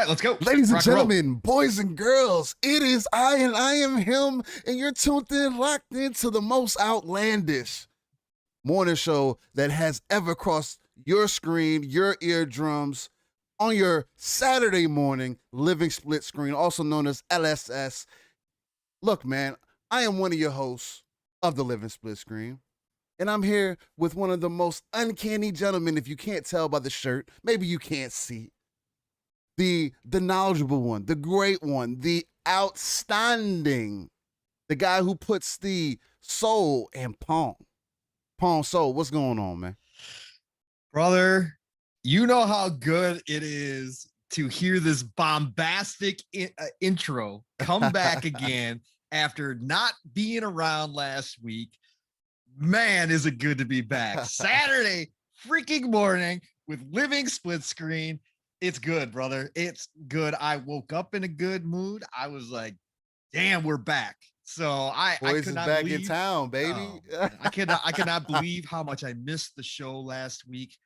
right, let's go. Ladies and Rock and roll. gentlemen, boys and girls, it is I and I am him, and you're tuned in, locked into the most outlandish morning show that has ever crossed your screen, your eardrums, on your Saturday morning, Living Split Screen, also known as LSS. Look, man, I am one of your hosts of the Living Split Screen, and I'm here with one of the most uncanny gentlemen, if you can't tell by the shirt, maybe you can't see. The knowledgeable one, the great one, the outstanding, the guy who puts the soul in Pong. Pong Soul, what's going on, man? Brother, you know how good it is to hear this bombastic intro come back again after not being around last week. Man, is it good to be back. Saturday freaking morning with Living Split Screen. It's good, brother. It's good. I woke up in a good mood. I was like, damn, we're back. So I Boys could is not back believe, in town, baby. man, I cannot believe how much I missed the show last week.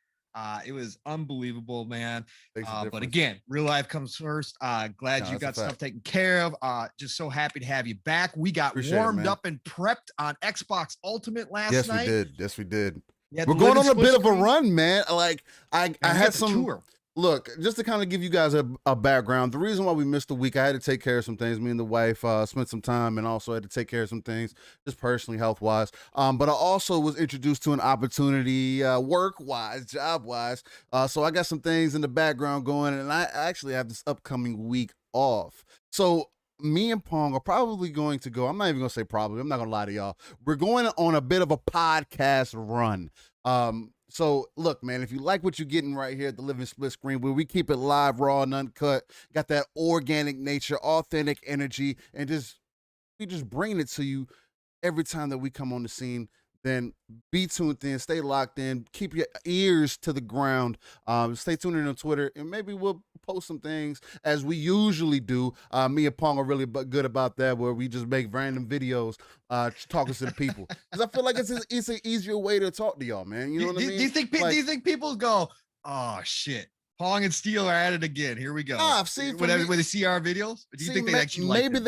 It was unbelievable, man. But again, real life comes first. Glad you got stuff taken care of. Just so happy to have you back. We got warmed up and prepped on Xbox Ultimate last night. Yes, we did. Yeah, we're going on a bit of a run, man. Like I had some tour. Look, just to kind of give you guys a background, the reason why we missed a week, I had to take care of some things. Me and the wife spent some time and also had to take care of some things, just personally, health-wise. But I also was introduced to an opportunity work-wise, job-wise. So I got some things in the background going, and I actually have this upcoming week off. So me and Pong are probably going to go, I'm not even going to say probably, I'm not going to lie to y'all. We're going on a bit of a podcast run. So look, man, if you like what you're getting right here at the Living Split Screen, where we keep it live, raw, and uncut, got that organic nature, authentic energy, and we just bring it to you every time that we come on the scene, then be tuned in, stay locked in, keep your ears to the ground, stay tuned in on Twitter, and maybe we'll post some things as we usually do. Me and Pong are really good about that, where we just make random videos talking to the people, because I feel like it's an easier way to talk to y'all, man. You know what I mean? Do you think people go, oh shit, Pong and Steel are at it again? Here we go. When they see our videos, do you think they actually like maybe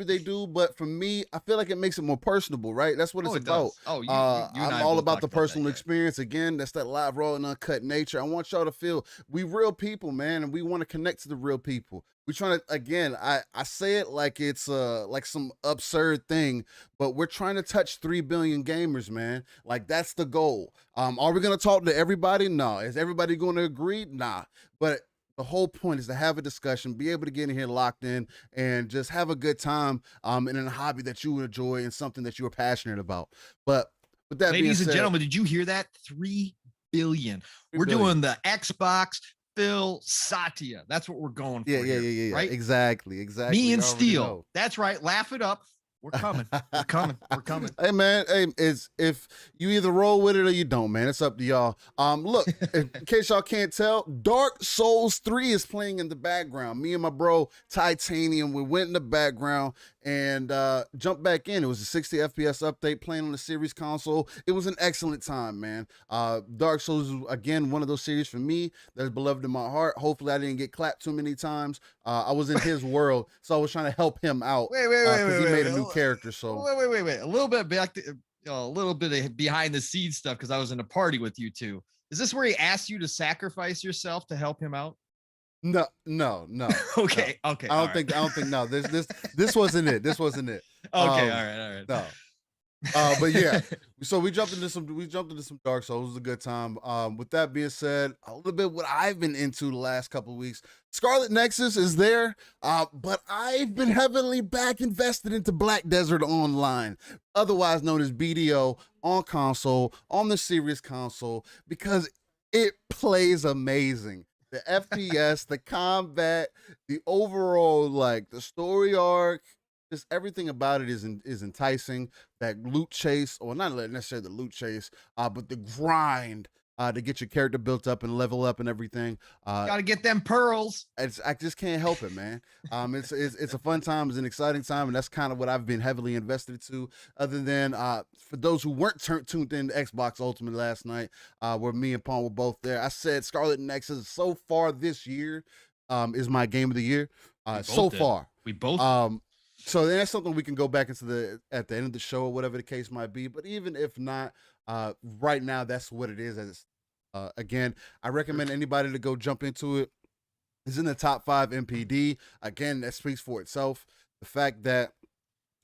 they do, but for me, I feel like it makes it more personable, right? That's what it's about. I'm all about the personal experience. Again, that's that live, raw, and uncut nature. I want y'all to feel we real people, man, and we want to connect to the real people. We're trying to, again, I say it like it's like some absurd thing, but we're trying to touch 3 billion gamers, man. Like, that's the goal. Are we going to talk to everybody? No. Is everybody going to agree? Nah. But the whole point is to have a discussion, be able to get in here locked in, and just have a good time in a hobby that you enjoy and something that you're passionate about. But with that ladies and gentlemen, did you hear that? 3 billion. We're doing the Xbox Phil Satya. That's what we're going for. Yeah. Right? Exactly. Me and Steel. That's right. Laugh it up. We're coming. We're coming. Hey, man. Hey, if you either roll with it or you don't, man. It's up to y'all. Look, in case y'all can't tell, Dark Souls 3 is playing in the background. Me and my bro Titanium, we went in the background and jumped back in. It was a 60 FPS update playing on the series console. It was an excellent time, man. Dark Souls is, again, one of those series for me that's beloved in my heart. Hopefully I didn't get clapped too many times. I was in his world, so I was trying to help him out. Wait, because he made a new character. So wait. A little bit back to a little bit of behind the scenes stuff, because I was in a party with you two. Is this where he asked you to sacrifice yourself to help him out? No. Okay. I don't think. No. This wasn't it. This wasn't it. Okay. All right. No. But yeah, so we jumped into some Dark Souls. It was a good time. With that being said, a little bit what I've been into the last couple of weeks. Scarlet Nexus is there, but I've been heavily back invested into Black Desert Online, otherwise known as BDO, on console, on the Series console, because it plays amazing. The FPS, the combat, the overall, like, the story arc, just everything about it is enticing. That loot chase, or not necessarily the loot chase, but the grind to get your character built up and level up and everything. Gotta get them pearls. I just can't help it, man. It's a fun time, it's an exciting time, and that's kind of what I've been heavily invested to. Other than for those who weren't tuned in to Xbox Ultimate last night, where me and Paul were both there, I said Scarlet Nexus so far this year, is my game of the year so did. far. We both. So that's something we can go back into at the end of the show or whatever the case might be. But even if not, right now that's what it is. As again, I recommend anybody to go jump into it. It's in the top 5 MPD. Again, that speaks for itself. The fact that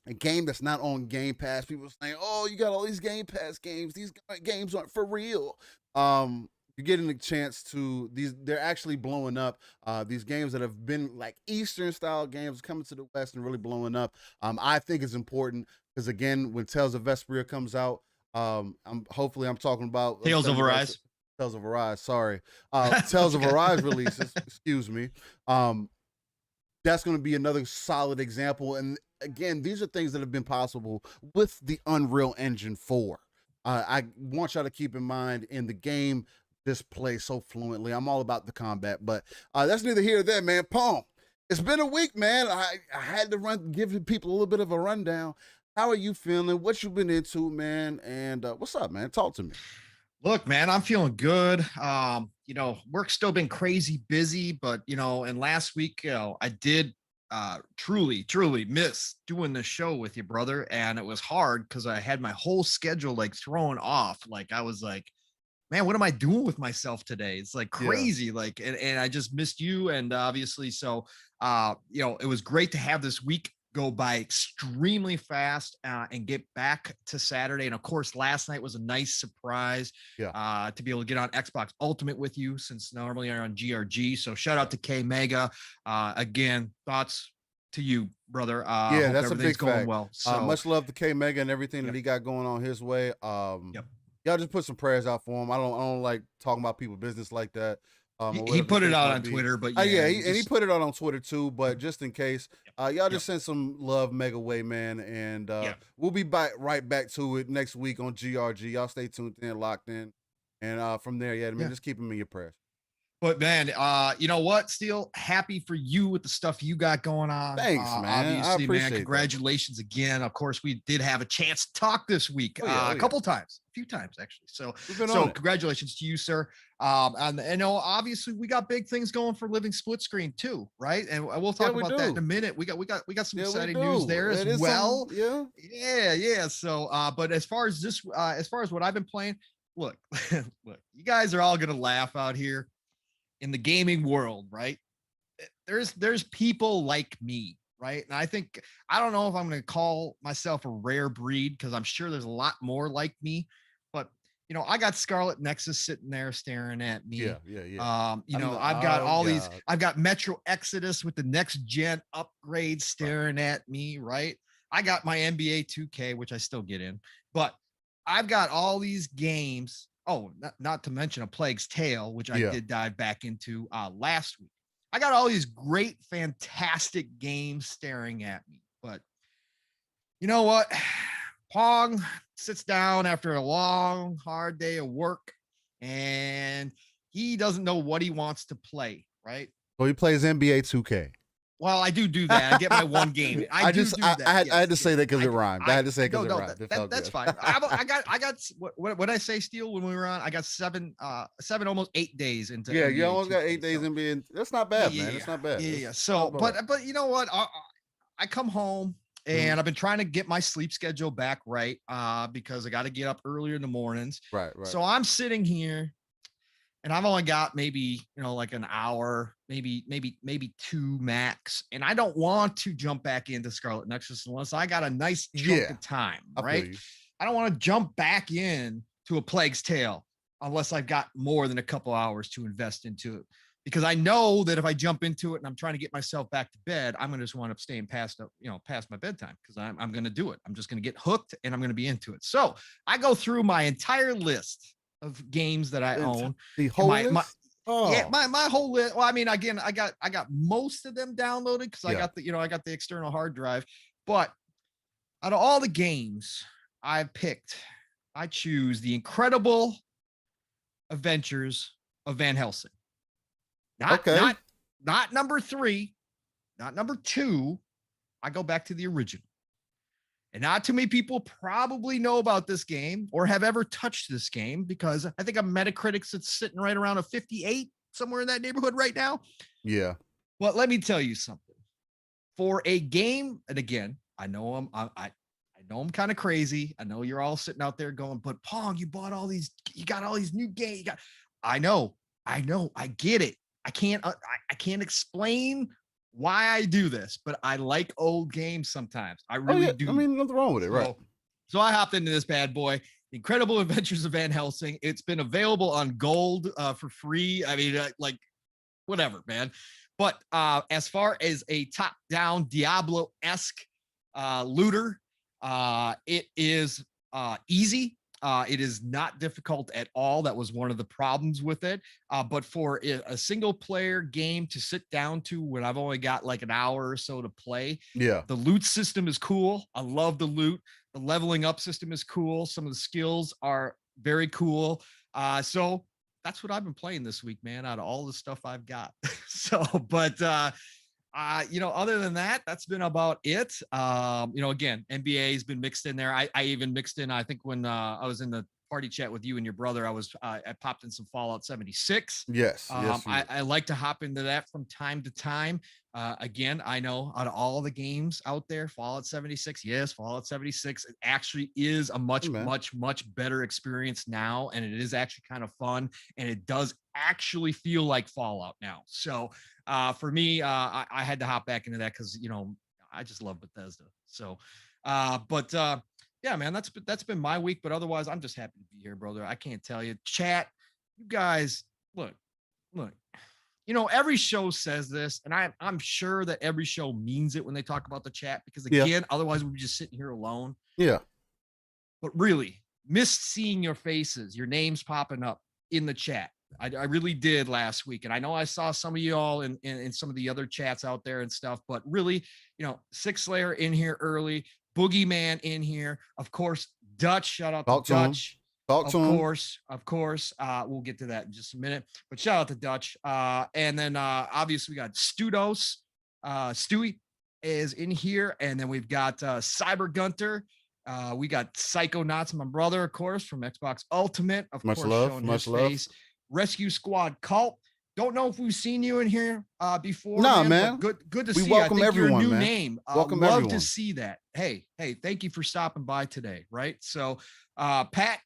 a game that's not on Game Pass, people saying, "Oh, you got all these Game Pass games. These games aren't for real." You're getting a chance to they're actually blowing up. These games that have been like Eastern style games coming to the West and really blowing up. I think it's important because again, when Tales of Vesperia comes out, I'm talking about Tales of Arise. Tales of Arise, sorry. Tales of Arise releases, excuse me. That's going to be another solid example. And again, these are things that have been possible with the Unreal Engine 4. I want y'all to keep in mind in the game, this plays so fluently. I'm all about the combat, but that's neither here nor there, man. Palm, it's been a week, man. I had to give people a little bit of a rundown. How are you feeling? What you been into, man? And what's up, man? Talk to me. Look, man, I'm feeling good. Work's still been crazy busy, but and last week, I did truly miss doing the show with you, brother. And it was hard because I had my whole schedule like thrown off. Like I was like, man, what am I doing with myself today? It's like crazy. Yeah. Like, and I just missed you. And obviously, so it was great to have this week go by extremely fast and get back to Saturday. And of course, last night was a nice surprise to be able to get on Xbox Ultimate with you, since normally I'm on GRG. So shout out to K Mega. Again, thoughts to you, brother. That's a big going fact. Well. So much love to K Mega and everything that he got going on his way. Y'all just put some prayers out for him. I don't like talking about people's business like that. He put it out on Twitter, but he put it out on Twitter too. But just in case, y'all just send some love Mega way, man, and we'll be right back to it next week on GRG. Y'all stay tuned in, locked in, and from there, just keep them in your prayers. But man, you know what? Still happy for you with the stuff you got going on. Thanks, man. Obviously, I appreciate man. Congratulations again. Of course, we did have a chance to talk this week, a couple times, a few times actually. So congratulations to you, sir. And obviously we got big things going for Living Splitscreen too, right? And we'll talk about that in a minute. We got some exciting news there as well. Yeah. So, but as far as what I've been playing, look, you guys are all gonna laugh out here. In the gaming world, right? There's people like me, right? And I don't know if I'm going to call myself a rare breed, because I'm sure there's a lot more like me, but I got Scarlet Nexus sitting there staring at me. I've got I've got Metro Exodus with the next gen upgrade staring at me, right? I got my NBA 2K, which I still get in, but I've got all these games. Oh, not to mention A Plague's Tale, which I did dive back into last week. I got all these great, fantastic games staring at me. But you know what? Pong sits down after a long, hard day of work, and he doesn't know what he wants to play, right? So he plays NBA 2K. Well, I do that. I get my one game. I had to say that because it rhymed. I had to say because it rhymed. That's fine. I got what I say, Steele, when we were on. I got seven, almost 8 days into. Yeah, you almost got 8 days in being. That's not bad, man. It's not bad. Yeah. So, but you know what? I come home and I've been trying to get my sleep schedule back right, because I got to get up earlier in the mornings. Right. So I'm sitting here. And I've only got maybe, like an hour, maybe 2 max. And I don't want to jump back into Scarlet Nexus unless I got a nice chunk of time, right? I don't want to jump back in to A Plague's Tale unless I've got more than a couple hours to invest into it. Because I know that if I jump into it and I'm trying to get myself back to bed, I'm going to just want to stay past my bedtime, because I'm going to do it. I'm just going to get hooked and I'm going to be into it. So I go through my entire list of games that I own. The whole list? My whole list. Well, I mean, again, I got most of them downloaded because I got the external hard drive. But out of all the games I've picked, I choose The Incredible Adventures of Van Helsing. Not number 3, not number 2. I go back to the original. And not too many people probably know about this game or have ever touched this game, because I think on Metacritic's it's sitting right around a 58, somewhere in that neighborhood right now. Yeah. Well, let me tell you something. For a game, and again, I know I know I'm kind of crazy. I know you're all sitting out there going, but Pong, you got all these new games. I know, I get it. I can't explain why I do this, but I like old games sometimes. I really do. I mean, nothing wrong with it, right? So I hopped into this bad boy, Incredible Adventures of Van Helsing. It's been available on Gold for free. I mean, like whatever, man. But as far as a top-down Diablo-esque looter, it is easy. It is not difficult at all. That was one of the problems with it. But for a single-player game to sit down to when I've only got like an hour or so to play, yeah, the loot system is cool. I love the loot. The leveling up system is cool. Some of the skills are very cool. So that's what I've been playing this week, man, out of all the stuff I've got. So, but other than that, that's been about it. Again, NBA has been mixed in there. I even mixed in, I think when I was in the party chat with you and your brother, I popped in some Fallout 76. Yes. I like to hop into that from time to time. Again, I know out of all the games out there, Fallout 76, yes, Fallout 76, it actually is a much better experience now. And it is actually kind of fun. And it does actually feel like Fallout now. So for me, I had to hop back into that because, I just love Bethesda. So, yeah, man, that's been my week. But otherwise, I'm just happy to be here, brother. I can't tell you. Chat, you guys, look. Every show says this, and I'm sure that every show means it when they talk about the chat, because again, otherwise we'd be just sitting here alone. Yeah. But really, missed seeing your faces, your names popping up in the chat. I really did last week. And I know I saw some of you all in some of the other chats out there and stuff, but really, Six Slayer in here early, Boogeyman in here. Of course, Dutch, shout out to Dutch. Of course. We'll get to that in just a minute, but shout out to Dutch. And then obviously we got Studos. Stewie is in here. And then we've got Cyber Gunter. We got Psychonauts, my brother, of course, from Xbox Ultimate. Of course, showing his face. Rescue Squad Cult. Don't know if we've seen you in here before. No, man. Good to we see welcome you. I think everyone, your new man. name. Welcome love everyone. to see that. Hey, thank you for stopping by today. Right. So, Pat,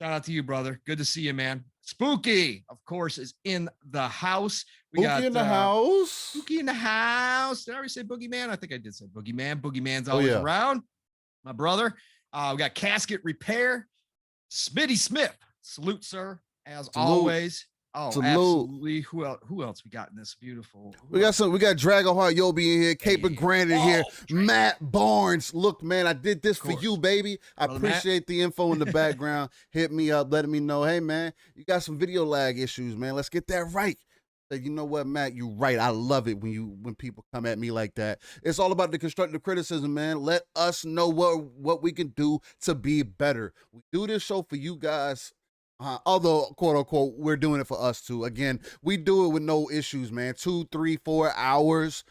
shout out to you, brother. Good to see you, man. Spooky, of course, is in the house. We got in the house. Spooky in the house. Did I already say Boogeyman? I think I did say Boogeyman. Boogeyman's always around. My brother. We got Casket Repair. Smitty Smith. Salute, sir. As always. Oh, Salute. Absolutely. Who else we got in this beautiful? We got Dragonheart Yobi in here, Caper Grant in here, Matt Barnes. Look, man, I did this for you, baby. I appreciate the info in the background. Hit me up, letting me know, hey, man, you got some video lag issues, man. Let's get that right. You know what, Matt, you're right. I love it when people come at me like that. It's all about the constructive criticism, man. Let us know what we can do to be better. We do this show for you guys. Although, quote unquote, we're doing it for us too. Again, we do it with no issues, man. 2, 3, 4 hours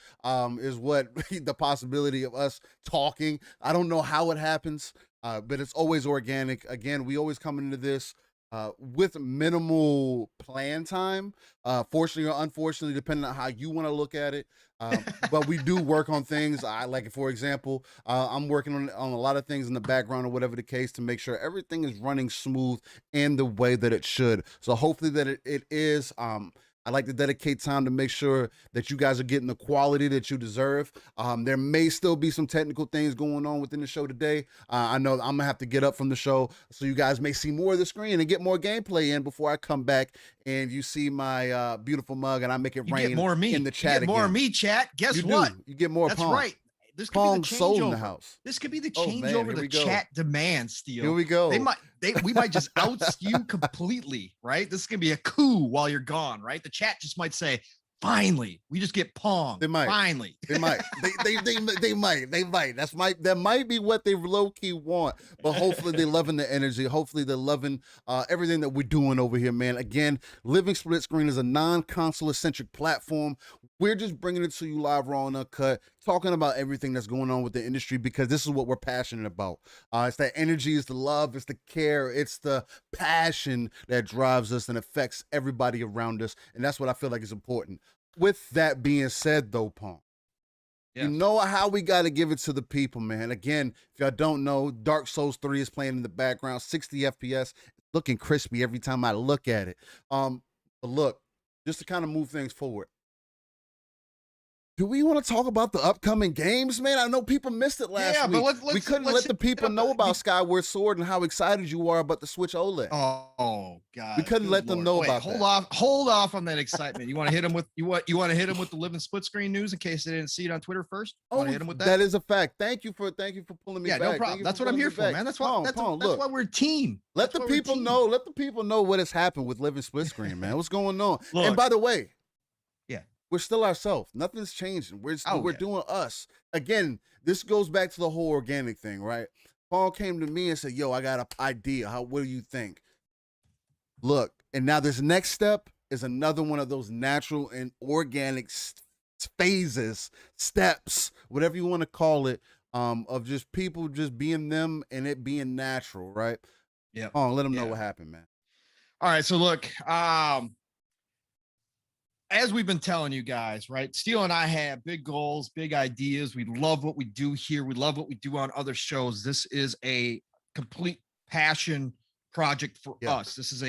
is what the possibility of us talking. I don't know how it happens, but it's always organic. Again, we always come into this with minimal plan time, fortunately or unfortunately, depending on how you want to look at it. But we do work on things. For example, I'm working on a lot of things in the background or whatever the case to make sure everything is running smooth in the way that it should. So hopefully that it is. I like to dedicate time to make sure that you guys are getting the quality that you deserve. There may still be some technical things going on within the show today. I know I'm gonna have to get up from the show, so you guys may see more of the screen and get more gameplay in before I come back and you see my beautiful mug and I make it rain more of me. in the chat you get more of me, chat. Guess what? You get more That's Pong. right. This could Pong be the sold in changeover. the house. This could be the changeover the chat demands, Steel. Here we go. We might just oust you completely, right? This is gonna be a coup while you're gone, right? The chat just might say, finally, we just get Pong. They might. Finally. They might. They might. That might be what they low-key want. But hopefully they're loving the energy. Hopefully they're loving everything that we're doing over here, man. Again, Living Split Screen is a non-console centric platform. We're just bringing it to you live, raw, and uncut, talking about everything that's going on with the industry because this is what we're passionate about. It's that energy, it's the love, it's the care, it's the passion that drives us and affects everybody around us. And that's what I feel like is important. with that being said, though, Pong, you know how we got to give it to the people, man. Again, if y'all don't know, Dark Souls 3 is playing in the background, 60 FPS, looking crispy every time I look at it. But look, just to kind of move things forward, do we want to talk about the upcoming games, man? I know people missed it last week. But we couldn't let the people know about Skyward Sword and how excited you are about the Switch OLED. Oh God, we couldn't let them know about that. Hold off on that excitement. You want to hit them with you want to hit them with the living split screen news in case they didn't see it on Twitter first. Oh, hit them with that? That is a fact. Thank you for pulling me back. Yeah, no problem. That's what I'm here for, man. That's why we're a team. Let the people know. Let the people know what has happened with living split screen, man. What's going on? Look, and by the way. We're still ourselves. Nothing's changing. We're doing us. Again, this goes back to the whole organic thing, right? Paul came to me and said, yo, I got an idea. What do you think? Look, and now this next step is another one of those natural and organic phases, steps, whatever you want to call it, of just people just being them and it being natural, right? Yeah. Let them know what happened, man. All right, so look, as we've been telling you guys, right? Steele and I have big goals, big ideas. We love what we do here. We love what we do on other shows. This is a complete passion project for us. This is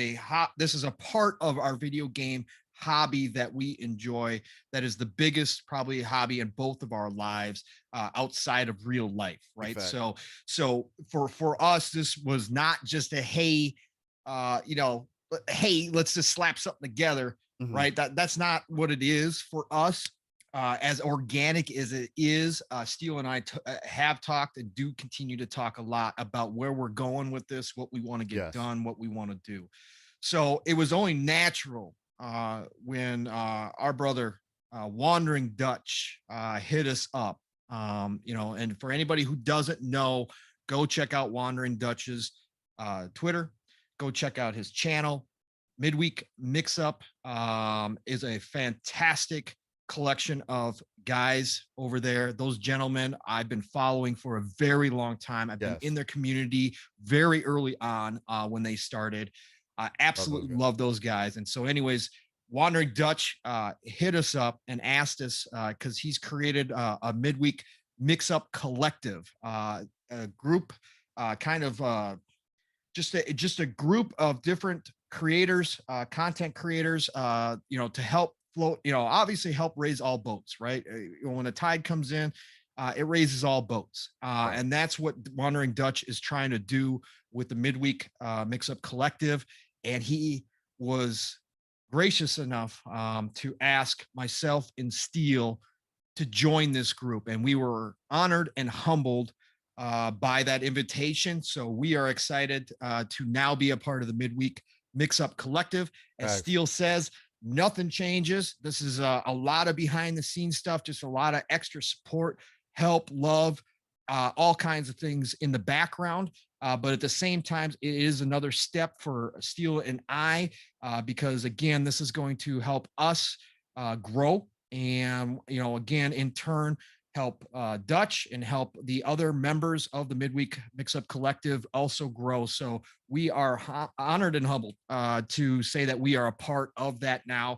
a part of our video game hobby that we enjoy. That is the biggest probably hobby in both of our lives outside of real life, right? So for us, this was not just a hey, let's just slap something together. Mm-hmm. Right. That's not what it is for us. As organic as it is, Steele and I have talked and do continue to talk a lot about where we're going with this, what we want to get done, what we want to do. So it was only natural when our brother Wandering Dutch hit us up. And for anybody who doesn't know, go check out Wandering Dutch's Twitter. Go check out his channel. Midweek Mix-Up is a fantastic collection of guys over there. Those gentlemen I've been following for a very long time. I've been in their community very early on when they started. I absolutely love those guys. And so anyways, Wandering Dutch hit us up and asked us, because he's created a Midweek Mix-Up collective, a group, just a group of different creators, content creators, to help float, obviously help raise all boats, right? When a tide comes in, it raises all boats. And that's what Wandering Dutch is trying to do with the Midweek Mix-Up collective. And he was gracious enough to ask myself and Steele to join this group. And we were honored and humbled by that invitation. So we are excited to now be a part of the Midweek Mix-Up collective. As Steele says, nothing changes. This is a lot of behind the scenes stuff, just a lot of extra support, help, love, all kinds of things in the background. But at the same time, it is another step for Steele and I, because again, this is going to help us grow and, again, in turn, help Dutch and help the other members of the Midweek Mix-Up collective also grow. So we are honored and humbled to say that we are a part of that now.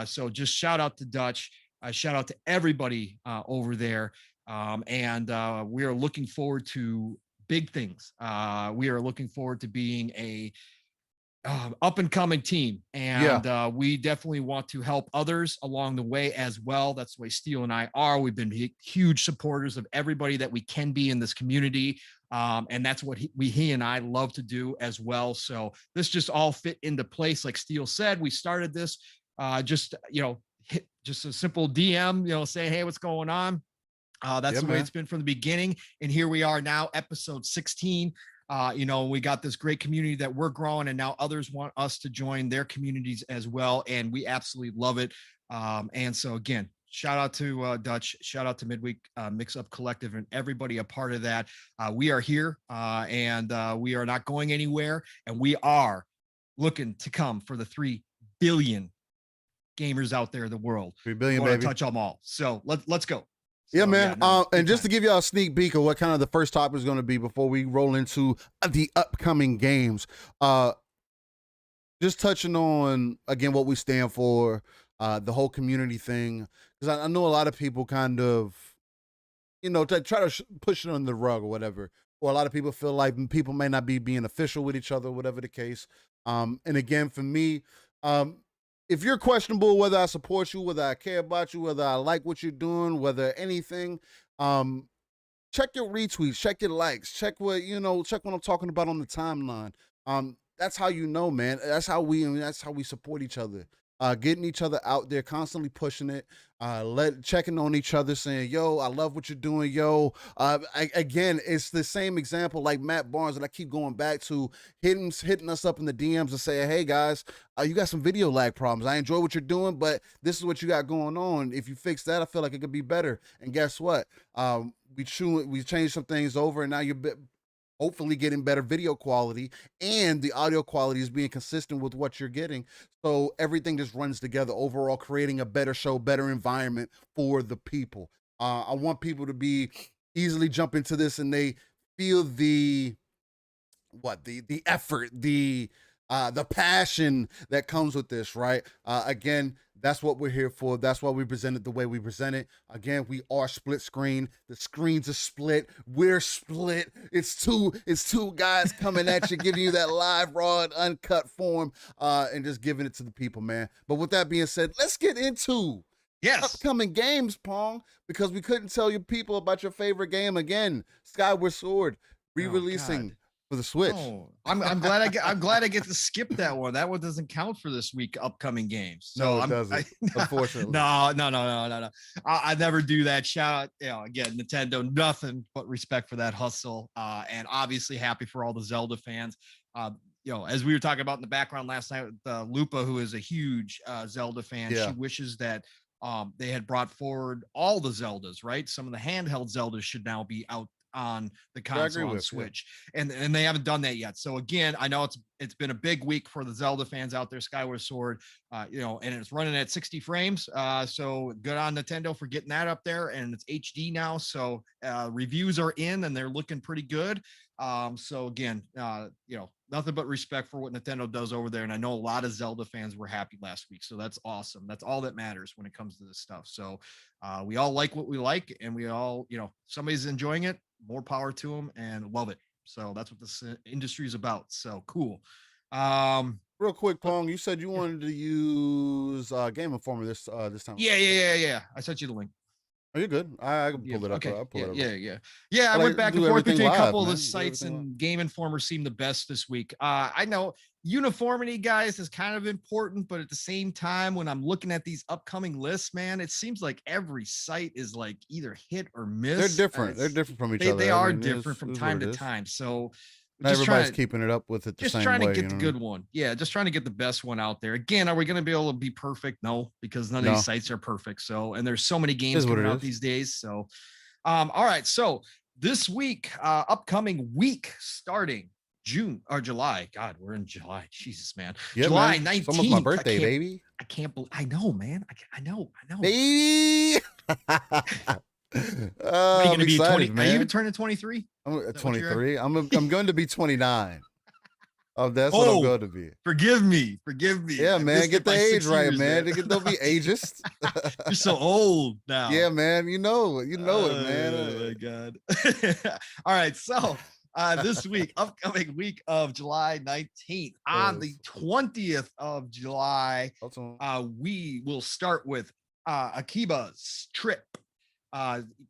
So just shout out to Dutch, shout out to everybody over there. And we are looking forward to big things. We are looking forward to being a up and coming team. And we definitely want to help others along the way as well. That's the way Steele and I are. We've been huge supporters of everybody that we can be in this community. And that's what he and I love to do as well. So this just all fit into place. Like Steele said, we started this just a simple DM, saying, hey, what's going on? That's the way it's been from the beginning. And here we are now, episode 16. We got this great community that we're growing, and now others want us to join their communities as well. And we absolutely love it. And so again, shout out to Dutch, shout out to Midweek Mix-Up collective and everybody a part of that. We are here and we are not going anywhere, and we are looking to come for the 3 billion gamers out there in the world. 3 billion, baby. Touch them all. So let's go. Yeah, man. And just to give y'all a sneak peek of what kind of the first topic is going to be before we roll into the upcoming games, just touching on, again, what we stand for, the whole community thing, because I know a lot of people kind of, to try to push it under the rug or whatever. Or a lot of people feel like people may not be being official with each other, whatever the case. And again, for me, if you're questionable whether I support you, whether I care about you, whether I like what you're doing, whether anything, check your retweets, check your likes, check what I'm talking about on the timeline. That's how man. That's how we support each other. Getting each other out there, constantly pushing it, checking on each other, saying, yo, I love what you're doing, yo. Again, it's the same example like Matt Barnes that I keep going back to, hitting us up in the DMs and saying, hey guys, you got some video lag problems. I enjoy what you're doing, but this is what you got going on. If you fix that, I feel like it could be better. And guess what? We changed some things over, and now you're hopefully getting better video quality, and the audio quality is being consistent with what you're getting. So everything just runs together, overall creating a better show, better environment for the people. I want people to be easily jump into this and they feel the effort, the passion that comes with this, right? Again, that's what we're here for. That's why we present it the way we present it. Again, we are split screen. The screens are split. We're split. It's two guys coming at you, giving you that live, raw, and uncut form, and just giving it to the people, man. But with that being said, let's get into upcoming games, Pong, because we couldn't tell you people about your favorite game again. Skyward Sword re-releasing for the Switch. Oh, I'm glad I get to skip that one. That one doesn't count for this week upcoming games. So no, it doesn't. Unfortunately. No. I never do that. Shout out, again, Nintendo, nothing but respect for that hustle. And obviously happy for all the Zelda fans. As we were talking about in the background last night with Lupa, who is a huge Zelda fan, she wishes that they had brought forward all the Zeldas, right? Some of the handheld Zeldas should now be out on the console on Switch, and they haven't done that yet. So again, I know it's been a big week for the Zelda fans out there. Skyward Sword, and it's running at 60 frames. So good on Nintendo for getting that up there, and it's HD now. So reviews are in, and they're looking pretty good. So again, nothing but respect for what Nintendo does over there. And I know a lot of Zelda fans were happy last week. So that's awesome. That's all that matters when it comes to this stuff. So we all like what we like, and we all, somebody's enjoying it. More power to them, and love it. So that's what this industry is about. So cool. Real quick, Pong, you said you wanted to use Game Informer this time. Yeah. I sent you the link. Are you good? I can pull it up. Okay. Yeah. I went back and forth between a couple of the sites, and Game Informer seemed the best this week. I know uniformity, guys, is kind of important, but at the same time, when I'm looking at these upcoming lists, man, it seems like every site is like either hit or miss. They're different. They're different from each other. They are different from time to time. So everybody's keeping it up with it the same way. Just trying to get the good one. Yeah, just trying to get the best one out there. Again, are we going to be able to be perfect? No, because none of these sites are perfect. So, and there's so many games coming out these days. So, all right. So this week, upcoming week starting June or July. God, we're in July. Jesus, man. Yeah, July 19th. It's almost my birthday, baby. I can't believe. I know, man. I know. Baby. Are you going to be 20? Man. Are you even turning 23? I'm 23. I'm going to be 29. Oh, that's what I'm going to be. Forgive me. Yeah, man. Get the age right, man. Don't be ageist. You're so old now. Yeah, man. You know it, man. Oh my God. All right. So this week, upcoming week of July 19th, on the 20th of July, we will start with Akiba's Trip.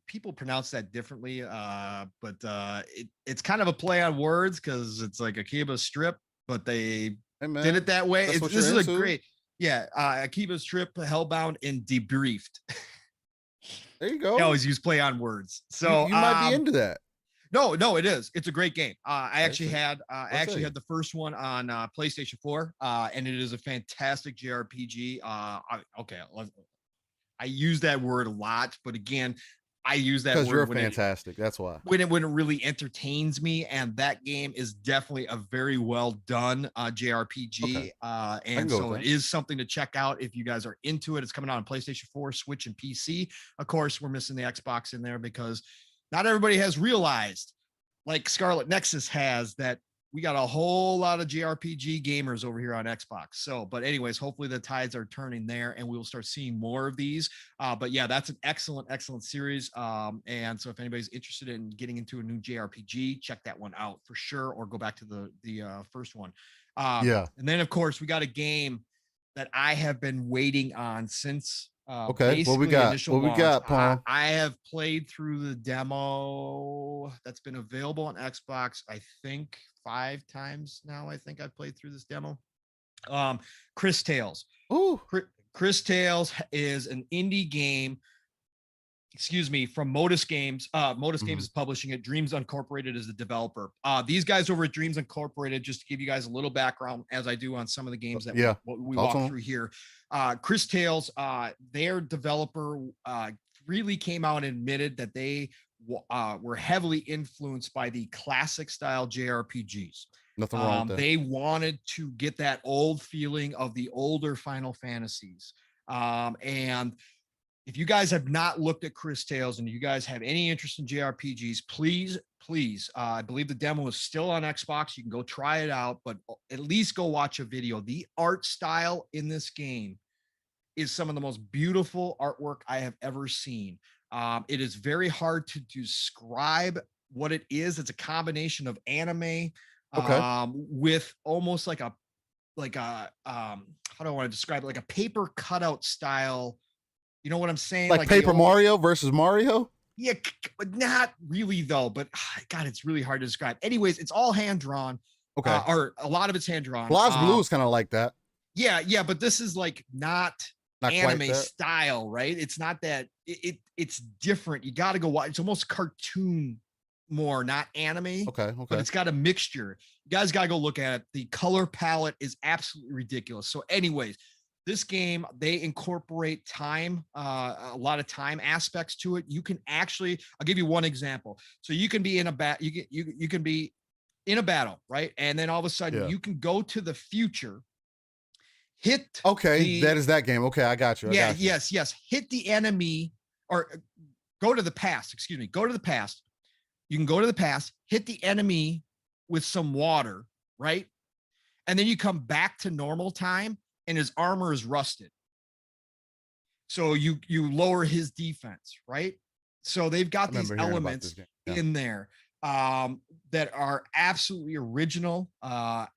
People pronounce that differently, but it's kind of a play on words because it's like Akiba's Strip, but they did it that way. This is a great, Akiba's Trip, Hellbound, and Debriefed. There you go. I always use play on words, so you might be into that. No, it is. It's a great game. I actually had the first one on PlayStation 4, and it is a fantastic JRPG. I use that word a lot, but again, I use that word because you're fantastic. That's why when it really entertains me, and that game is definitely a very well done JRPG. And so it is something to check out if you guys are into it. It's coming out on PlayStation 4, Switch, and PC. Of course, we're missing the Xbox in there because not everybody has realized, like Scarlet Nexus has, that we got a whole lot of JRPG gamers over here on Xbox. So, but anyways, hopefully the tides are turning there and we will start seeing more of these. But yeah, that's an excellent series. And so if anybody's interested in getting into a new JRPG, check that one out for sure, or go back to the first one. Yeah. And then of course we got a game that I have been waiting on since okay, what we got? What we got, Paul? I have played through the demo that's been available on Xbox, I think 5 times now. I think I've played through this demo. Chris Tales. Ooh. Chris Tales is an indie game, from Modus Games. Modus Games is publishing it. Dreams Incorporated is the developer. These guys over at Dreams Incorporated, just to give you guys a little background, as I do on some of the games that we walk through here. Chris Tales, their developer, really came out and admitted that they were heavily influenced by the classic style JRPGs. Nothing wrong with that. They wanted to get that old feeling of the older Final Fantasies. And if you guys have not looked at Chris Tales and you guys have any interest in JRPGs, please, I believe the demo is still on Xbox. You can go try it out, but at least go watch a video. The art style in this game is some of the most beautiful artwork I have ever seen. It is very hard to describe what it is. It's a combination of anime with almost like a how do I want to describe it? Like a paper cutout style. You know what I'm saying? Like Paper Mario versus Mario? Yeah, not really though, but God, it's really hard to describe. Anyways, it's all hand drawn. Okay. Or a lot of it's hand drawn. BlazBlue is kind of like that. Yeah, but this is like not anime style, right? It's not that. It's different. You got to go watch. It's almost cartoon more, not anime. Okay. But it's got a mixture. You guys got to go look at it. The color palette is absolutely ridiculous. So anyways, this game, they incorporate time, a lot of time aspects to it. You can actually, I'll give you one example. So you can be in a you can be in a battle, right? And then all of a sudden you can go to the future, hit. Okay, that is that game. Okay, I got you. Yes. Hit the enemy, or go to the past. Excuse me. Go to the past. You can go to the past, hit the enemy with some water, right? And then you come back to normal time, and his armor is rusted. So you lower his defense, right? So they've got these elements in there that are absolutely original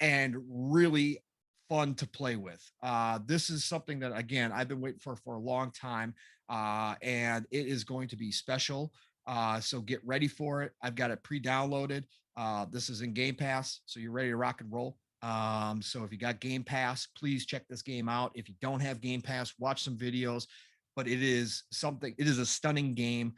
and really fun to play with. This is something that, again, I've been waiting for a long time, and it is going to be special. So get ready for it. I've got it pre-downloaded. This is in Game Pass, so you're ready to rock and roll. So if you got Game Pass, please check this game out. If you don't have Game Pass, watch some videos, but it is a stunning game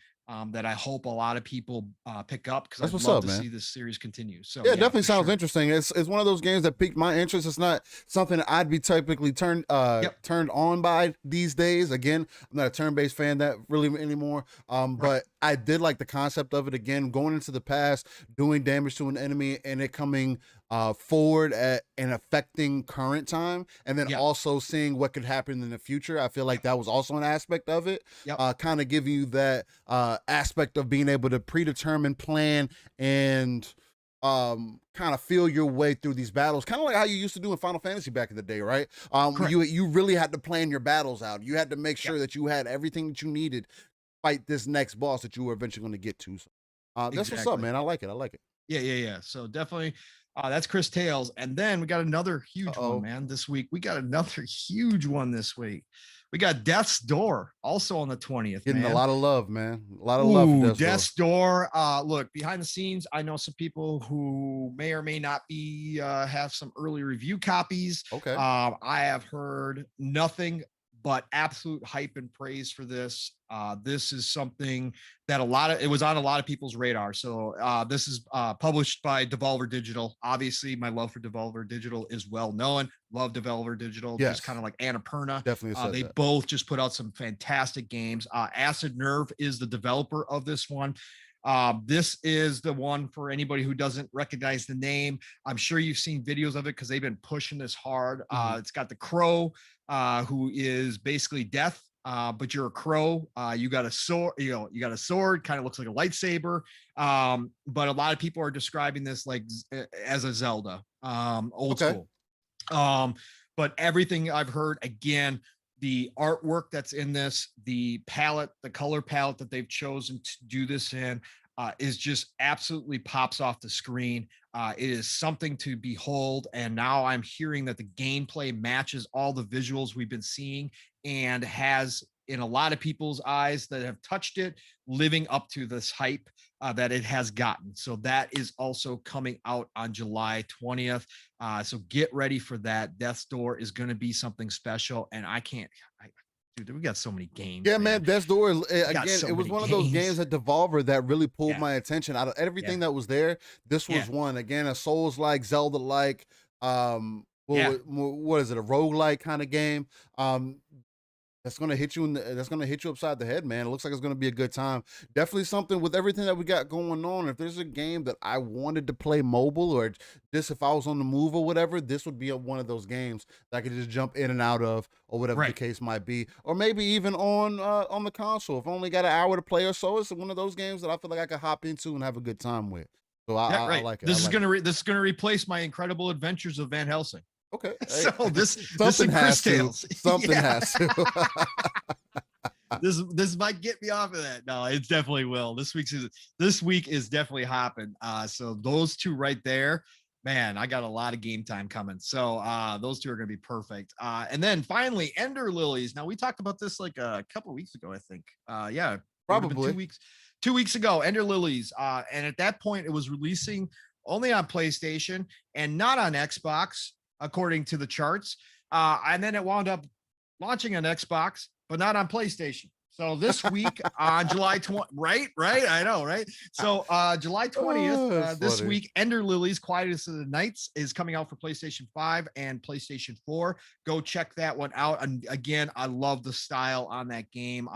that I hope a lot of people pick up, because I'd love to see this series continue. So yeah, it definitely sounds interesting. It's one of those games that piqued my interest. It's not something I'd be typically turned on by these days. Again, I'm not a turn-based fan that really anymore. But I did like the concept of it. Again, going into the past, doing damage to an enemy, and it coming forward and affecting current time, and then also seeing what could happen in the future. I feel like that was also an aspect of it. Kind of giving you that aspect of being able to predetermine, plan, and kind of feel your way through these battles, kind of like how you used to do in Final Fantasy back in the day, right? You really had to plan your battles out. You had to make sure that you had everything that you needed to fight this next boss that you were eventually going to get to. So that's what's up, man. I like it. Yeah. So definitely that's Chris Tales. And then we got another huge one, man, this week. We got another huge one this week. We got Death's Door also on the 20th. Getting a lot of love, man. A lot of love for Death's Door. Look, behind the scenes, I know some people who may or may not be have some early review copies. Okay. I have heard nothing but absolute hype and praise for this. This is something that it was on a lot of people's radar. So this is published by Devolver Digital. Obviously, my love for Devolver Digital is well known. Love Devolver Digital, just kind of like Annapurna. Definitely. They both just put out some fantastic games. Acid Nerve is the developer of this one. This is the one for anybody who doesn't recognize the name. I'm sure you've seen videos of it because they've been pushing this hard. It's got the Crow, who is basically death. but you're a crow. You got a sword, you got a sword, kind of looks like a lightsaber. But a lot of people are describing this like as a Zelda, old school. But everything I've heard, again, the artwork that's in this, the palette, the color palette that they've chosen to do this in, is just absolutely pops off the screen. It is something to behold. And now I'm hearing that the gameplay matches all the visuals we've been seeing and has, in a lot of people's eyes that have touched it, living up to this hype that it has gotten. So that is also coming out on July 20th. So get ready for that. Death's Door is going to be something special. And dude, we got so many games. Yeah, man. Death's Door, again, so it was one games. of those games at Devolver that really pulled my attention. Out of everything that was there, this was one. Again, a Souls-like, Zelda-like, what is it, a roguelike kind of game. That's gonna hit you that's gonna hit you upside the head, man. It looks like it's gonna be a good time. Definitely something with everything that we got going on. If there's a game that I wanted to play mobile, or just if I was on the move or whatever, this would be one of those games that I could just jump in and out of, or whatever the case might be. Or maybe even on the console. If I only got an hour to play or so, it's one of those games that I feel like I could hop into and have a good time with. So I like it. This is gonna replace my Incredible Adventures of Van Helsing. Okay. So this something has to. Something has to. This might get me off of that. No, it definitely will. This week is definitely hopping. So those two right there, man, I got a lot of game time coming. So those two are gonna be perfect. And then finally, Ender Lilies. Now we talked about this like a couple of weeks ago, I think. Yeah, probably 2 weeks ago. Ender Lilies. And at that point, it was releasing only on PlayStation and not on Xbox, according to the charts. And then it wound up launching on Xbox, but not on PlayStation. So this week on July 20th, right? I know, right? So July 20th, this week, Ender Lilies, Quietus of the Nights is coming out for PlayStation 5 and PlayStation 4. Go check that one out. And again, I love the style on that game.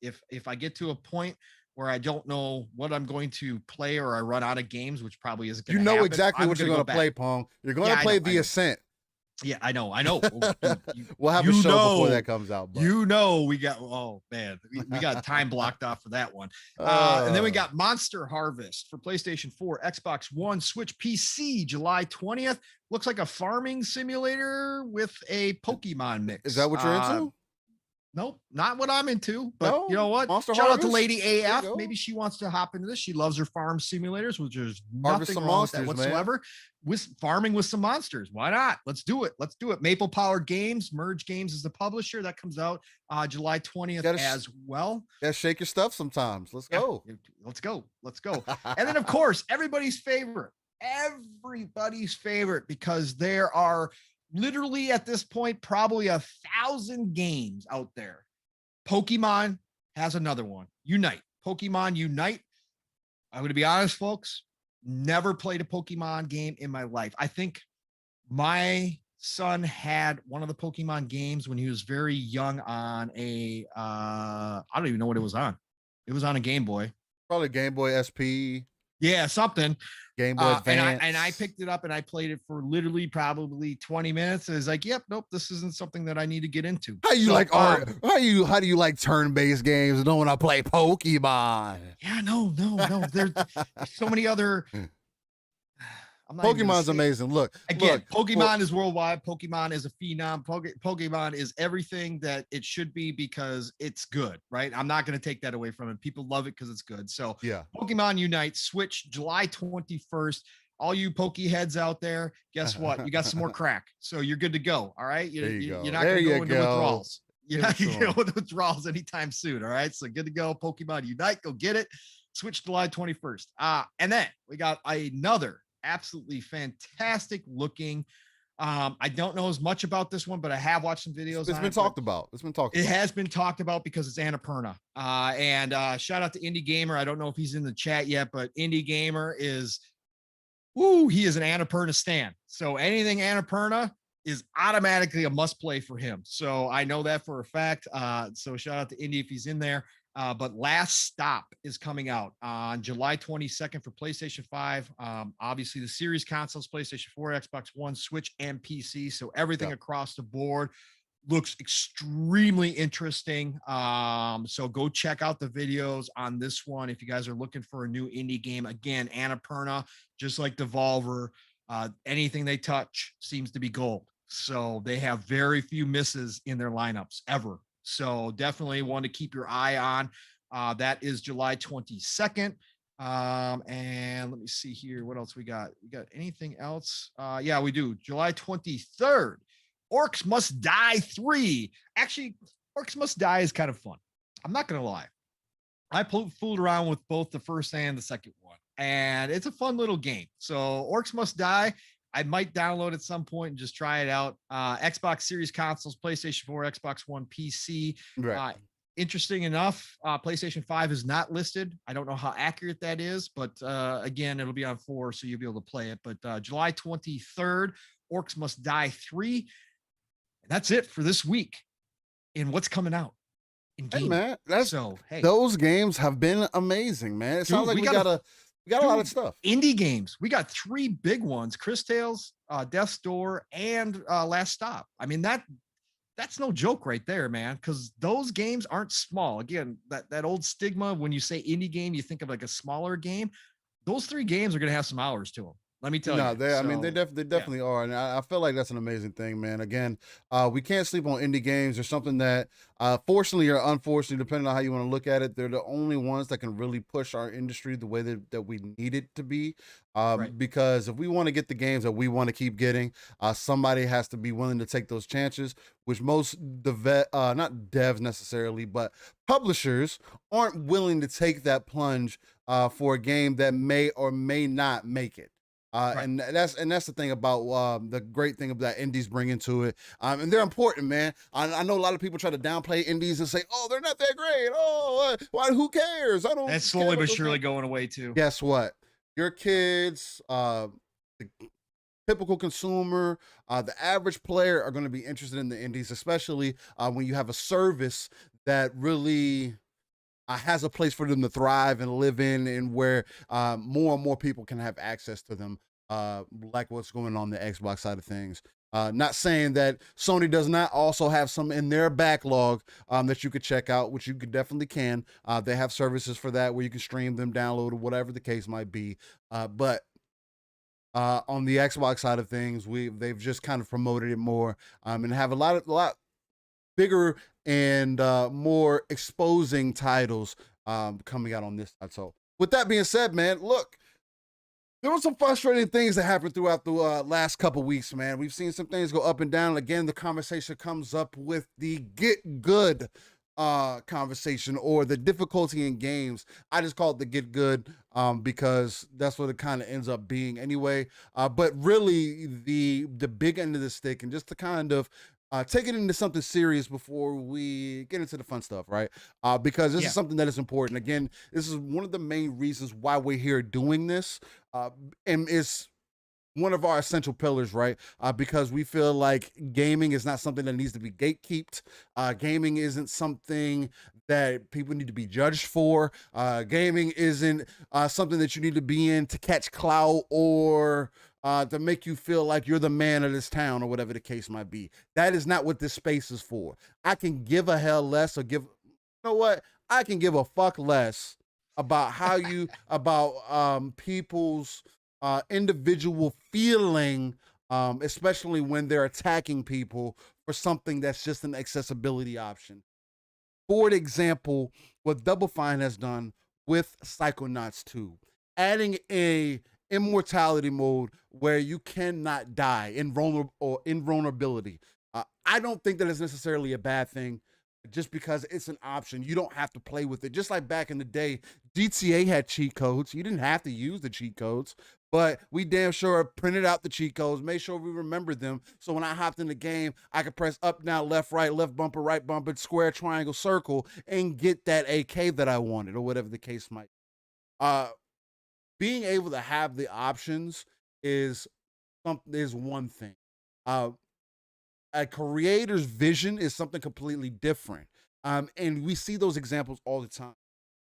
If I get to a point where I don't know what I'm going to play, or I run out of games, which probably isn't going to happen, exactly what you're going to play, Pong. You're going to play The Ascent. Yeah, I know. We'll have a show before that comes out. But. We got, we got time blocked off for that one. And then we got Monster Harvest for PlayStation 4, Xbox One, Switch, PC, July 20th. Looks like a farming simulator with a Pokemon mix. Is that what you're into? Nope, not what I'm into, but you know what? Shout out to Lady AF. Maybe she wants to hop into this. She loves her farm simulators, which is nothing wrong with that whatsoever. With farming with some monsters. Why not? Let's do it. Maple Powered Games, Merge Games is the publisher. That comes out July 20th as well. Gotta shake your stuff sometimes. Let's go. Let's go. And then, of course, everybody's favorite, because there are literally at this point probably 1,000 games out there. Pokemon has another one. Pokemon Unite. I'm going to be honest, folks, never played a Pokemon game in my life. I think my son had one of the Pokemon games when he was very young on I don't even know what it was on. It was on a Game Boy. Probably Game Boy SP. Yeah, something. Game Boy Advance. And I picked it up and I played it for literally probably 20 minutes. And it's like, yep, nope, this isn't something that I need to get into. How do you like turn-based games and don't want to play Pokemon? Yeah, no. There's so many other. Pokemon's amazing. Look, Pokemon is worldwide. Pokemon is a phenom. Pokemon is everything that it should be because it's good, right? I'm not going to take that away from it. People love it because it's good. So yeah, Pokemon Unite, Switch, July 21st. All you Pokeheads out there, guess what? You got some more crack. So you're good to go. All right. You're not going to go into withdrawals. You're not going to go into withdrawals anytime soon. All right. So good to go. Pokemon Unite. Go get it. Switch July 21st. And then we got another absolutely fantastic looking. I don't know as much about this one, but I have watched some videos. It's been talked about. It has been talked about because it's Annapurna. And shout out to Indie Gamer. I don't know if he's in the chat yet, but Indie Gamer is, he is an Annapurna stan. So anything Annapurna is automatically a must play for him. So I know that for a fact. So shout out to Indie if he's in there. But Last Stop is coming out on July 22nd for PlayStation 5. Obviously, the series consoles, PlayStation 4, Xbox One, Switch, and PC. So everything across the board. looks extremely interesting. So go check out the videos on this one if you guys are looking for a new indie game. Again, Annapurna, just like Devolver, anything they touch seems to be gold. So they have very few misses in their lineups ever. So definitely one to keep your eye on. That is July 22nd. And let me see here. What else we got? We got anything else? Yeah, we do. July 23rd. Orcs Must Die 3. Actually, Orcs Must Die is kind of fun. I'm not going to lie. I fooled around with both the first and the second one, and it's a fun little game. So Orcs Must Die, I might download at some point and just try it out. Xbox Series consoles, PlayStation 4, Xbox One, PC. Right. Interesting enough, PlayStation 5 is not listed. I don't know how accurate that is, but again, it'll be on 4, so you'll be able to play it. But July 23rd, Orcs Must Die 3. And that's it for this week in what's coming out in gaming. Hey man, those games have been amazing, man. It sounds like we got a lot of stuff. Indie games. We got 3 big ones: Chris Tales, Death's Door, and Last Stop. I mean, that's no joke right there, man, because those games aren't small. Again, that old stigma, when you say indie game, you think of like a smaller game. Those 3 games are going to have some hours to them. Let me tell you. I mean, they definitely are. And I feel like that's an amazing thing, man. Again, we can't sleep on indie games. There's something that, fortunately or unfortunately, depending on how you want to look at it, they're the only ones that can really push our industry the way that we need it to be. Right. Because if we want to get the games that we want to keep getting, somebody has to be willing to take those chances, which most not devs necessarily, but publishers aren't willing to take that plunge for a game that may or may not make it. Right. And that's the thing about the great thing about indies bring into it. And they're important, man. I know a lot of people try to downplay indies and say, "Oh, they're not that great. Oh, why? Who cares? I don't." That's slowly but surely going away too. Guess what? Your kids, the typical consumer, the average player are going to be interested in the indies, especially when you have a service that really has a place for them to thrive and live in, and where more and more people can have access to them, like what's going on the Xbox side of things. Not saying that Sony does not also have some in their backlog that you could check out, which you could definitely can. They have services for that where you can stream them, download, or whatever the case might be. But on the Xbox side of things, they've just kind of promoted it more, and have a lot bigger and more exposing titles coming out on this side. So with that being said, man, look, there were some frustrating things that happened throughout the last couple weeks, man. We've seen some things go up and down. Again, the conversation comes up with the get good conversation, or the difficulty in games. I just call it the get good because that's what it kind of ends up being anyway. But really the big end of the stick, and just to kind of take it into something serious before we get into the fun stuff, right? Because this is something that is important. Again, this is one of the main reasons why we're here doing this, and it's one of our essential pillars, right? Because we feel like gaming is not something that needs to be gatekept. Gaming isn't something that people need to be judged for. Gaming isn't something that you need to be in to catch clout, or to make you feel like you're the man of this town, or whatever the case might be. That is not what this space is for. I can give a hell less, or you know what? I can give a fuck less about how you, about people's individual feeling, especially when they're attacking people for something that's just an accessibility option. For example, what Double Fine has done with Psychonauts 2, adding a immortality mode where you cannot die, invulnerability. I don't think that is necessarily a bad thing, just because it's an option. You don't have to play with it. Just like back in the day, GTA had cheat codes. You didn't have to use the cheat codes, but we damn sure printed out the cheat codes, made sure we remembered them. So when I hopped in the game, I could press up, down, left, right bumper, right bumper, square, triangle, circle, and get that AK that I wanted, or whatever the case might be. Being able to have the options is one thing. A creator's vision is something completely different. And we see those examples all the time.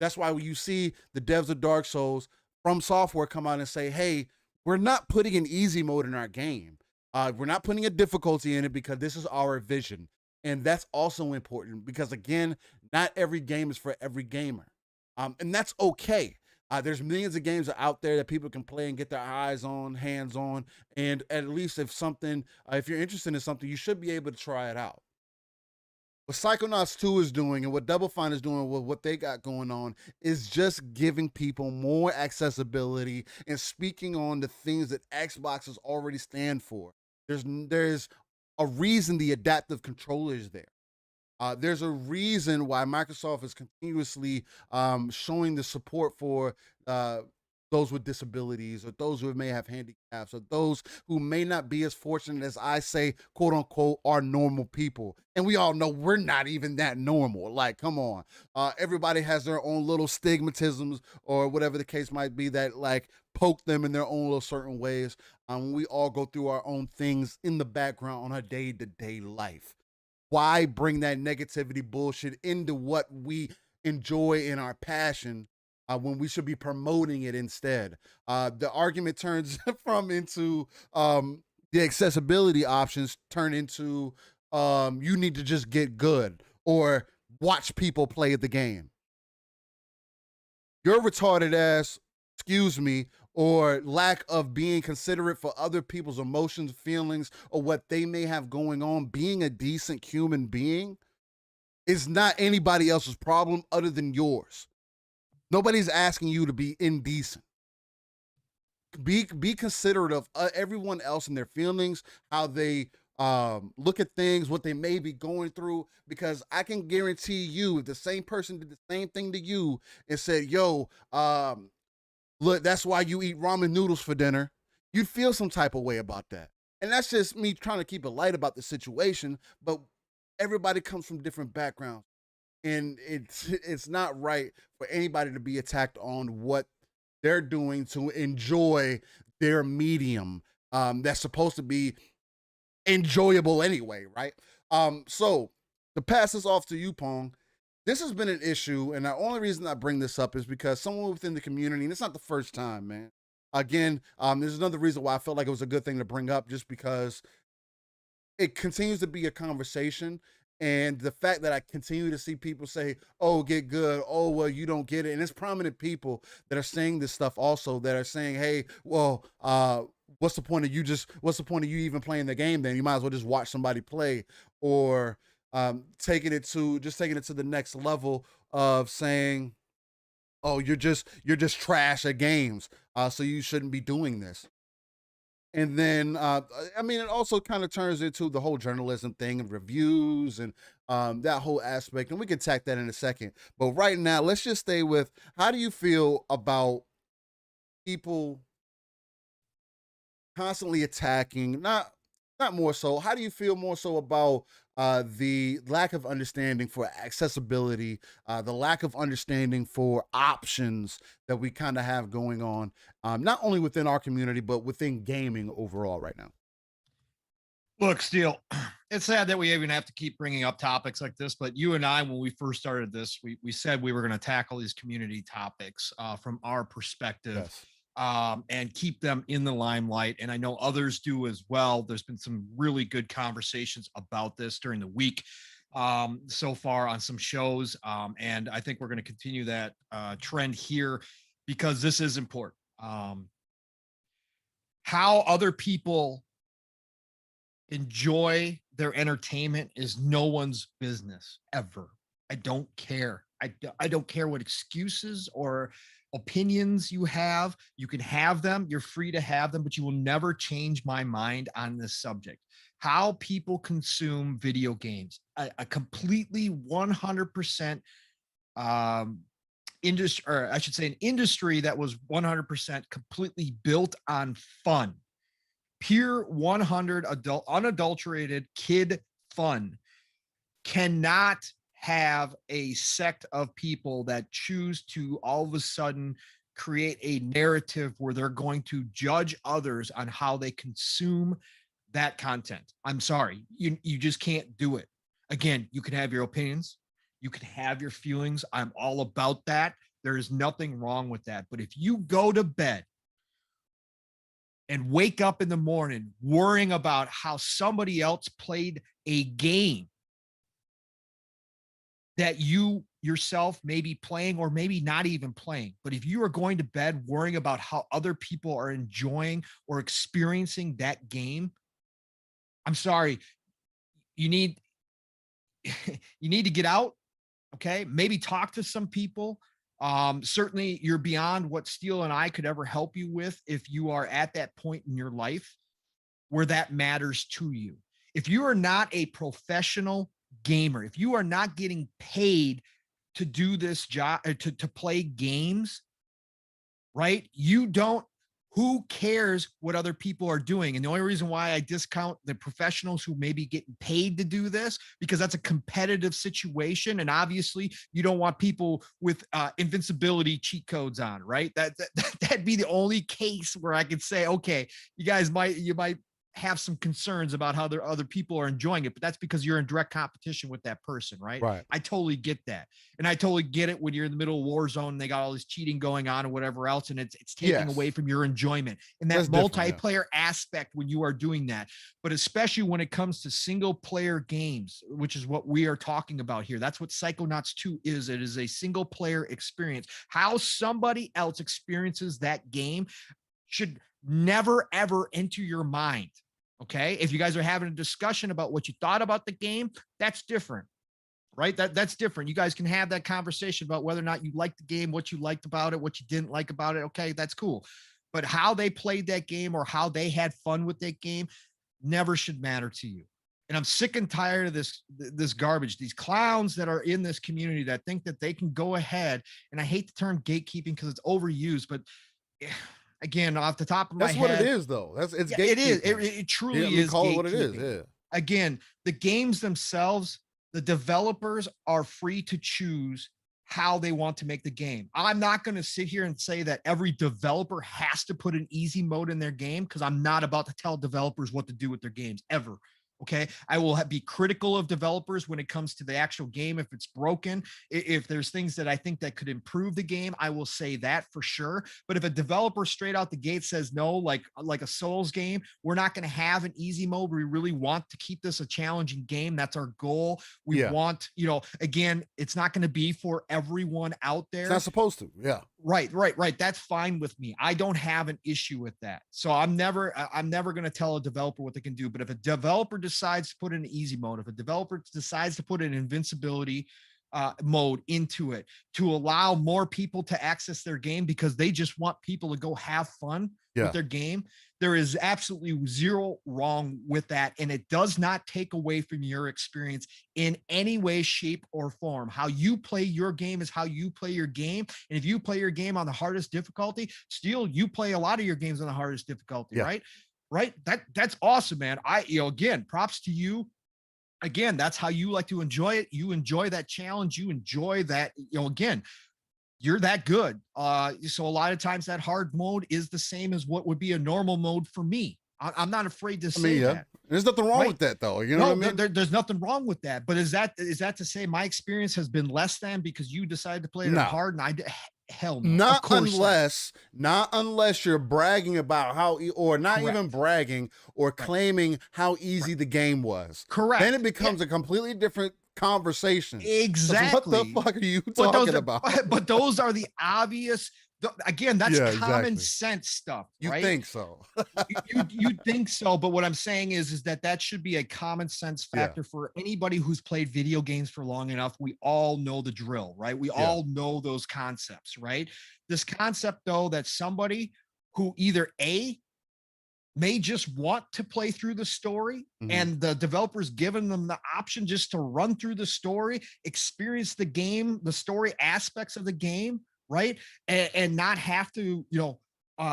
That's why when you see the devs of Dark Souls from Software come out and say, hey, we're not putting an easy mode in our game. We're not putting a difficulty in it because this is our vision. And that's also important because, again, not every game is for every gamer. And that's okay. There's millions of games out there that people can play and get their eyes on, hands on. And at least if you're interested in something, you should be able to try it out. What Psychonauts 2 is doing and what Double Fine is doing with what they got going on is just giving people more accessibility and speaking on the things that Xboxes already stand for. There's a reason the adaptive controller is there. There's a reason why Microsoft is continuously showing the support for those with disabilities, or those who may have handicaps, or those who may not be as fortunate as I say, quote unquote, are normal people. And we all know we're not even that normal. Like, come on. Everybody has their own little stigmatisms or whatever the case might be that like poke them in their own little certain ways. We all go through our own things in the background on our day-to-day life. Why bring that negativity bullshit into what we enjoy in our passion when we should be promoting it instead? The argument turns into the accessibility options turn into you need to just get good or watch people play the game. Your retarded ass, excuse me, or lack of being considerate for other people's emotions, feelings, or what they may have going on, being a decent human being is not anybody else's problem other than yours. Nobody's asking you to be indecent. Be considerate of everyone else and their feelings, how they look at things, what they may be going through, because I can guarantee you if the same person did the same thing to you and said, yo, look, that's why you eat ramen noodles for dinner, you'd feel some type of way about that. And that's just me trying to keep it light about the situation, but everybody comes from different backgrounds. And it's not right for anybody to be attacked on what they're doing to enjoy their medium that's supposed to be enjoyable anyway, right? So to pass this off to you, Pong, this has been an issue, and the only reason I bring this up is because someone within the community, and it's not the first time, man. Again, there's another reason why I felt like it was a good thing to bring up, just because it continues to be a conversation. And the fact that I continue to see people say, oh, get good, oh, well, you don't get it. And it's prominent people that are saying this stuff also, that are saying, hey, well, what's the point of you even playing the game then? You might as well just watch somebody play. Or taking it to the next level of saying, oh, you're just trash at games, so you shouldn't be doing this. And then I mean, it also kind of turns into the whole journalism thing and reviews and that whole aspect, and we can tack that in a second. But right now, let's just stay with, how do you feel about people constantly attacking, not more so, how do you feel more so about the lack of understanding for accessibility, the lack of understanding for options that we kind of have going on, not only within our community, but within gaming overall right now? Look, Steele, it's sad that we even have to keep bringing up topics like this, but you and I, when we first started this, we said we were going to tackle these community topics from our perspective. Yes. And keep them in the limelight. And I know others do as well. There's been some really good conversations about this during the week so far on some shows. And I think we're going to continue that trend here because this is important. How other people enjoy their entertainment is no one's business ever. I don't care. I don't care what excuses or opinions you have. You can have them. You're free to have them, but you will never change my mind on this subject. How people consume video games, a completely 100% industry, or I should say an industry that was 100% completely built on fun, pure 100 unadulterated kid fun, cannot have a sect of people that choose to all of a sudden create a narrative where they're going to judge others on how they consume that content. I'm sorry, you just can't do it. Again, you can have your opinions, you can have your feelings. I'm all about that. There is nothing wrong with that. But if you go to bed and wake up in the morning worrying about how somebody else played a game that you yourself may be playing or maybe not even playing. But if you are going to bed worrying about how other people are enjoying or experiencing that game, I'm sorry, you need you need to get out. Okay, maybe talk to some people. Certainly you're beyond what Steele and I could ever help you with if you are at that point in your life where that matters to you. If you are not a professional gamer, if you are not getting paid to do this job, to play games, right? You don't, who cares what other people are doing? And the only reason why I discount the professionals who may be getting paid to do this, because that's a competitive situation. And obviously you don't want people with invincibility cheat codes on, right? That'd be the only case where I could say, okay, you might have some concerns about how other people are enjoying it, but that's because you're in direct competition with that person, right? Right. I totally get that. And I totally get it when you're in the middle of war zone and they got all this cheating going on and whatever else, and it's taking away from your enjoyment and that multiplayer aspect when you are doing that. But especially when it comes to single player games, which is what we are talking about here. That's what Psychonauts 2 is. It is a single player experience. How somebody else experiences that game should never ever enter your mind. Okay, if you guys are having a discussion about what you thought about the game, that's different, right? That's different. You guys can have that conversation about whether or not you liked the game, what you liked about it, what you didn't like about it. Okay, that's cool. But how they played that game or how they had fun with that game never should matter to you. And I'm sick and tired of this garbage, these clowns that are in this community that think that they can go ahead. And I hate the term gatekeeping because it's overused, but again, off the top of my head, that's what it is, though. It's gatekeeping. It is. It truly is. Call it what it is. Yeah. Again, the games themselves, the developers are free to choose how they want to make the game. I'm not going to sit here and say that every developer has to put an easy mode in their game, because I'm not about to tell developers what to do with their games ever. Okay, I will be critical of developers when it comes to the actual game. If it's broken, if there's things that I think that could improve the game, I will say that for sure. But if a developer straight out the gate says no, like a Souls game, we're not going to have an easy mode. We really want to keep this a challenging game. That's our goal. We want, again, it's not going to be for everyone out there. It's not supposed to. Yeah. Right. That's fine with me. I don't have an issue with that. So I'm never going to tell a developer what they can do. But if a developer decides to put an easy mode, if a developer decides to put an invincibility mode into it to allow more people to access their game because they just want people to go have fun with their game, there is absolutely zero wrong with that. And it does not take away from your experience in any way, shape, or form. How you play your game is how you play your game. And if you play your game on the hardest difficulty, still you play a lot of your games on the hardest difficulty, right? That's awesome, man. Again, props to you. Again, that's how you like to enjoy it. You enjoy that challenge. You enjoy that, again, you're that good. So a lot of times that hard mode is the same as what would be a normal mode for me. I'm not afraid to say that. There's nothing wrong with that, though. You know what I mean? There's nothing wrong with that. But is that to say my experience has been less than because you decided to play it hard and I did? Hell no. Not unless you're bragging about how, or not even bragging or claiming how easy the game was. Correct. Then it becomes a completely different conversation. Exactly. What the fuck are you talking about? But those are the obvious. Again, that's common sense stuff. You think so? you think so, but what I'm saying is that should be a common sense factor for anybody who's played video games for long enough. We all know the drill, right? We all know those concepts, right? This concept, though, that somebody who either may just want to play through the story and the developers giving them the option just to run through the story, experience the game, the story aspects of the game, right? And not have to,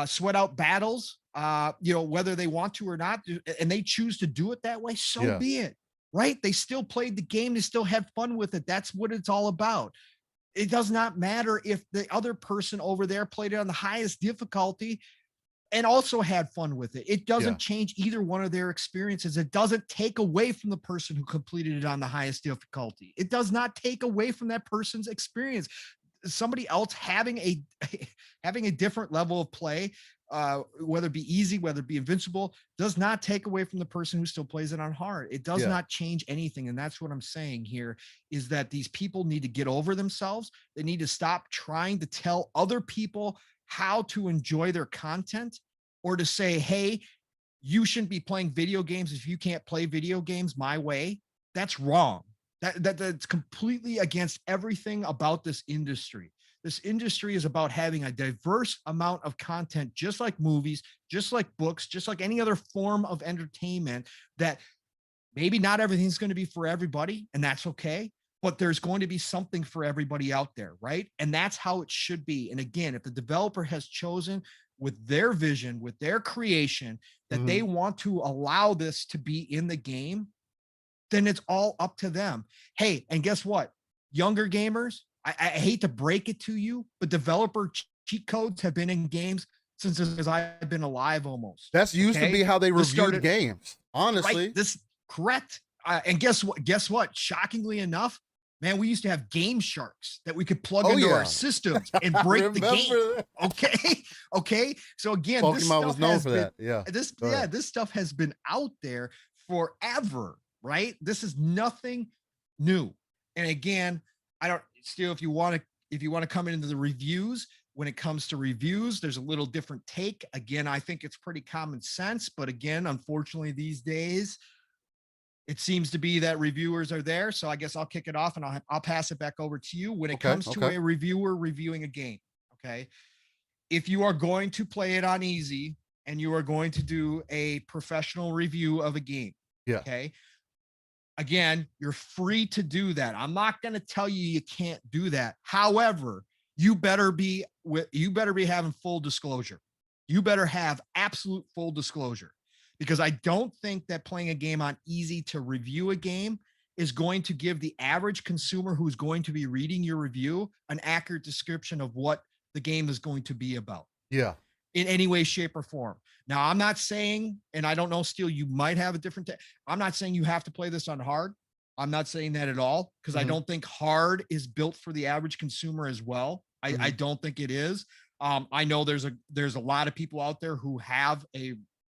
sweat out battles, whether they want to or not, and they choose to do it that way, so be it, right? They still played the game. They still had fun with it. That's what it's all about. It does not matter if the other person over there played it on the highest difficulty and also had fun with it. It doesn't change either one of their experiences. It doesn't take away from the person who completed it on the highest difficulty. It does not take away from that person's experience. somebody else having a having a different level of play, whether it be easy, whether it be invincible, does not take away from the person who still plays it on hard. It does not change anything. And that's what I'm saying here, is that these people need to get over themselves. They need to stop trying to tell other people how to enjoy their content, or to say, hey, you shouldn't be playing video games if you can't play video games my way. That's wrong. That's completely against everything about this industry. This industry is about having a diverse amount of content, just like movies, just like books, just like any other form of entertainment, that maybe not everything's going to be for everybody, and that's okay, but there's going to be something for everybody out there, right? And that's how it should be. And again, if the developer has chosen with their vision, with their creation, that they want to allow this to be in the game, then it's all up to them. Hey, and guess what? Younger gamers, I hate to break it to you, but developer cheat codes have been in games since as I've been alive almost. That's used to be how they reviewed games, honestly. Right? This correct. And guess what? Guess what? Shockingly enough, man, we used to have Game Sharks that we could plug into our systems and break the game. Okay. Okay. So again, Pokemon was known for that. Yeah. This stuff has been out there forever, right? This is nothing new. And again, if you want to come into the reviews, when it comes to reviews, there's a little different take. Again, I think it's pretty common sense, but again, unfortunately these days, it seems to be that reviewers are there. So I guess I'll kick it off and I'll pass it back over to you. When it comes to a reviewer reviewing a game, okay, if you are going to play it on easy and you are going to do a professional review of a game, okay, again, you're free to do that. I'm not going to tell you can't do that. However, you better be having full disclosure. You better have absolute full disclosure. Because I don't think that playing a game on easy to review a game is going to give the average consumer who's going to be reading your review an accurate description of what the game is going to be about. Yeah. In any way, shape, or form. Now, I'm not saying, and I don't know, Steel, you might have a different, I'm not saying you have to play this on hard. I'm not saying that at all, because I don't think hard is built for the average consumer as well. I don't think it is. I know there's a lot of people out there who have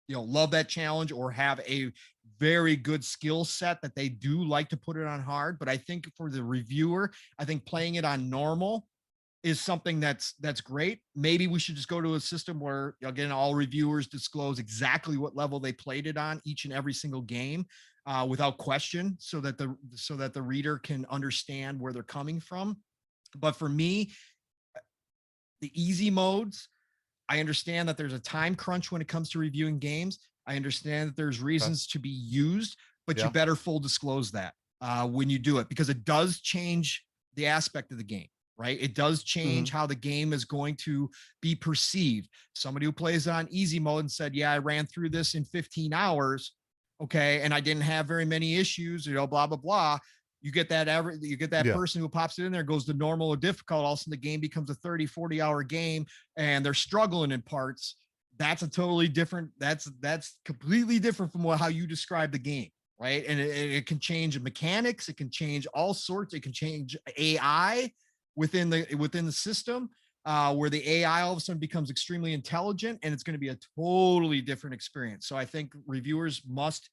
love that challenge or have a very good skill set that they do like to put it on hard. But I think for the reviewer, I think playing it on normal is something that's great. Maybe we should just go to a system where, again, all reviewers disclose exactly what level they played it on each and every single game, without question, so that the reader can understand where they're coming from. But for me, the easy modes, I understand that there's a time crunch when it comes to reviewing games. I understand that there's reasons to be used, but you better full disclose that when you do it, because it does change the aspect of the game, right? It does change how the game is going to be perceived. Somebody who plays on easy mode and said, yeah, I ran through this in 15 hours. Okay. And I didn't have very many issues, blah, blah, blah. You get that person who pops it in there, goes to normal or difficult. All of a sudden the game becomes a 30, 40 hour game and they're struggling in parts. That's a totally different, that's completely different from how you describe the game. Right. And it can change mechanics. It can change all sorts. It can change AI within the system, where the AI all of a sudden becomes extremely intelligent, and it's going to be a totally different experience. So I think reviewers must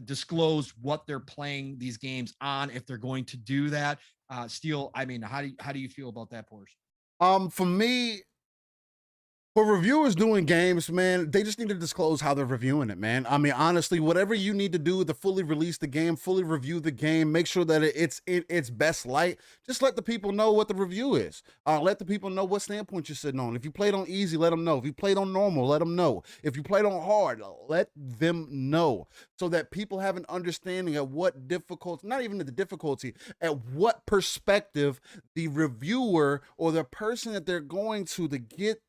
disclose what they're playing these games on if they're going to do that. Steel, I mean, how do you feel about that portion? For me, for reviewers doing games, man, they just need to disclose how they're reviewing it, man. I mean, honestly, whatever you need to do to fully release the game, fully review the game, make sure that it's in its best light. Just let the people know what the review is. Let the people know what standpoint you're sitting on. If you played on easy, let them know. If you played on normal, let them know. If you played on hard, let them know, so that people have an understanding of what difficulty, not even the difficulty, at what perspective the reviewer or the person that they're going to get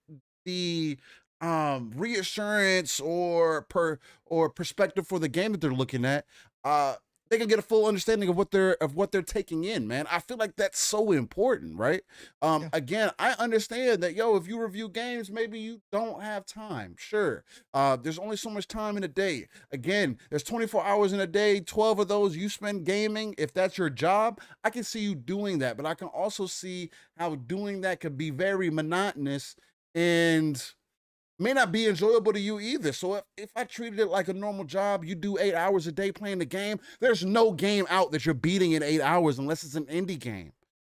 the reassurance or perspective for the game that they're looking at they can get a full understanding of what they're taking in, man. I feel like that's so important, right? Yeah. Again, I understand that, if you review games, maybe you don't have time. Sure. There's only so much time in a day. Again, there's 24 hours in a day, 12 of those you spend gaming. If that's your job, I can see you doing that, but I can also see how doing that could be very monotonous and may not be enjoyable to you either. So if I treated it like a normal job, you do 8 hours a day playing the game, there's no game out that you're beating in 8 hours unless it's an indie game.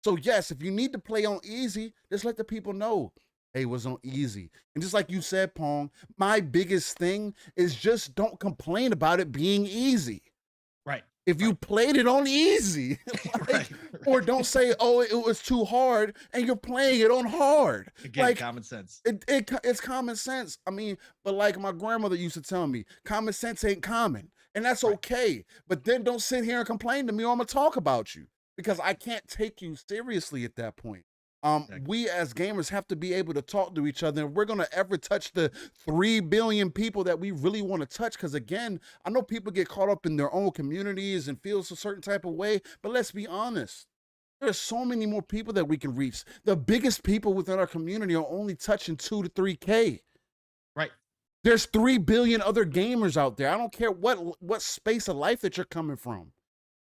So yes, if you need to play on easy, just let the people know, hey, it was on easy. And just like you said, Pong, my biggest thing is just don't complain about it being easy. Right. If you played it on easy, Right. or don't say, oh, it was too hard, and you're playing it on hard. Again, common sense. It's common sense. I mean, but like my grandmother used to tell me, common sense ain't common. And that's okay. But then don't sit here and complain to me or I'm going to talk about you, because I can't take you seriously at that point. We as gamers have to be able to talk to each other. And we're going to ever touch the 3 billion people that we really want to touch. Because again, I know people get caught up in their own communities and feels a certain type of way. But let's be honest. There's so many more people that we can reach. The biggest people within our community are only touching 2 to 3K. Right. There's 3 billion other gamers out there. I don't care what space of life that you're coming from.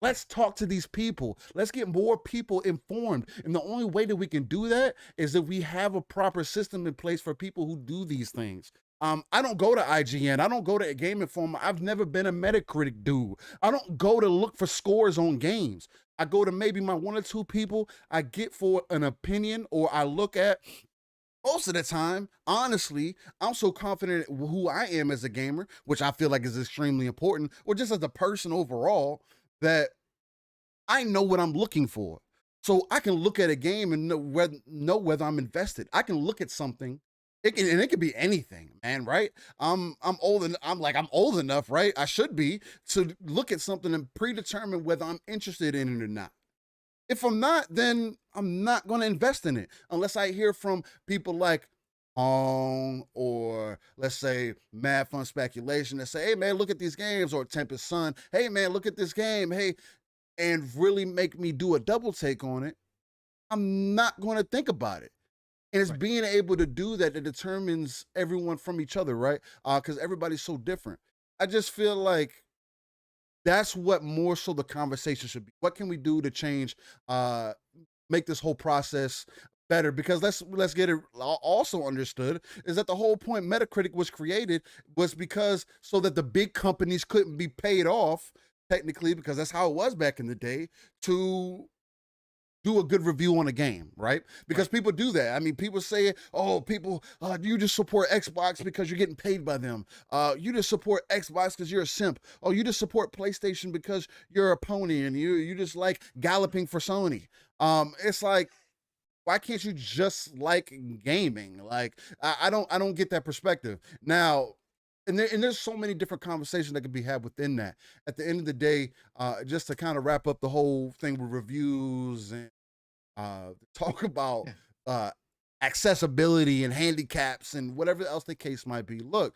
Let's talk to these people. Let's get more people informed. And the only way that we can do that is if we have a proper system in place for people who do these things. I don't go to IGN. I don't go to a Game Informer. I've never been a Metacritic dude. I don't go to look for scores on games. I go to maybe my 1 or 2 people I get for an opinion, or I look at. Most of the time, honestly, I'm so confident in who I am as a gamer, which I feel like is extremely important, or just as a person overall, that I know what I'm looking for. So I can look at a game and know whether I'm invested. I can look at something, and it could be anything, man, right? I'm old enough, right? I should be, to look at something and predetermine whether I'm interested in it or not. If I'm not, then I'm not going to invest in it unless I hear from people like or let's say Mad Fun Speculation that say, hey man, look at these games, or Tempest Sun, hey man, look at this game, hey, and really make me do a double take on it. I'm not going to think about it. And it's being able to do that that determines everyone from each other, right? Because everybody's so different. I just feel like that's what more so the conversation should be. What can we do to change, make this whole process better? Because let's get it also understood is that the whole point Metacritic was created was because so that the big companies couldn't be paid off, technically, because that's how it was back in the day, to do a good review on a game, right? Because people do that. I mean, people say, oh, people, you just support Xbox because you're getting paid by them. You just support Xbox because you're a simp. Oh, you just support PlayStation because you're a pony and you just like galloping for Sony. It's like, why can't you just like gaming? Like, I don't get that perspective. Now, and there's so many different conversations that could be had within that. At the end of the day, just to kind of wrap up the whole thing with reviews and talk about accessibility and handicaps and whatever else the case might be. Look,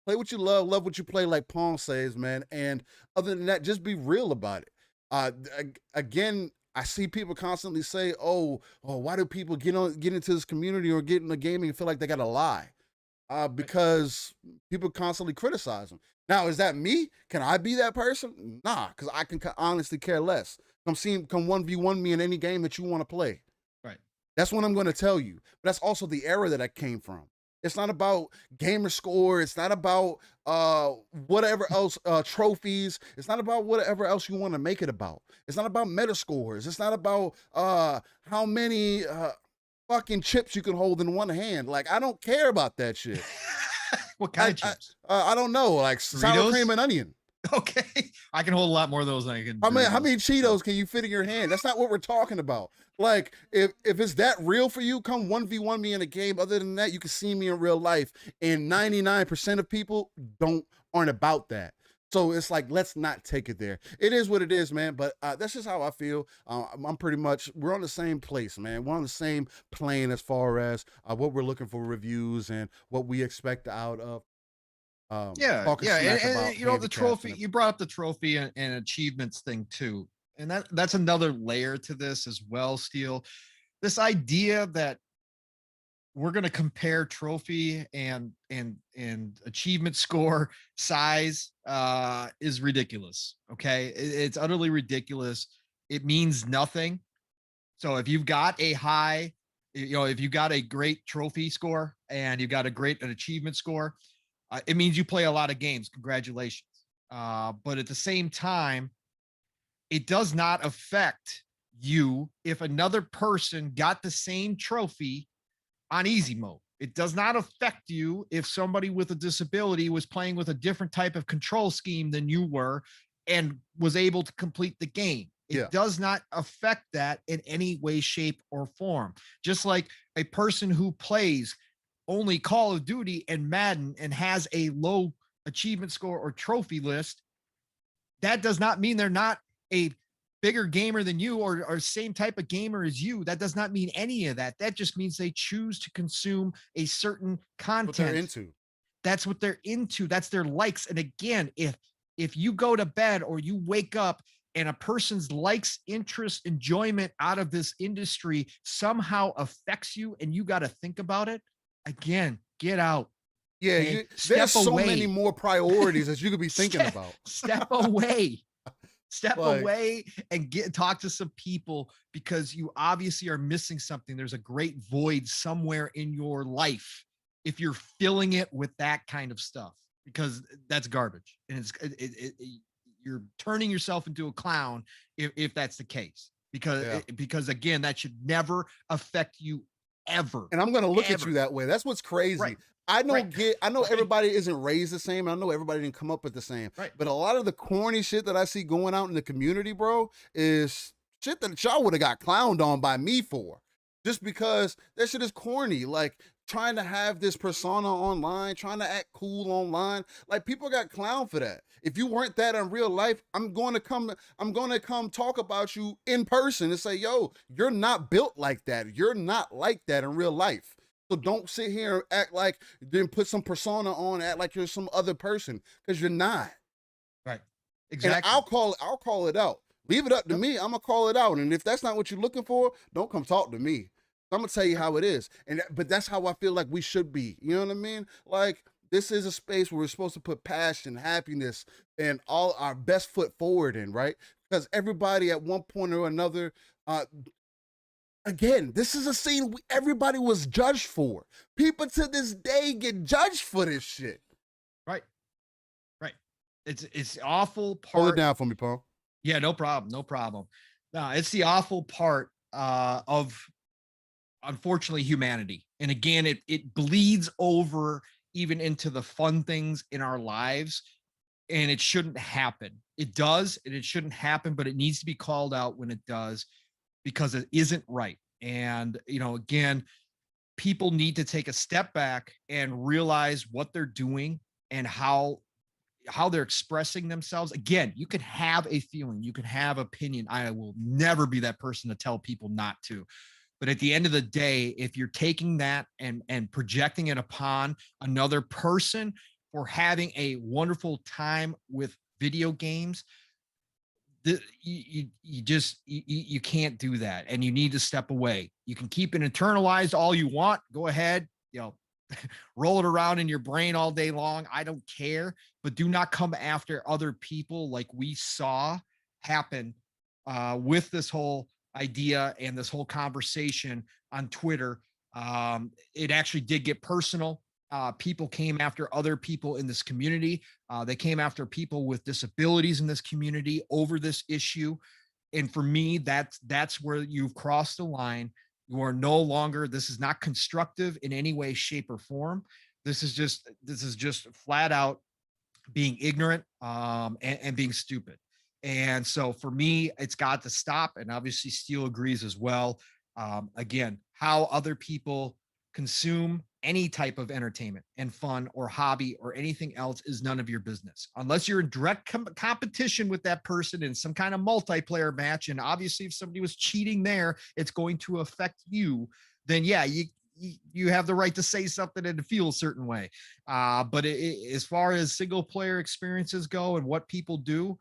play what you love what you play, like Pong says, man. And other than that, just be real about it. Again, I see people constantly say, oh, why do people get into this community or get into gaming and feel like they got to lie? Because people constantly criticize them. Now, is that me? Can I be that person? Nah, because I can honestly care less. Come 1v1 me in any game that you want to play. Right. That's what I'm going to tell you. But that's also the era that I came from. It's not about gamer score. It's not about whatever else, trophies. It's not about whatever else you want to make it about. It's not about meta scores. It's not about how many fucking chips you can hold in one hand. Like, I don't care about that shit. What kind of chips? I don't know, like Doritos? sour cream and onion. Okay, I can hold a lot more of those than I can. I mean, how many Cheetos can you fit in your hand? That's not what we're talking about. Like, if it's that real for you, come 1v1 me in a game. Other than that, you can see me in real life. And 99% of people aren't about that. So it's like, let's not take it there. It is what it is, man. But that's just how I feel. We're on the same place, man. We're on the same plane as far as what we're looking for reviews and what we expect out of talking yeah, smack about and you know the handicaps trophy. and You brought up the trophy and achievements thing too, and that's another layer to this as well. Steel, this idea that we're going to compare trophy and achievement score size is ridiculous. Okay, it's utterly ridiculous. It means nothing. So if you've got a high, you know, if you got a great trophy score and you got a great an achievement score, it means you play a lot of games. Congratulations. But at the same time, it does not affect you if another person got the same trophy on easy mode. It does not affect you if somebody with a disability was playing with a different type of control scheme than you were and was able to complete the game. Yeah. It does not affect that in any way, shape, or form. Just like a person who plays only Call of Duty and Madden and has a low achievement score or trophy list, that does not mean they're not a bigger gamer than you or same type of gamer as you. That does not mean any of that. That just means they choose to consume a certain content. what they're into. That's what they're into. That's their likes. And again, if you go to bed or you wake up and a person's likes, interest, enjoyment out of this industry somehow affects you and you got to think about it, again, get out. Yeah, Okay? there's so away. many more priorities that you could be thinking about. Step away. Step Like- away and talk to some people because you obviously are missing something. There's a great void somewhere in your life if you're filling it with that kind of stuff, because that's garbage. And you're turning yourself into a clown if that's the case, because again, that should never affect you ever. And I'm going to look at you that way. That's what's crazy. Right. I know everybody isn't raised the same. I know everybody didn't come up with the same. Right. But a lot of the corny shit that I see going out in the community, bro, is shit that y'all would have got clowned on by me for. Just because that shit is corny. Like trying to have this persona online, trying to act cool online. Like people got clowned for that. If you weren't that in real life, I'm going to come talk about you in person and say, yo, you're not built like that. You're not like that in real life. So don't sit here and act like, then put some persona on, act like you're some other person, because you're not. Right. Exactly. And I'll call it out. Leave it up to me. I'm gonna call it out. And if that's not what you're looking for, don't come talk to me. I'm gonna tell you how it is. But that's how I feel like we should be. You know what I mean? Like this is a space where we're supposed to put passion, happiness, and all our best foot forward in, right? Because everybody at one point or another, again, this is a scene everybody was judged for. People to this day get judged for this shit. Right. It's awful part. Hold it down for me, Paul. Yeah, no problem. No, it's the awful part of, unfortunately, humanity. And again, it bleeds over even into the fun things in our lives, and it shouldn't happen. It does, and it shouldn't happen, but it needs to be called out when it does, because it isn't right. And, you know, again, people need to take a step back and realize what they're doing and how they're expressing themselves. Again, you can have a feeling, you can have opinion. I will never be that person to tell people not to. But at the end of the day, if you're taking that and projecting it upon another person for having a wonderful time with video games, you can't do that, and you need to step away. You can keep it internalized all you want. Go ahead, you know, roll it around in your brain all day long. I don't care, but do not come after other people like we saw happen with this whole idea and this whole conversation on Twitter. It actually did get personal. People came after other people in this community. They came after people with disabilities in this community over this issue. And for me, that's where you've crossed the line. You are no longer, this is not constructive in any way, shape, or form. This is just flat out being ignorant and being stupid. And so for me, it's got to stop. And obviously Steele agrees as well. Again, how other people consume any type of entertainment and fun or hobby or anything else is none of your business, unless you're in direct competition with that person in some kind of multiplayer match. And obviously if somebody was cheating there, it's going to affect you. Then yeah, you you have the right to say something and to feel a certain way. But as far as single player experiences go and what people do,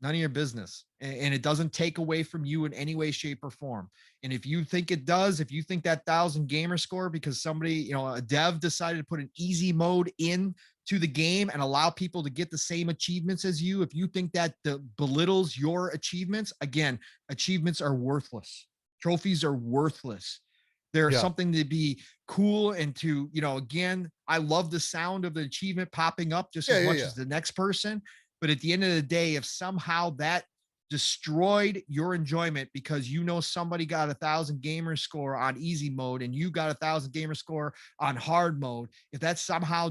none of your business. And it doesn't take away from you in any way, shape, or form. And if you think it does, if you think that 1,000 gamer score because somebody, a dev decided to put an easy mode in to the game and allow people to get the same achievements as you, if you think that belittles your achievements, again, achievements are worthless. Trophies are worthless. They're something to be cool and to, again, I love the sound of the achievement popping up just as much as the next person. But at the end of the day, if somehow that destroyed your enjoyment because somebody got 1,000 gamer score on easy mode and you got 1,000 gamer score on hard mode, if that somehow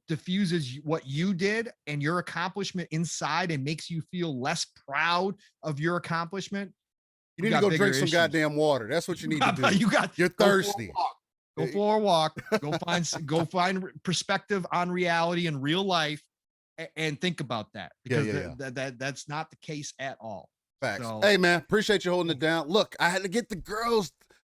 diffuses what you did and your accomplishment inside and makes you feel less proud of your accomplishment, you need to go drink some goddamn water. That's what you need to do. You're thirsty. Go for a walk. Go find perspective on reality and real life. And think about that because that's not the case at all. Facts. So, hey man, appreciate you holding it down. Look, I had to get the girls.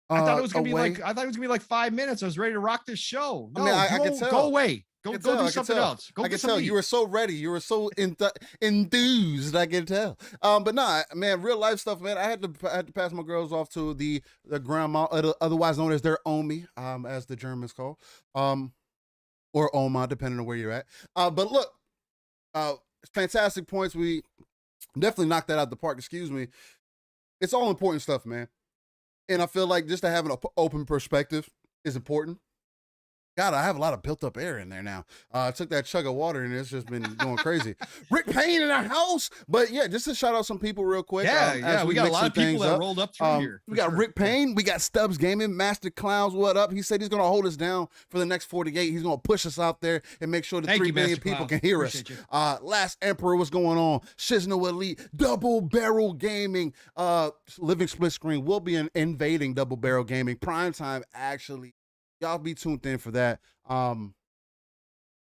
I thought it was gonna be like 5 minutes. I was ready to rock this show. No, I could tell. Go away. Go do something else. I can tell you were so ready. You were so enthused. I can tell. But nah, man, real life stuff, man. I had to pass my girls off to the grandma, otherwise known as their Omi, as the Germans call, or Oma, depending on where you're at. But look. Fantastic points. We definitely knocked that out the park. Excuse me. It's all important stuff, man. And I feel like just to have an open perspective is important. God, I have a lot of built up air in there now. I took that chug of water and it's just been going crazy. Rick Payne in the house. But yeah, just to shout out some people real quick. Yeah, we got a lot of people that rolled up through here. We got Rick Payne. We got Stubbs Gaming, Master Clowns. What up? He said he's going to hold us down for the next 48. He's going to push us out there and make sure that 3 million people can hear us. Last Emperor, what's going on? Shizno Elite, Double Barrel Gaming, Living Split Screen. We'll be invading Double Barrel Gaming. Primetime, actually. Y'all be tuned in for that.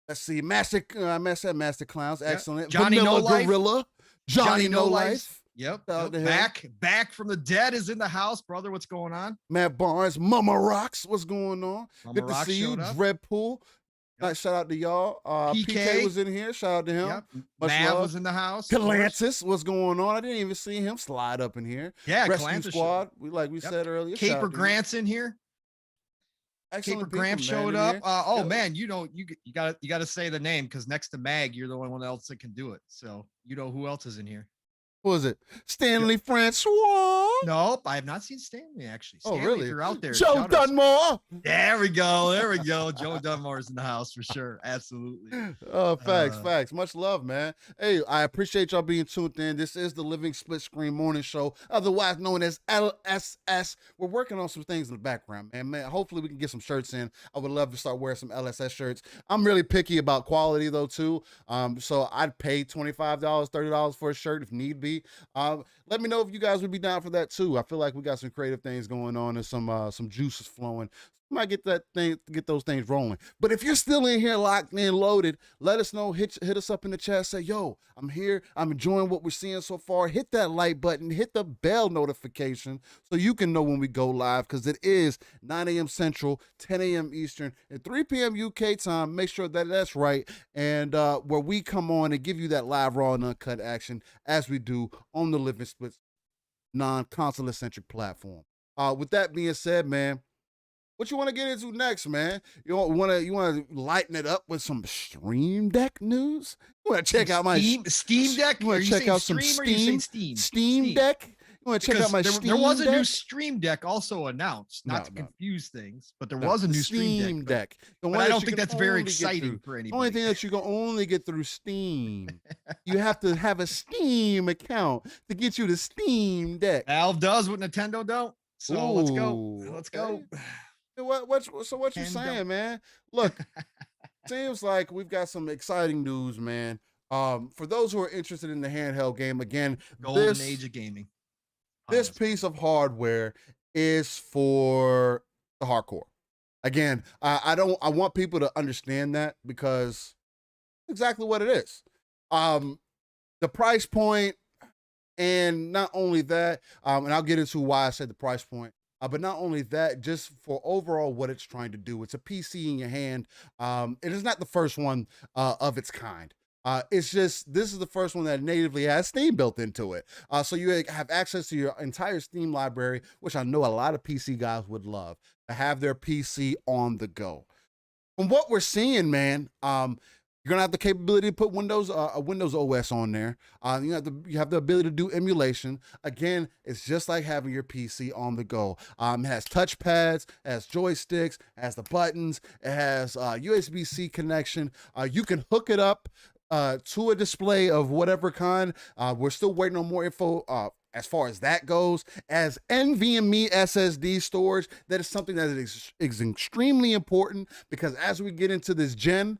Let's see. Master Clowns. Excellent. Johnny Vanilla No Life. Gorilla. Johnny No Life. Yep. Back from the dead is in the house, brother. What's going on? Matt Barnes. Mama Rocks. What's going on? Good to see you. Dreadpool. Nice shout out to y'all. PK was in here. Shout out to him. Yep. Mav was in the house. Calantis, what's going on? I didn't even see him slide up in here. Yeah, Rescue Squad. We said earlier. Caper Grant's in here. Caper Grant showed up. Man, you gotta say the name because next to Mag, you're the only one else that can do it. So you know who else is in here. Who was it? Stanley Francois? Nope, I have not seen Stanley actually. Stanley, really? If you're out there, Joe Dunmore. There we go. Joe Dunmore is in the house for sure. Absolutely. Oh, facts. Much love, man. Hey, I appreciate y'all being tuned in. This is the Living Split Screen Morning Show, otherwise known as LSS. We're working on some things in the background, man. Hopefully we can get some shirts in. I would love to start wearing some LSS shirts. I'm really picky about quality though too. So I'd pay $25, $30 for a shirt if need be. Let me know if you guys would be down for that too. I feel like we got some creative things going on and some juices flowing. Might get those things rolling. But if you're still in here locked in, loaded, let us know. Hit us up in the chat. Say, yo, I'm here. I'm enjoying what we're seeing so far. Hit that like button. Hit the bell notification so you can know when we go live, because it is 9 a.m. Central, 10 a.m. Eastern, and 3 p.m. UK time. Make sure that that's right. And where we come on and give you that live, raw, and uncut action as we do on the Living Splits non-console centric platform. With that being said, man, what you want to get into next, man? You want to lighten it up with some Stream Deck news? You want to check out my Steam Deck? You want to check out some Steam Deck? You want to check out my Steam Deck? There was a new Stream Deck also announced, not to confuse things, but there was a new Stream Deck. But I don't think that's very exciting for anybody. The only thing that you can only get through Steam. You have to have a Steam account to get you the Steam Deck. Valve does what Nintendo don't. So let's go. Let's go. What you saying, man? Look, seems like we've got some exciting news, man. For those who are interested in the handheld game, again, golden age of gaming. This piece of hardware is for the hardcore. Again, I want people to understand that, because exactly what it is. The price point, and not only that, and I'll get into why I said the price point. But not only that, just for overall what it's trying to do, it's a PC in your hand. It is not the first one of its kind. It's just this is the first one that natively has Steam built into it. So you have access to your entire Steam library, which I know a lot of PC guys would love to have their PC on the go. From what we're seeing, man, you're gonna have the capability to put Windows OS on there. You have the ability to do emulation. Again, it's just like having your PC on the go. It has touch pads, it has joysticks, it has the buttons, it has USB-C connection. You can hook it up to a display of whatever kind. We're still waiting on more info as far as that goes. As NVMe SSD storage, that is something that is extremely important, because as we get into this gen,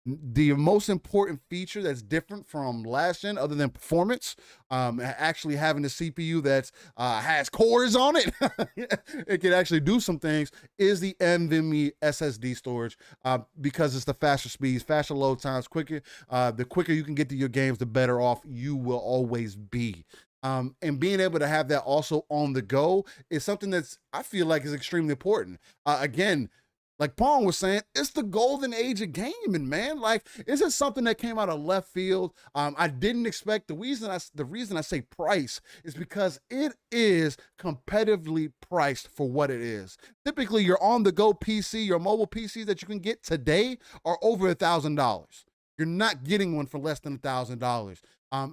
the most important feature that's different from last gen, other than performance, actually having a CPU that has cores on it, it can actually do some things, is the NVMe SSD storage, because it's the faster speeds, faster load times, quicker. The quicker you can get to your games, the better off you will always be. And being able to have that also on the go is something that's, I feel like, is extremely important. Again, like Pong was saying, it's the golden age of gaming, man. Like, this is something that came out of left field. I didn't expect. The reason I say price is because it is competitively priced for what it is. Typically, your on-the-go PC, your mobile PC that you can get today are over $1,000. You're not getting one for less than $1,000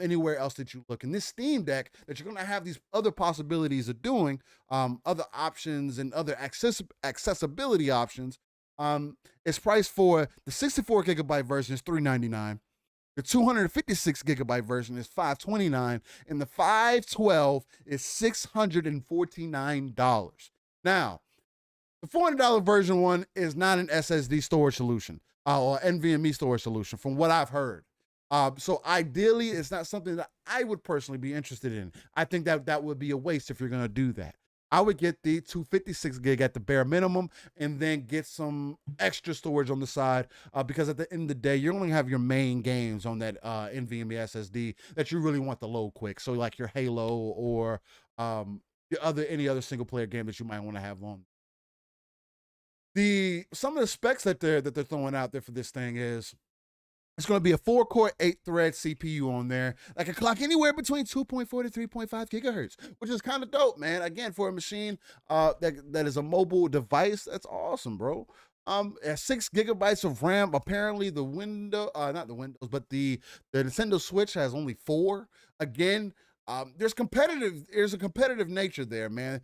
anywhere else that you look. And this Steam Deck that you're going to have these other possibilities of doing, other options and other accessibility options, is priced for the 64 gigabyte version is $399. The 256 gigabyte version is $529, and the 512 is $649. Now, the $400 version one is not an SSD storage solution or NVMe storage solution, from what I've heard. So ideally, it's not something that I would personally be interested in. I think that would be a waste if you're going to do that. I would get the 256 gig at the bare minimum, and then get some extra storage on the side, because at the end of the day, you only have your main games on that NVMe SSD that you really want to load quick. So like your Halo or any other single player game that you might want to have on. Some of the specs that they're throwing out there for this thing is, it's going to be a 4-core, 8-thread CPU on there that can clock anywhere between 2.4 to 3.5 gigahertz, which is kind of dope, man. Again, for a machine that is a mobile device, that's awesome, bro. At 6 gigabytes of RAM. Apparently, the Nintendo Switch has only 4. Again, there's a competitive nature there, man.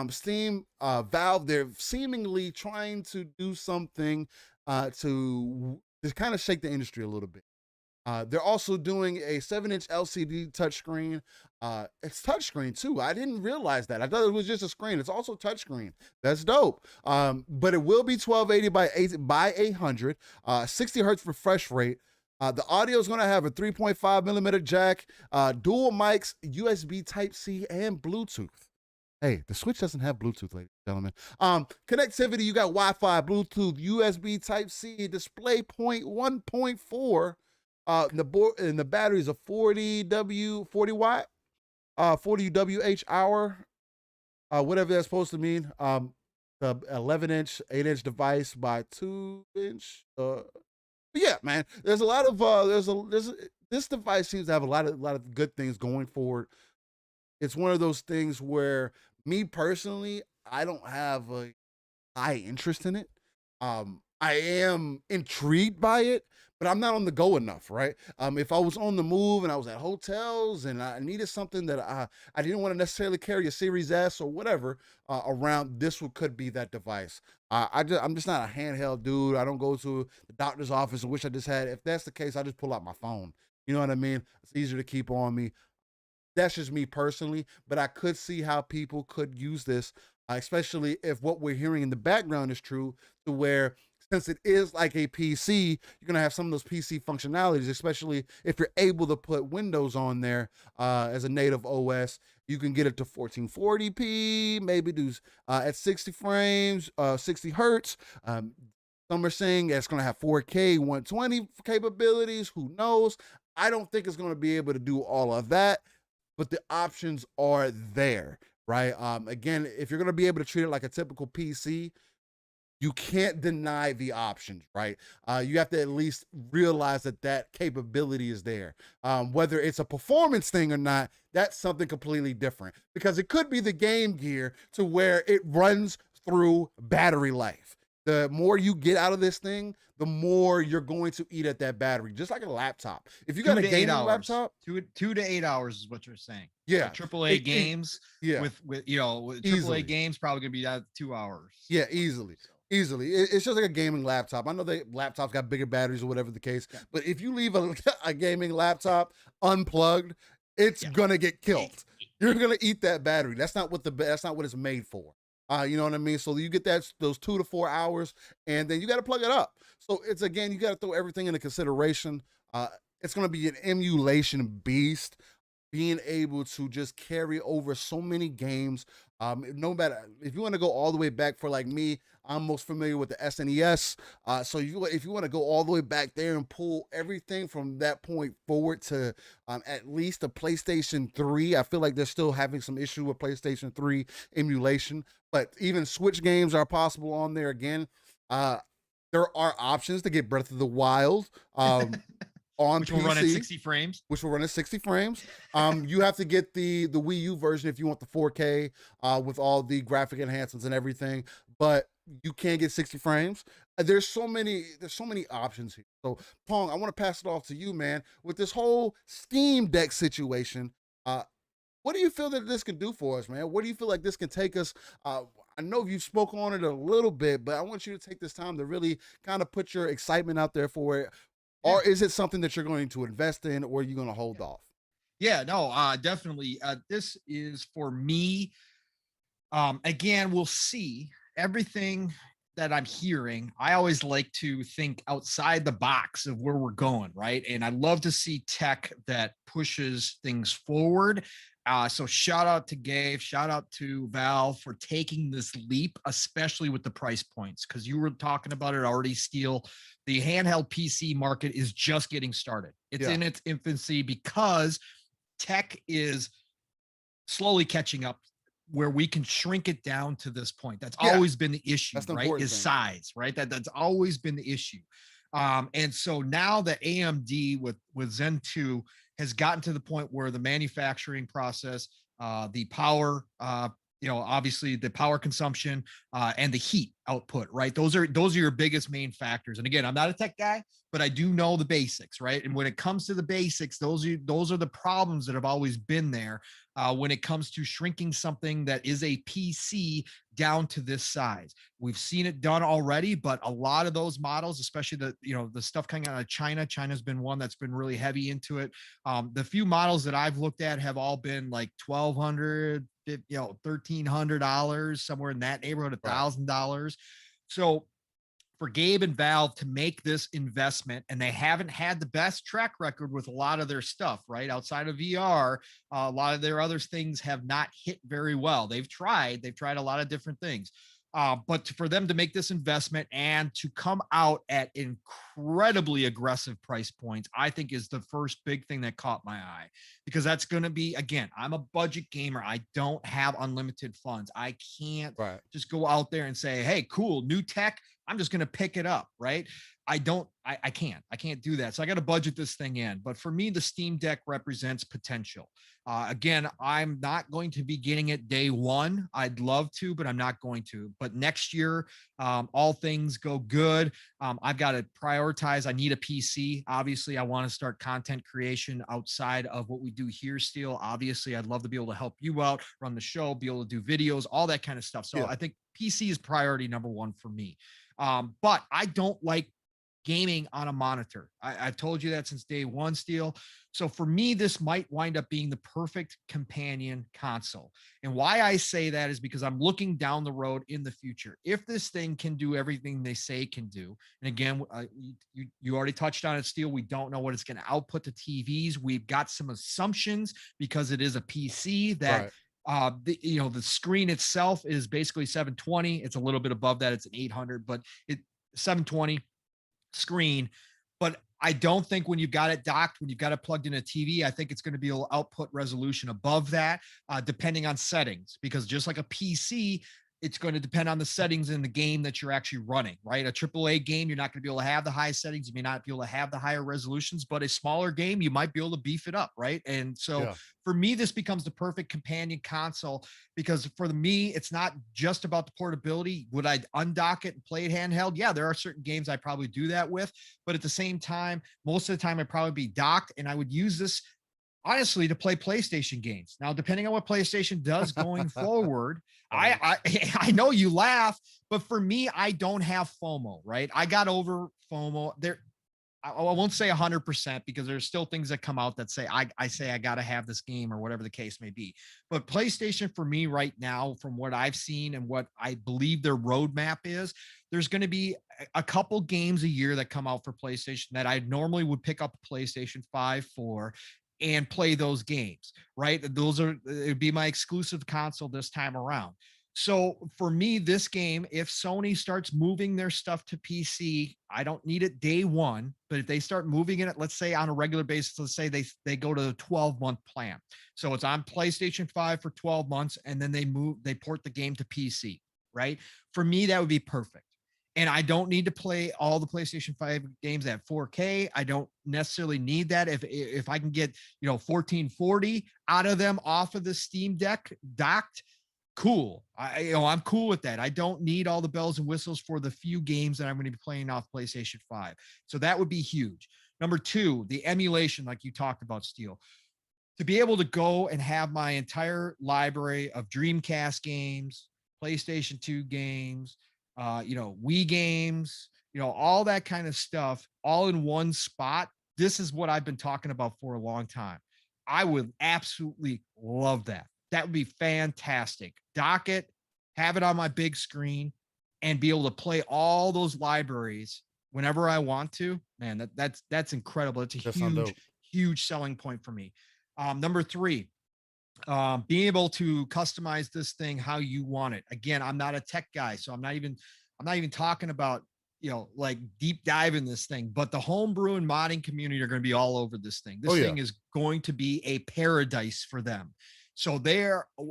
Steam, Valve, they're seemingly trying to do something to just kind of shake the industry a little bit. They're also doing a 7-inch LCD touchscreen. It's touchscreen too. I didn't realize that. I thought it was just a screen. It's also touchscreen. That's dope. But it will be 1280 by 800, 60 hertz refresh rate. The audio is going to have a 3.5 millimeter jack, dual mics, USB Type-C, and Bluetooth. Hey, the Switch doesn't have Bluetooth, ladies and gentlemen. Connectivity, you got Wi-Fi, Bluetooth, USB Type-C, display point 1.4. The batteries are 40 watt, 40 WH-hour, whatever that's supposed to mean. The 11-inch, 8-inch device by 2-inch. But yeah, man, there's a lot of this device seems to have a lot of good things going forward. It's one of those things where, me personally, I don't have a high interest in it. I am intrigued by it, but I'm not on the go enough, right? If I was on the move and I was at hotels and I needed something that I didn't want to necessarily carry a Series S or whatever around, this could be that device. I'm just not a handheld dude. I don't go to the doctor's office and wish I just had. If that's the case, I just pull out my phone. You know what I mean? It's easier to keep on me. That's just me personally, but I could see how people could use this, especially if what we're hearing in the background is true, to where, since it is like a PC, you're going to have some of those PC functionalities, especially if you're able to put Windows on there as a native OS. You can get it to 1440p, maybe do at 60 frames, 60 hertz. Some are saying it's going to have 4K, 120 capabilities. Who knows? I don't think it's going to be able to do all of that, but the options are there, right? Again, if you're going to be able to treat it like a typical PC, you can't deny the options, right? You have to at least realize that that capability is there. Whether it's a performance thing or not, that's something completely different, because it could be the Game Gear to where it runs through battery life. The more you get out of this thing, the more you're going to eat at that battery, just like a laptop. If you got a gaming laptop, 2 to 8 hours is what you're saying. yeah, So AAA games yeah, with AAA easily. games probably gonna be down 2 hours. Yeah, easily. Easily. It's just like a gaming laptop. I know that laptops got bigger batteries or whatever the case, but if you leave a gaming laptop unplugged, it's gonna get killed. You're gonna eat that battery. That's not what it's made for. You know what I mean? So you get those 2 to 4 hours, and then you got to plug it up. So it's, again, you got to throw everything into consideration. It's gonna be an emulation beast, being able to just carry over so many games. No matter if you want to go all the way back, for like me, I'm most familiar with the SNES. So if you want to go all the way back there and pull everything from that point forward to at least the PlayStation 3, I feel like they're still having some issue with PlayStation 3 emulation, but even Switch games are possible on there again. There are options to get Breath of the Wild on which will run at 60 frames. Which will run at 60 frames. You have to get the Wii U version if you want the 4K with all the graphic enhancements and everything, but you can't get 60 frames. There's so many options here. So Pong, I want to pass it off to you, man. With this whole Steam Deck situation, what do you feel that this can do for us, man? What do you feel like this can take us? I know you've spoken on it a little bit, but I want you to take this time to really kind of put your excitement out there for it. Or is it something that you're going to invest in, or are you going to hold off? Yeah, no, definitely. This is for me. Again, we'll see. Everything that I'm hearing, I always like to think outside the box of where we're going, right? And I love to see tech that pushes things forward. So shout out to Gabe, shout out to Valve for taking this leap, especially with the price points, because you were talking about it already, Steel. The handheld PC market is just getting started. It's in its infancy because tech is slowly catching up where we can shrink it down to this point. That's always been the issue, right? Is size, right? That's always been the issue. And so now the AMD with Zen 2 has gotten to the point where the manufacturing process, the power, obviously the power consumption and the heat output, right? Those are your biggest main factors. And again, I'm not a tech guy, but I do know the basics, right? And when it comes to the basics, those are the problems that have always been there when it comes to shrinking something that is a PC down to this size. We've seen it done already, but a lot of those models, especially the stuff coming out of China's been one that's been really heavy into it. The few models that I've looked at have all been like $1,200, $1,300, somewhere in that neighborhood, $1,000. So for Gabe and Valve to make this investment, and they haven't had the best track record with a lot of their stuff, right? Outside of VR, a lot of their other things have not hit very well. They've tried a lot of different things. But for them to make this investment and to come out at incredibly aggressive price points, I think is the first big thing that caught my eye, because that's going to be, again, I'm a budget gamer. I don't have unlimited funds. I can't just go out there and say, hey, cool, new tech, I'm just going to pick it up, right? I can't do that. So I got to budget this thing in. But for me, the Steam Deck represents potential. Again, I'm not going to be getting it day one. I'd love to, but I'm not going to. But next year, all things go good. I've got to prioritize. I need a PC. Obviously, I want to start content creation outside of what we do here still. Obviously, I'd love to be able to help you out, run the show, be able to do videos, all that kind of stuff. So I think PC is priority number one for me. But I don't like gaming on a monitor. I've told you that since day one, Steel. So for me, this might wind up being the perfect companion console. And why I say that is because I'm looking down the road in the future. If this thing can do everything they say it can do, and again, you already touched on it, Steel, we don't know what it's going to output to TVs. We've got some assumptions because it is a PC that the screen itself is basically 720. It's a little bit above that. It's an 800, but 720 screen. But I don't think when you've got it docked, when you've got it plugged in a TV, I think it's going to be an output resolution above that, depending on settings, because just like a PC, it's going to depend on the settings in the game that you're actually running, right? A AAA game, you're not going to be able to have the high settings. You may not be able to have the higher resolutions, but a smaller game, you might be able to beef it up, right? And so for me, this becomes the perfect companion console because for me, it's not just about the portability. Would I undock it and play it handheld? Yeah, there are certain games I probably do that with, but at the same time, most of the time I'd probably be docked and I would use this honestly to play PlayStation games. Now, depending on what PlayStation does going forward, I know you laugh, but for me, I don't have FOMO, right? I got over FOMO. I won't say 100% because there's still things that come out that say I say I got to have this game or whatever the case may be. But PlayStation for me right now, from what I've seen and what I believe their roadmap is, there's going to be a couple games a year that come out for PlayStation that I normally would pick up a PlayStation 5 for and play those games, right? It'd be my exclusive console this time around. So for me, this game, if Sony starts moving their stuff to PC, I don't need it day one, but if they start moving it, let's say on a regular basis, let's say they go to a 12-month plan. So it's on PlayStation 5 for 12 months, and then they port the game to PC, right? For me, that would be perfect. And I don't need to play all the PlayStation 5 games at 4K. I don't necessarily need that. If I can get, 1440 out of them off of the Steam Deck docked, cool. I'm cool with that. I don't need all the bells and whistles for the few games that I'm going to be playing off PlayStation 5. So that would be huge. Number two, the emulation, like you talked about, Steel. To be able to go and have my entire library of Dreamcast games, PlayStation 2 games, Wii games, all that kind of stuff, all in one spot. This is what I've been talking about for a long time. I would absolutely love that. That would be fantastic. Dock it, have it on my big screen, and be able to play all those libraries whenever I want to. Man, that's incredible. It's a huge selling point for me. Number three, being able to customize this thing how you want it. Again, I'm not a tech guy, so I'm not even talking about like deep dive in this thing, but the homebrew and modding community are going to be all over this thing. This thing is going to be a paradise for them. So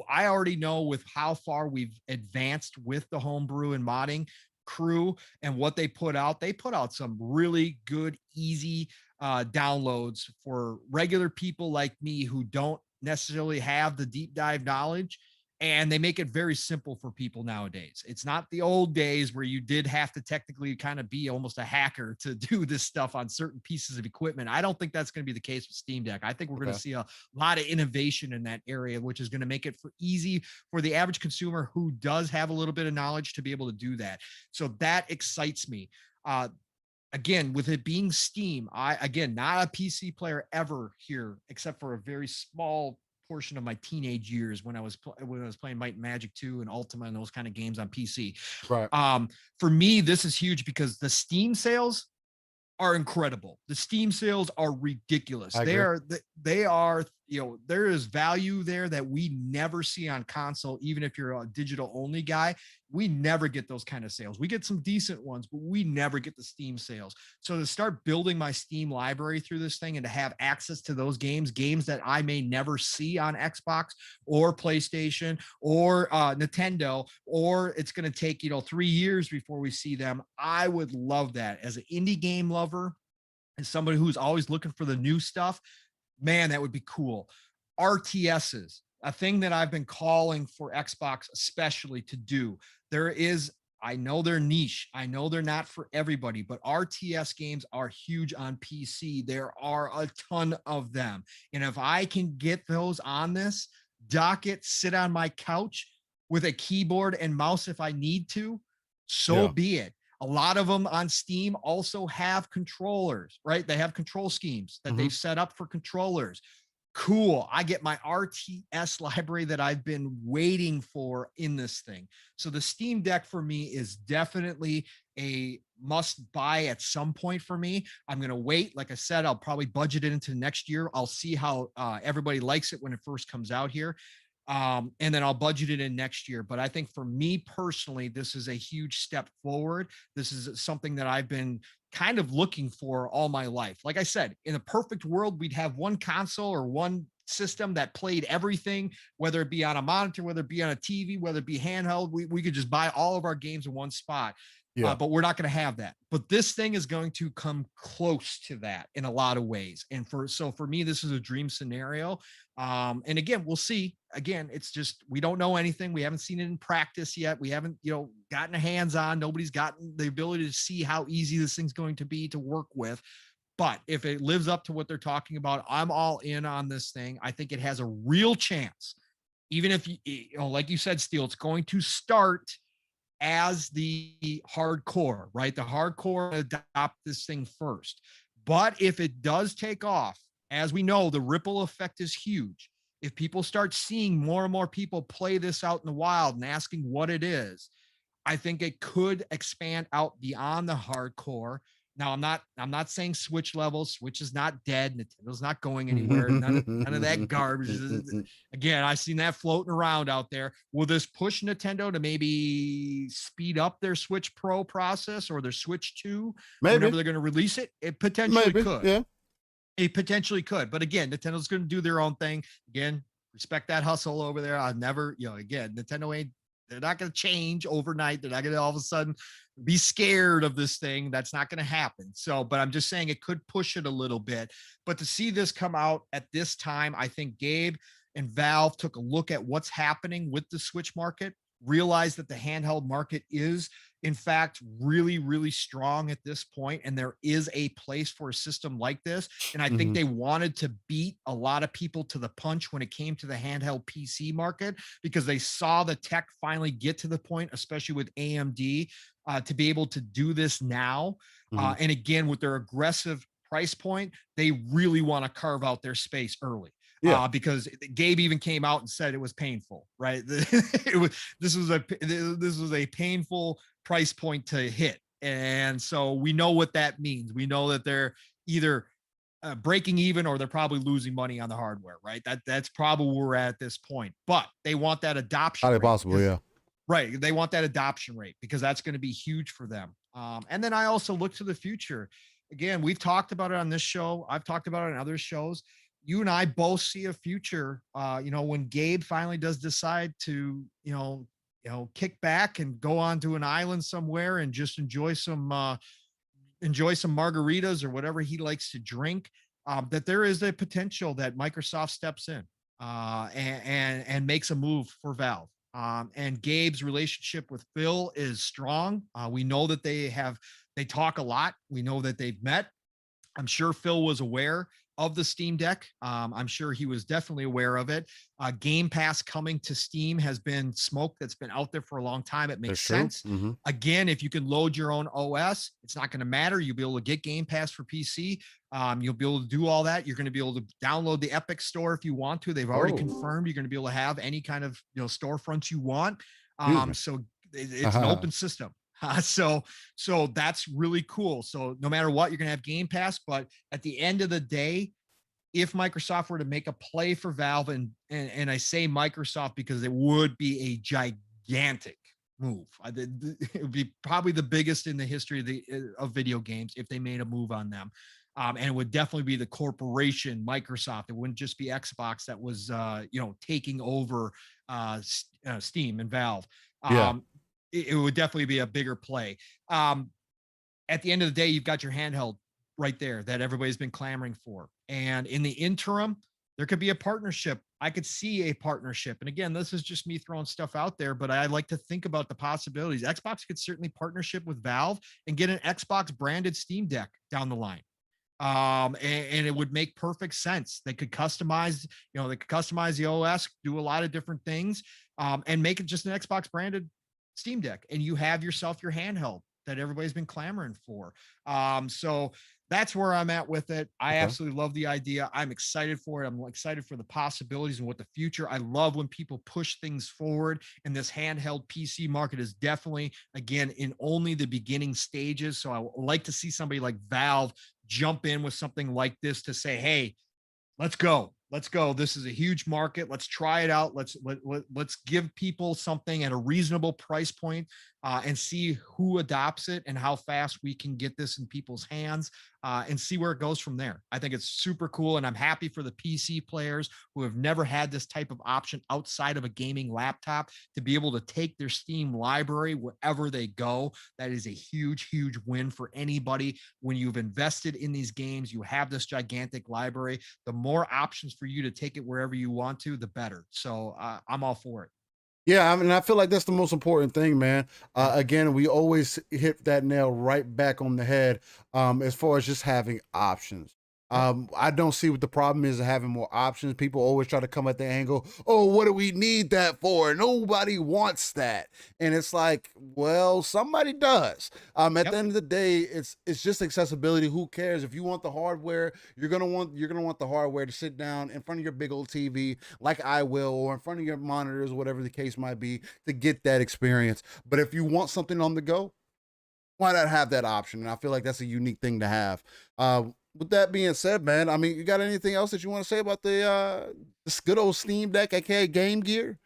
I already know with how far we've advanced with the homebrew and modding crew and what they put out some really good, easy downloads for regular people like me who don't necessarily have the deep dive knowledge, and they make it very simple for people nowadays. It's not the old days where you did have to technically kind of be almost a hacker to do this stuff on certain pieces of equipment. I don't think that's going to be the case with Steam Deck. I think we're going to see a lot of innovation in that area, which is going to make it easy for the average consumer who does have a little bit of knowledge to be able to do that. So that excites me. Again, with it being Steam, not a PC player ever here, except for a very small portion of my teenage years when I was playing Might and Magic 2 and Ultima and those kind of games on PC. Right. For me, this is huge because the Steam sales are incredible. The Steam sales are ridiculous. They are, there is value there that we never see on console, even if you're a digital only guy. We never get those kind of sales. We get some decent ones, but we never get the Steam sales. So to start building my Steam library through this thing and to have access to those games that I may never see on Xbox or PlayStation or Nintendo, or it's going to take, 3 years before we see them. I would love that as an indie game lover and somebody who's always looking for the new stuff. Man, that would be cool. RTSs, a thing that I've been calling for Xbox especially to do. I know they're niche. I know they're not for everybody, but RTS games are huge on PC. There are a ton of them. And if I can get those on this, dock it, sit on my couch with a keyboard and mouse if I need to, be it. A lot of them on Steam also have controllers, right? They have control schemes that they've set up for controllers. Cool. I get my RTS library that I've been waiting for in this thing. So the Steam Deck for me is definitely a must buy at some point for me. I'm going to wait. Like I said, I'll probably budget it into next year. I'll see how everybody likes it when it first comes out here. And then I'll budget it in next year. But I think for me personally, this is a huge step forward. This is something that I've been kind of looking for all my life. Like I said, in a perfect world, we'd have one console or one system that played everything, whether it be on a monitor, whether it be on a TV, whether it be handheld. We could just buy all of our games in one spot. Yeah. But we're not going to have that. But this thing is going to come close to that in a lot of ways. And for me, this is a dream scenario. And again, we'll see. Again, it's just we don't know anything. We haven't seen it in practice yet. We haven't, gotten a hands on. Nobody's gotten the ability to see how easy this thing's going to be to work with. But if it lives up to what they're talking about, I'm all in on this thing. I think it has a real chance. Even if like you said, Steele, it's going to start as the hardcore, right? The hardcore adopt this thing first. But if it does take off, as we know, the ripple effect is huge. If people start seeing more and more people play this out in the wild and asking what it is, I think it could expand out beyond the hardcore. Now, I'm not saying Switch levels. Switch is not dead. Nintendo's not going anywhere. None of that garbage. Again, I've seen that floating around out there. Will this push Nintendo to maybe speed up their Switch Pro process or their Switch 2 whenever they're going to release it? It potentially could. Yeah. It potentially could. But again, Nintendo's going to do their own thing. Again, respect that hustle over there. I never, again, Nintendo they're not going to change overnight. They're not going to all of a sudden be scared of this thing. That's not going to happen. So, but I'm just saying it could push it a little bit. But to see this come out at this time, I think Gabe and Valve took a look at what's happening with the Switch market, realized that the handheld market is, in fact, really, really strong at this point, and there is a place for a system like this. And I think they wanted to beat a lot of people to the punch when it came to the handheld PC market, because they saw the tech finally get to the point, especially with AMD, to be able to do this now. And again, with their aggressive price point, they really want to carve out their space early. Yeah. Because Gabe even came out and said it was painful, right? This was a painful price point to hit. And so we know what that means. We know that they're either breaking even or they're probably losing money on the hardware, right? That's probably where we're at this point. But they want that adoption rate. Highly possible, yeah. Right. They want that adoption rate because that's going to be huge for them. And then I also look to the future. Again, we've talked about it on this show. I've talked about it on other shows. You and I both see a future, when Gabe finally does decide to, kick back and go onto an island somewhere and just enjoy some margaritas or whatever he likes to drink, that there is a potential that Microsoft steps in and makes a move for Valve. And Gabe's relationship with Phil is strong. We know that they talk a lot. We know that they've met. I'm sure Phil was aware of the Steam Deck. I'm sure he was definitely aware of it. Game Pass coming to Steam has been smoke that's been out there for a long time. It makes sense. Again, if you can load your own OS, it's not going to matter. You'll be able to get Game Pass for PC. You'll be able to do all that. You're going to be able to download the Epic Store if you want to. They've already confirmed you're going to be able to have any kind of storefronts you want. So it's an open system. So that's really cool. So no matter what, you're going to have Game Pass, but at the end of the day, if Microsoft were to make a play for Valve, and I say Microsoft because it would be a gigantic move. It would be probably the biggest in the history of video games if they made a move on them. And it would definitely be the corporation Microsoft. It wouldn't just be Xbox that was, taking over Steam and Valve. It would definitely be a bigger play. At the end of the day, you've got your handheld right there that everybody's been clamoring for. And in the interim, there could be a partnership. I could see a partnership. And again, this is just me throwing stuff out there, but I like to think about the possibilities. Xbox could certainly partnership with Valve and get an Xbox branded Steam Deck down the line. And it would make perfect sense. They could customize, the OS, do a lot of different things, and make it just an Xbox branded Steam Deck, and you have yourself your handheld that everybody's been clamoring for. So that's where I'm at with it. I absolutely love the idea. I'm excited for it. I'm excited for the possibilities and what the future. I love when people push things forward, and this handheld PC market is definitely, again, in only the beginning stages. So I would like to see somebody like Valve jump in with something like this to say, hey, let's go. let's go. This is a huge market. Let's try it out. Let's give people something at a reasonable price point, and see who adopts it and how fast we can get this in people's hands, and see where it goes from there. I think it's super cool, and I'm happy for the PC players who have never had this type of option outside of a gaming laptop to be able to take their Steam library wherever they go. That is a huge, huge win for anybody. When you've invested in these games, you have this gigantic library. The more options for you to take it wherever you want to, the better. So I'm all for it. Yeah, I mean, I feel like that's the most important thing, man. Again, we always hit that nail right back on the head, as far as just having options. I don't see what the problem is of having more options. People always try to come at the angle, oh, what do we need that for? Nobody wants that. And it's like, well, somebody does. At the end of the day, it's just accessibility. Who cares? If you want the hardware, you're gonna want the hardware to sit down in front of your big old TV, like I will, or in front of your monitors, whatever the case might be, to get that experience. But if you want something on the go, why not have that option? And I feel like that's a unique thing to have. With that being said, man, I mean, you got anything else that you want to say about this good old Steam Deck, aka Game Gear?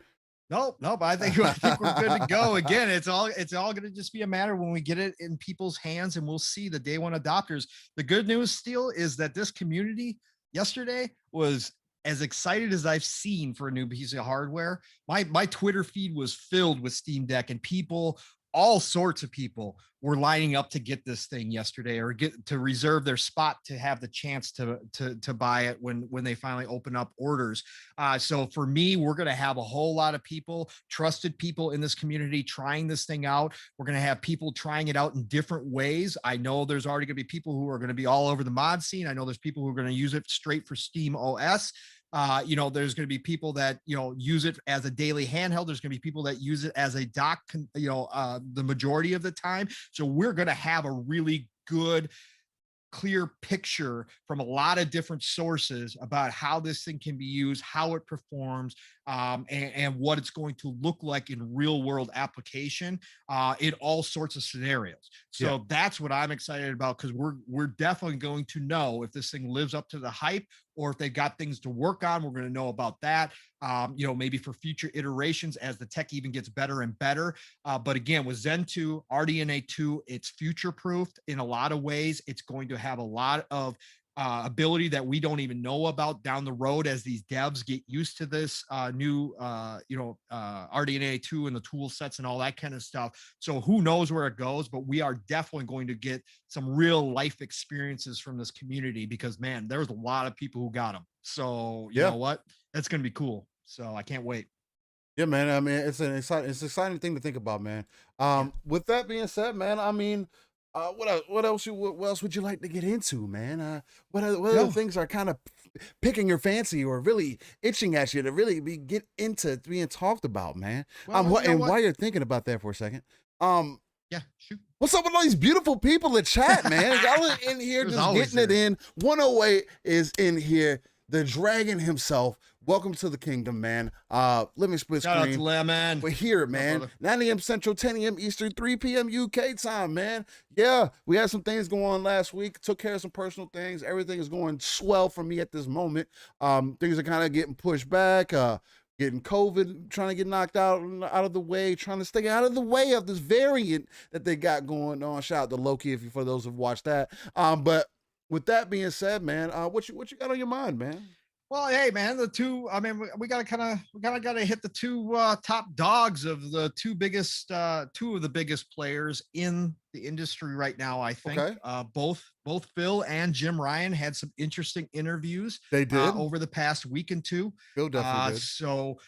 Nope. I think we're good to go. Again, it's all going to just be a matter when we get it in people's hands, and we'll see the day one adopters. The good news still is that this community yesterday was as excited as I've seen for a new piece of hardware. My Twitter feed was filled with Steam Deck, and people, all sorts of people, were lining up to get this thing yesterday, or get to reserve their spot to have the chance to buy it when they finally open up orders. So for me, we're going to have a whole lot of people, trusted people in this community, trying this thing out. We're going to have people trying it out in different ways. I know there's already going to be people who are going to be all over the mod scene. I know there's people who are going to use it straight for Steam OS. There's going to be people that, use it as a daily handheld. There's going to be people that use it as a dock, the majority of the time. So we're going to have a really good, clear picture from a lot of different sources about how this thing can be used, how it performs, and what it's going to look like in real world application, in all sorts of scenarios. So that's what I'm excited about, because we're definitely going to know if this thing lives up to the hype, or if they've got things to work on. We're going to know about that, maybe for future iterations as the tech even gets better and better. But again, with Zen 2, RDNA 2, it's future proofed in a lot of ways. It's going to have a lot of ability that we don't even know about down the road as these devs get used to this new RDNA 2 and the tool sets and all that kind of stuff. So who knows where it goes, but we are definitely going to get some real life experiences from this community, because man, there's a lot of people who got them. So you know what, that's going to be cool. So I can't wait. Yeah, man. I mean, it's an exciting thing to think about, man. With that being said, man, I mean, what else would you like to get into, man? What other things are kind of picking your fancy or really itching at you to really get into being talked about, man? While you're thinking about that for a second, shoot. What's up with all these beautiful people in chat, man? Y'all are in here just getting it in. 108 is in here. The dragon himself. Welcome to the kingdom, man. Living Split Screen. Shout out to Lemon. We're here, man. 9 a.m. Central, 10 a.m. Eastern, 3 p.m. UK time, man. Yeah, we had some things going on last week. Took care of some personal things. Everything is going swell for me at this moment. Things are kind of getting pushed back. Getting COVID, trying to get knocked out of the way, trying to stay out of the way of this variant that they got going on. Shout out to Loki for those who've watched that. But with that being said, man, what you got on your mind, man? Well, hey, man, we gotta hit the two top dogs of the two of the biggest players in the industry right now. I think both Phil and Jim Ryan had some interesting interviews. They did over the past week and two. Phil definitely did. So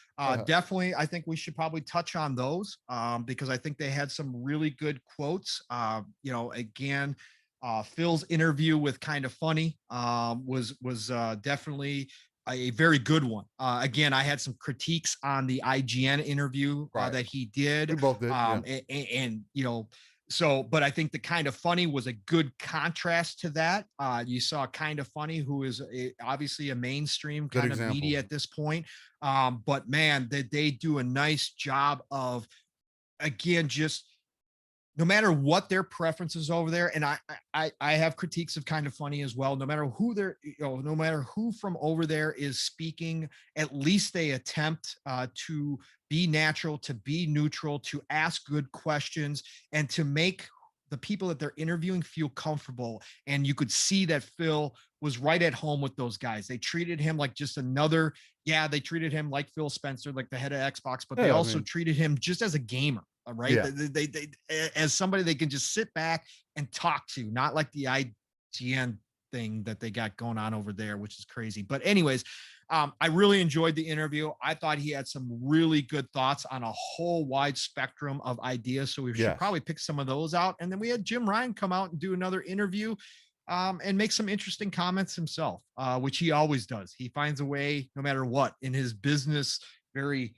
definitely, I think we should probably touch on those because I think they had some really good quotes. Again, Phil's interview with Kind of Funny was definitely a very good one. Again, I had some critiques on the IGN interview that he did. We both did. But I think the Kind of Funny was a good contrast to that. You saw Kind of Funny, who is obviously a mainstream kind of media at this point. But man, they do a nice job of, again, just no matter what their preferences over there, and I have critiques of Kind of Funny as well. No matter who they're, no matter who from over there is speaking, at least they attempt to be natural, to be neutral, to ask good questions, and to make the people that they're interviewing feel comfortable. And you could see that Phil was right at home with those guys. They treated him like just another, yeah, they treated him like Phil Spencer, like the head of Xbox, but they also treated him just as a gamer. Right. Yeah. They as somebody they can just sit back and talk to, not like the IGN thing that they got going on over there, which is crazy. But anyways, I really enjoyed the interview. I thought he had some really good thoughts on a whole wide spectrum of ideas. So we should probably pick some of those out. And then we had Jim Ryan come out and do another interview and make some interesting comments himself, which he always does. He finds a way, no matter what, in his business, very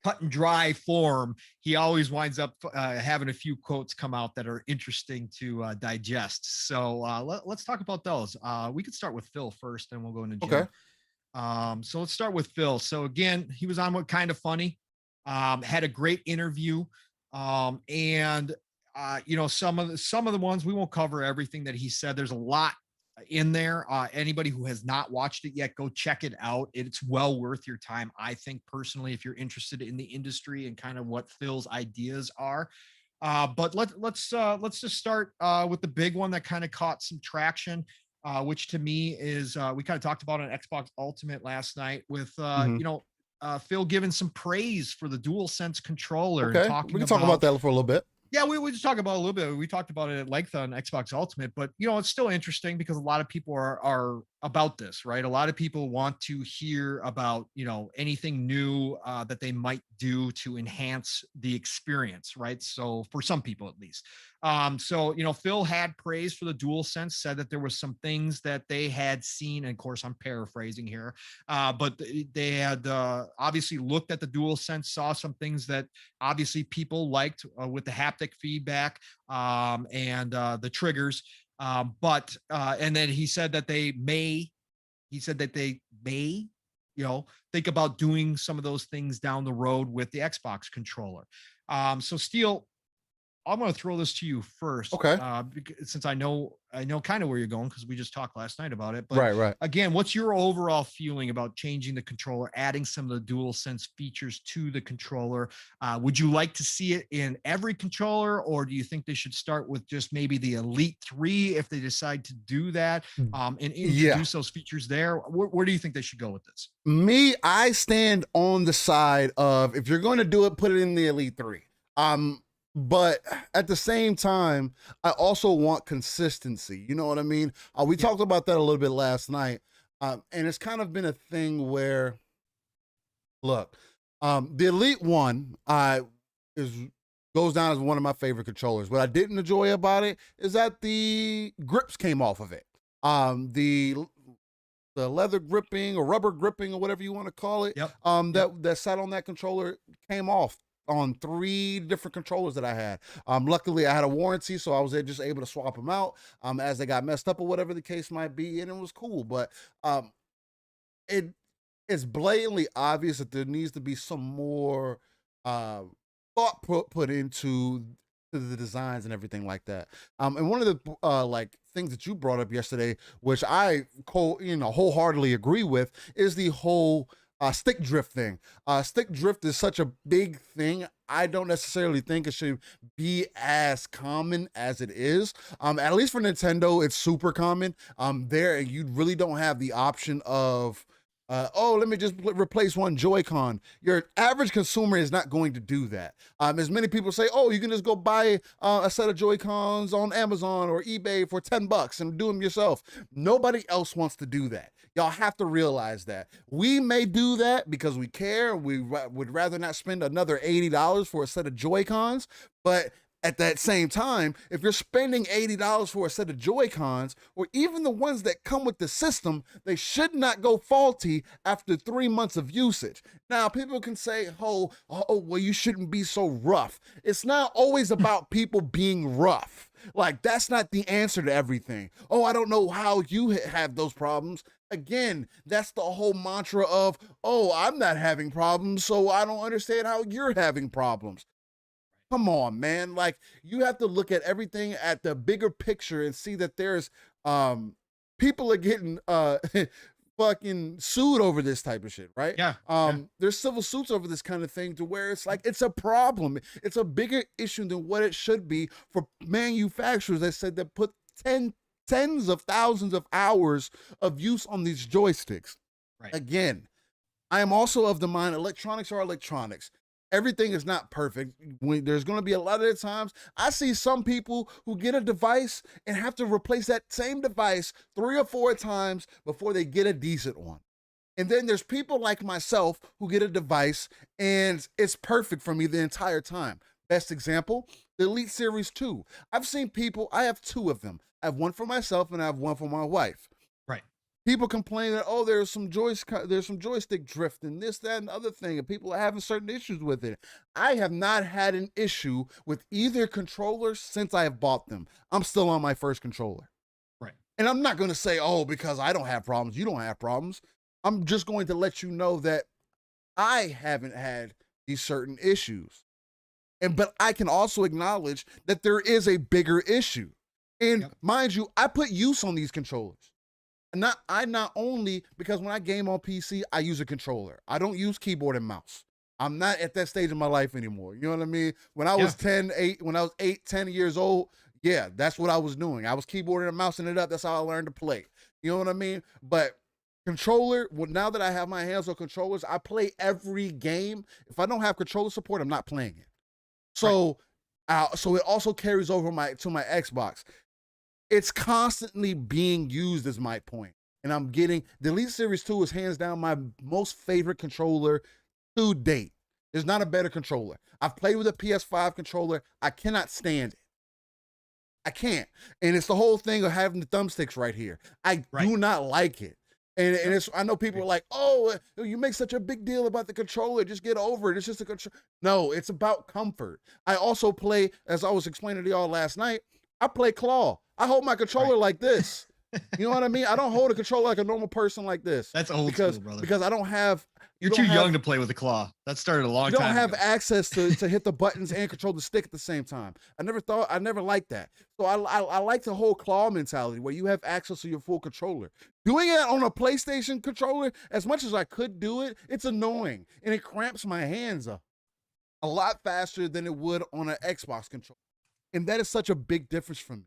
cut and dry form, he always winds up having a few quotes come out that are interesting to digest. So let's talk about those. We could start with Phil first, and we'll go into Jim. Okay. So let's start with Phil. So again, he was on What Kind of Funny, had a great interview, and some of the ones we won't cover everything that he said. There's a lot in there. Anybody who has not watched it yet, go check it out. It's well worth your time, I think, personally, if you're interested in the industry and kind of what Phil's ideas are. But let's just start with the big one that kind of caught some traction, which to me is we kind of talked about on Xbox Ultimate last night with Phil giving some praise for the DualSense controller. Okay, and we can talk about that for a little bit. Yeah, we just talk about it a little bit. We talked about it at length on Xbox Ultimate, but it's still interesting because a lot of people are about this, right? A lot of people want to hear about, anything new that they might do to enhance the experience, right? So for some people at least. Phil had praise for the DualSense, said that there was some things that they had seen, and of course I'm paraphrasing here, but they had obviously looked at the DualSense, saw some things that obviously people liked with the haptic feedback and the triggers. And then he said that they may, think about doing some of those things down the road with the Xbox controller. So Steele, I'm going to throw this to you first. Okay. Since I know kind of where you're going, because we just talked last night about it. But right. Again, what's your overall feeling about changing the controller, adding some of the DualSense features to the controller? Would you like to see it in every controller, or do you think they should start with just maybe the Elite 3 if they decide to do that and introduce those features there? Where do you think they should go with this? I stand on the side of, if you're going to do it, put it in the Elite 3. But at the same time, I also want consistency. You know what I mean? We talked about that a little bit last night. And it's kind of been a thing where, look, the Elite 1 goes down as one of my favorite controllers. What I didn't enjoy about it is that the grips came off of it. The leather gripping or rubber gripping or whatever you want to call it, that sat on that controller came off on 3 different controllers that I had. Luckily I had a warranty, so I was just able to swap them out as they got messed up or whatever the case might be, and it was cool. But it's blatantly obvious that there needs to be some more thought put into the designs and everything like that. And one of the things that you brought up yesterday, which I wholeheartedly agree with, is the whole stick drift thing. Stick drift is such a big thing. I don't necessarily think it should be as common as it is. At least for Nintendo, it's super common. There, you really don't have the option of, let me just replace one Joy-Con. Your average consumer is not going to do that. As many people say, you can just go buy a set of Joy-Cons on Amazon or eBay for $10 and do them yourself. Nobody else wants to do that. Y'all have to realize that. We may do that because we care. We would rather not spend another $80 for a set of Joy-Cons, but at that same time, if you're spending $80 for a set of Joy-Cons, or even the ones that come with the system, they should not go faulty after 3 months of usage. Now, people can say, well, you shouldn't be so rough. It's not always about people being rough. Like, that's not the answer to everything. I don't know how you have those problems. Again, that's the whole mantra of, I'm not having problems, so I don't understand how you're having problems. Come on, man. Like, you have to look at everything at the bigger picture and see that there's people are getting fucking sued over this type of shit, right? Yeah. There's civil suits over this kind of thing, to where it's like, it's a problem. It's a bigger issue than what it should be for manufacturers that said that put tens of thousands of hours of use on these joysticks. Right. Again, I am also of the mind electronics are electronics. Everything is not perfect. There's going to be a lot of the times I see some people who get a device and have to replace that same device 3 or 4 times before they get a decent one. And then there's people like myself who get a device and it's perfect for me the entire time. Best example, the Elite Series 2. I've seen people, I have 2 of them. I have one for myself and I have one for my wife. Right. People complain that, oh, there's some joystick drift and this, that, and the other thing, and people are having certain issues with it. I have not had an issue with either controller since I have bought them. I'm still on my first controller. Right. And I'm not going to say, oh, because I don't have problems, you don't have problems. I'm just going to let you know that I haven't had these certain issues. But I can also acknowledge that there is a bigger issue. And mind you, I put use on these controllers. Not only because when I game on PC, I use a controller. I don't use keyboard and mouse. I'm not at that stage of my life anymore. You know what I mean? When I was 8, 10 years old, yeah, that's what I was doing. I was keyboarding and mousing it up. That's how I learned to play. You know what I mean? But controller, well, now that I have my hands on controllers, I play every game. If I don't have controller support, I'm not playing it. So, so it also carries over to my Xbox. It's constantly being used is my point. And I'm getting, the Elite Series 2 is hands down my most favorite controller to date. There's not a better controller. I've played with a PS5 controller. I cannot stand it. I can't. And it's the whole thing of having the thumbsticks right here. I do not like it. And it's, I know people are like, oh, you make such a big deal about the controller. Just get over it. It's just a controller. No, it's about comfort. I also play, as I was explaining to y'all last night, I play claw. I hold my controller like this. You know what I mean? I don't hold a controller like a normal person like this. That's old school, brother. Because I don't have. You're too young to play with a claw. That started a long time ago. You don't have access to hit the buttons and control the stick at the same time. I never liked that. So I like the whole claw mentality where you have access to your full controller. Doing it on a PlayStation controller, as much as I could do it, it's annoying. And it cramps my hands up a lot faster than it would on an Xbox controller. And that is such a big difference for me.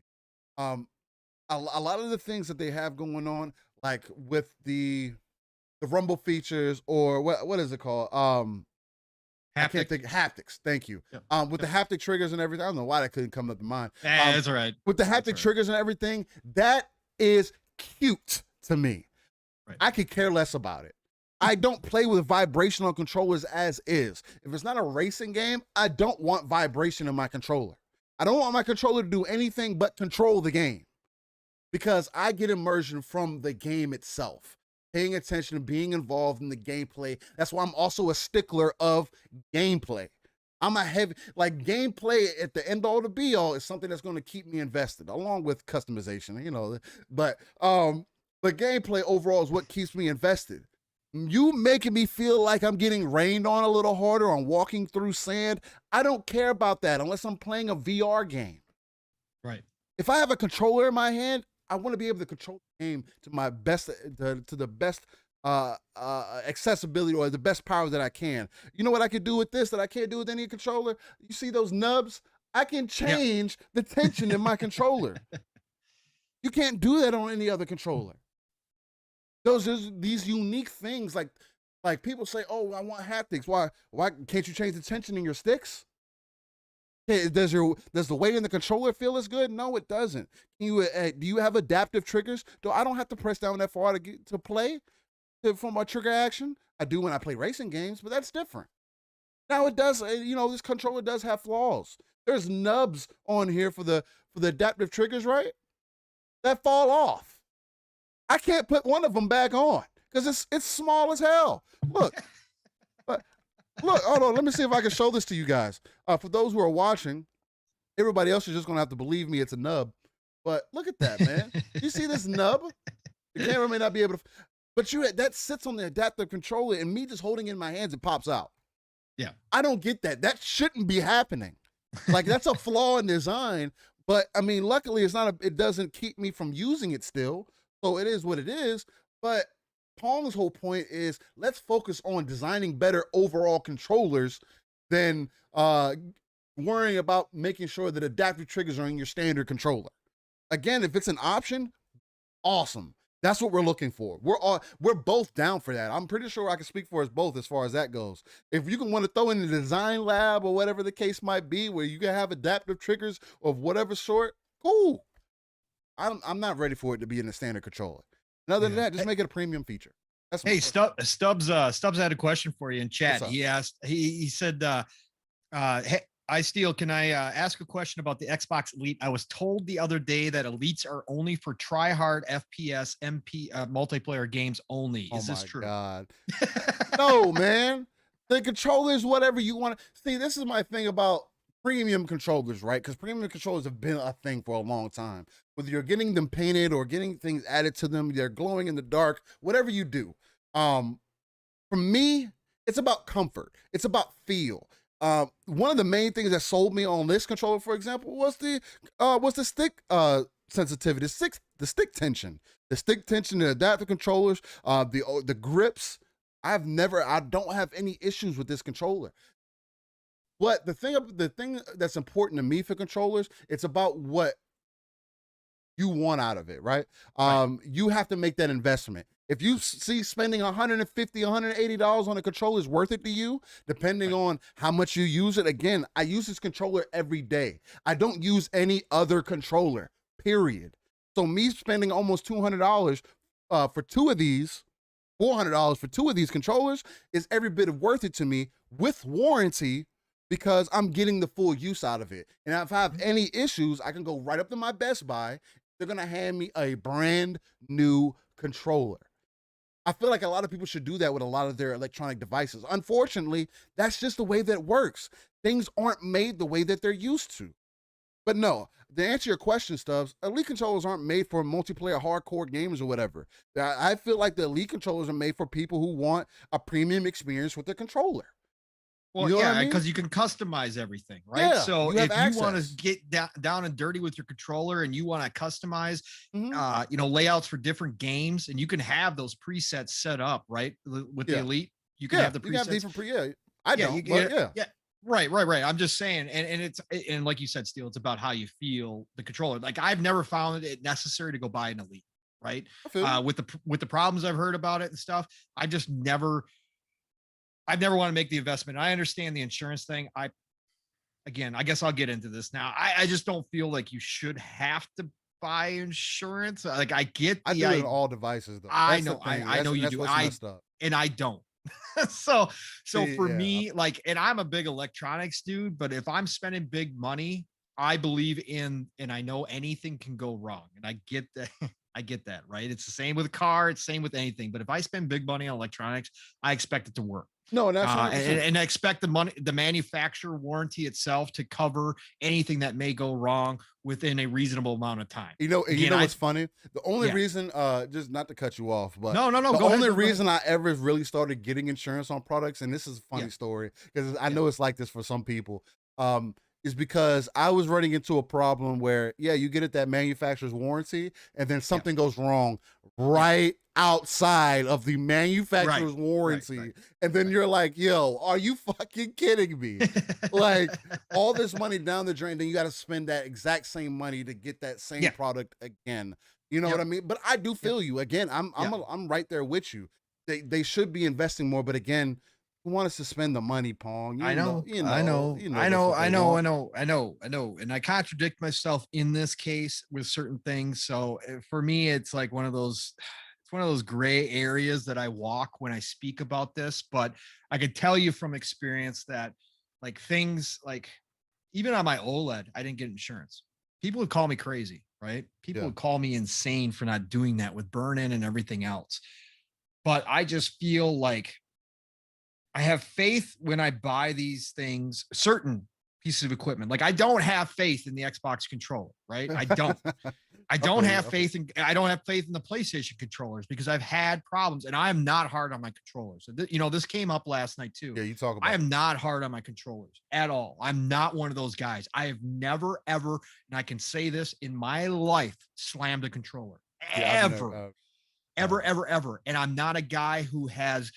A lot of the things that they have going on, like with the rumble features, or what is it called? I can't think. Haptics. Thank you. With the haptic triggers and everything. I don't know why that couldn't come up to mind. That's all right. With the haptic triggers and everything, that is cute to me. Right. I could care less about it. I don't play with vibration on controllers as is. If it's not a racing game, I don't want vibration in my controller. I don't want my controller to do anything but control the game, because I get immersion from the game itself, paying attention and being involved in the gameplay. That's why I'm also a stickler of gameplay. I'm a heavy, like, gameplay at the end all to be all is something that's going to keep me invested, along with customization, you know. But gameplay overall is what keeps me invested. You making me feel like I'm getting rained on a little harder on walking through sand, I don't care about that unless I'm playing a VR game. Right. If I have a controller in my hand, I want to be able to control the game to my best, to the best accessibility, or the best power that I can. You know what I could do with this that I can't do with any controller? You see those nubs? I can change the tension in my controller. You can't do that on any other controller. These unique things, like people say, oh, I want haptics. Why can't you change the tension in your sticks? Does the weight in the controller feel as good? No, it doesn't. Do you have adaptive triggers? I don't have to press down that far to play from my trigger action. I do when I play racing games, but that's different. Now it does, you know, this controller does have flaws. There's nubs on here for the adaptive triggers, right? That fall off. I can't put one of them back on because it's small as hell. Look. Look, hold on. Let me see if I can show this to you guys. For those who are watching, everybody else is just going to have to believe me it's a nub. But look at that, man. You see this nub? The camera may not be able to, but that sits on the adaptive controller, and me just holding it in my hands, it pops out. Yeah. I don't get that. That shouldn't be happening. Like that's a flaw in design. But I mean, luckily it's not it doesn't keep me from using it still. So it is what it is. But Pong's whole point is let's focus on designing better overall controllers than worrying about making sure that adaptive triggers are in your standard controller. Again, if it's an option, awesome. That's what we're looking for. We're both down for that. I'm pretty sure I can speak for us both as far as that goes. If you can want to throw in the design lab or whatever the case might be, where you can have adaptive triggers of whatever sort, cool. I'm not ready for it to be in the standard controller. And other than that, just make it a premium feature. That's hey, Stubbs had a question for you in chat. He asked, he said, hey, Steele, can I ask a question about the Xbox Elite? I was told the other day that Elites are only for try-hard FPS MP multiplayer games only. Is this true? God. No, man. The controllers, whatever you want. See, this is my thing about premium controllers, right? Because premium controllers have been a thing for a long time. Whether you're getting them painted or getting things added to them, they're glowing in the dark, whatever you do. For me, it's about comfort. It's about feel. One of the main things that sold me on this controller, for example, was the stick sensitivity, the stick tension, the adaptive controllers, the grips. I don't have any issues with this controller. But the thing that's important to me for controllers, it's about what you want out of it, right? You have to make that investment. If you see spending $150, $180 on a controller is worth it to you, depending on how much you use it. Again, I use this controller every day. I don't use any other controller, period. So me spending almost $200 for two of these, $400 for two of these controllers is every bit of worth it to me with warranty, because I'm getting the full use out of it. And if I have any issues, I can go right up to my Best Buy. They're gonna hand me a brand new controller. I feel like a lot of people should do that with a lot of their electronic devices. Unfortunately, that's just the way that it works. Things aren't made the way that they're used to. But no, to answer your question, Stubbs, Elite controllers aren't made for multiplayer hardcore gamers or whatever. I feel like the Elite controllers are made for people who want a premium experience with the controller. Well, you know yeah, because you can customize everything, right? Yeah, so if you want to get down and dirty with your controller and you want to customize, layouts for different games, and you can have those presets set up, right? With the Elite, you can have the presets. Right. I'm just saying, and like you said, Steele, it's about how you feel the controller. Like I've never found it necessary to go buy an Elite, right? With the problems I've heard about it and stuff, I've never want to make the investment. I understand the insurance thing. I guess I'll get into this now. I just don't feel like you should have to buy insurance. Like I get I do it in all devices though. I know you do. And I don't. so for me, like, and I'm a big electronics dude, but if I'm spending big money, I believe in, and I know anything can go wrong. And I get that. I get that, right? It's the same with a car. It's the same with anything. But if I spend big money on electronics, I expect it to work. No, that's and I expect the manufacturer warranty itself to cover anything that may go wrong within a reasonable amount of time. You know what's funny? The only reason, just not to cut you off, but no, the only reason I ever really started getting insurance on products, and this is a funny story because I know it's like this for some people, is because I was running into a problem where, you get it that manufacturer's warranty, and then something goes wrong right outside of the manufacturer's warranty. And then you're like, yo, are you fucking kidding me? Like all this money down the drain, then you got to spend that exact same money to get that same product again. You know what I mean? But I do feel you. Again, I'm right there with you. They should be investing more, but again, who want us to spend the money, Pong? I know. And I contradict myself in this case with certain things. So for me, it's like one of those gray areas that I walk when I speak about this. But I can tell you from experience that like things like even on my OLED, I didn't get insurance. People would call me crazy, right? People would call me insane for not doing that with burn-in and everything else. But I just feel like I have faith when I buy these things, certain pieces of equipment. Like I don't have faith in the Xbox controller, right? I don't. I don't have Okay. faith in the PlayStation controllers because I've had problems, and I am not hard on my controllers. So this came up last night too. Yeah, you talk I about am not hard on my controllers at all. I'm not one of those guys. I have never ever, and I can say this in my life, slammed a controller yeah, I've ever, never, ever. And I'm not a guy who has,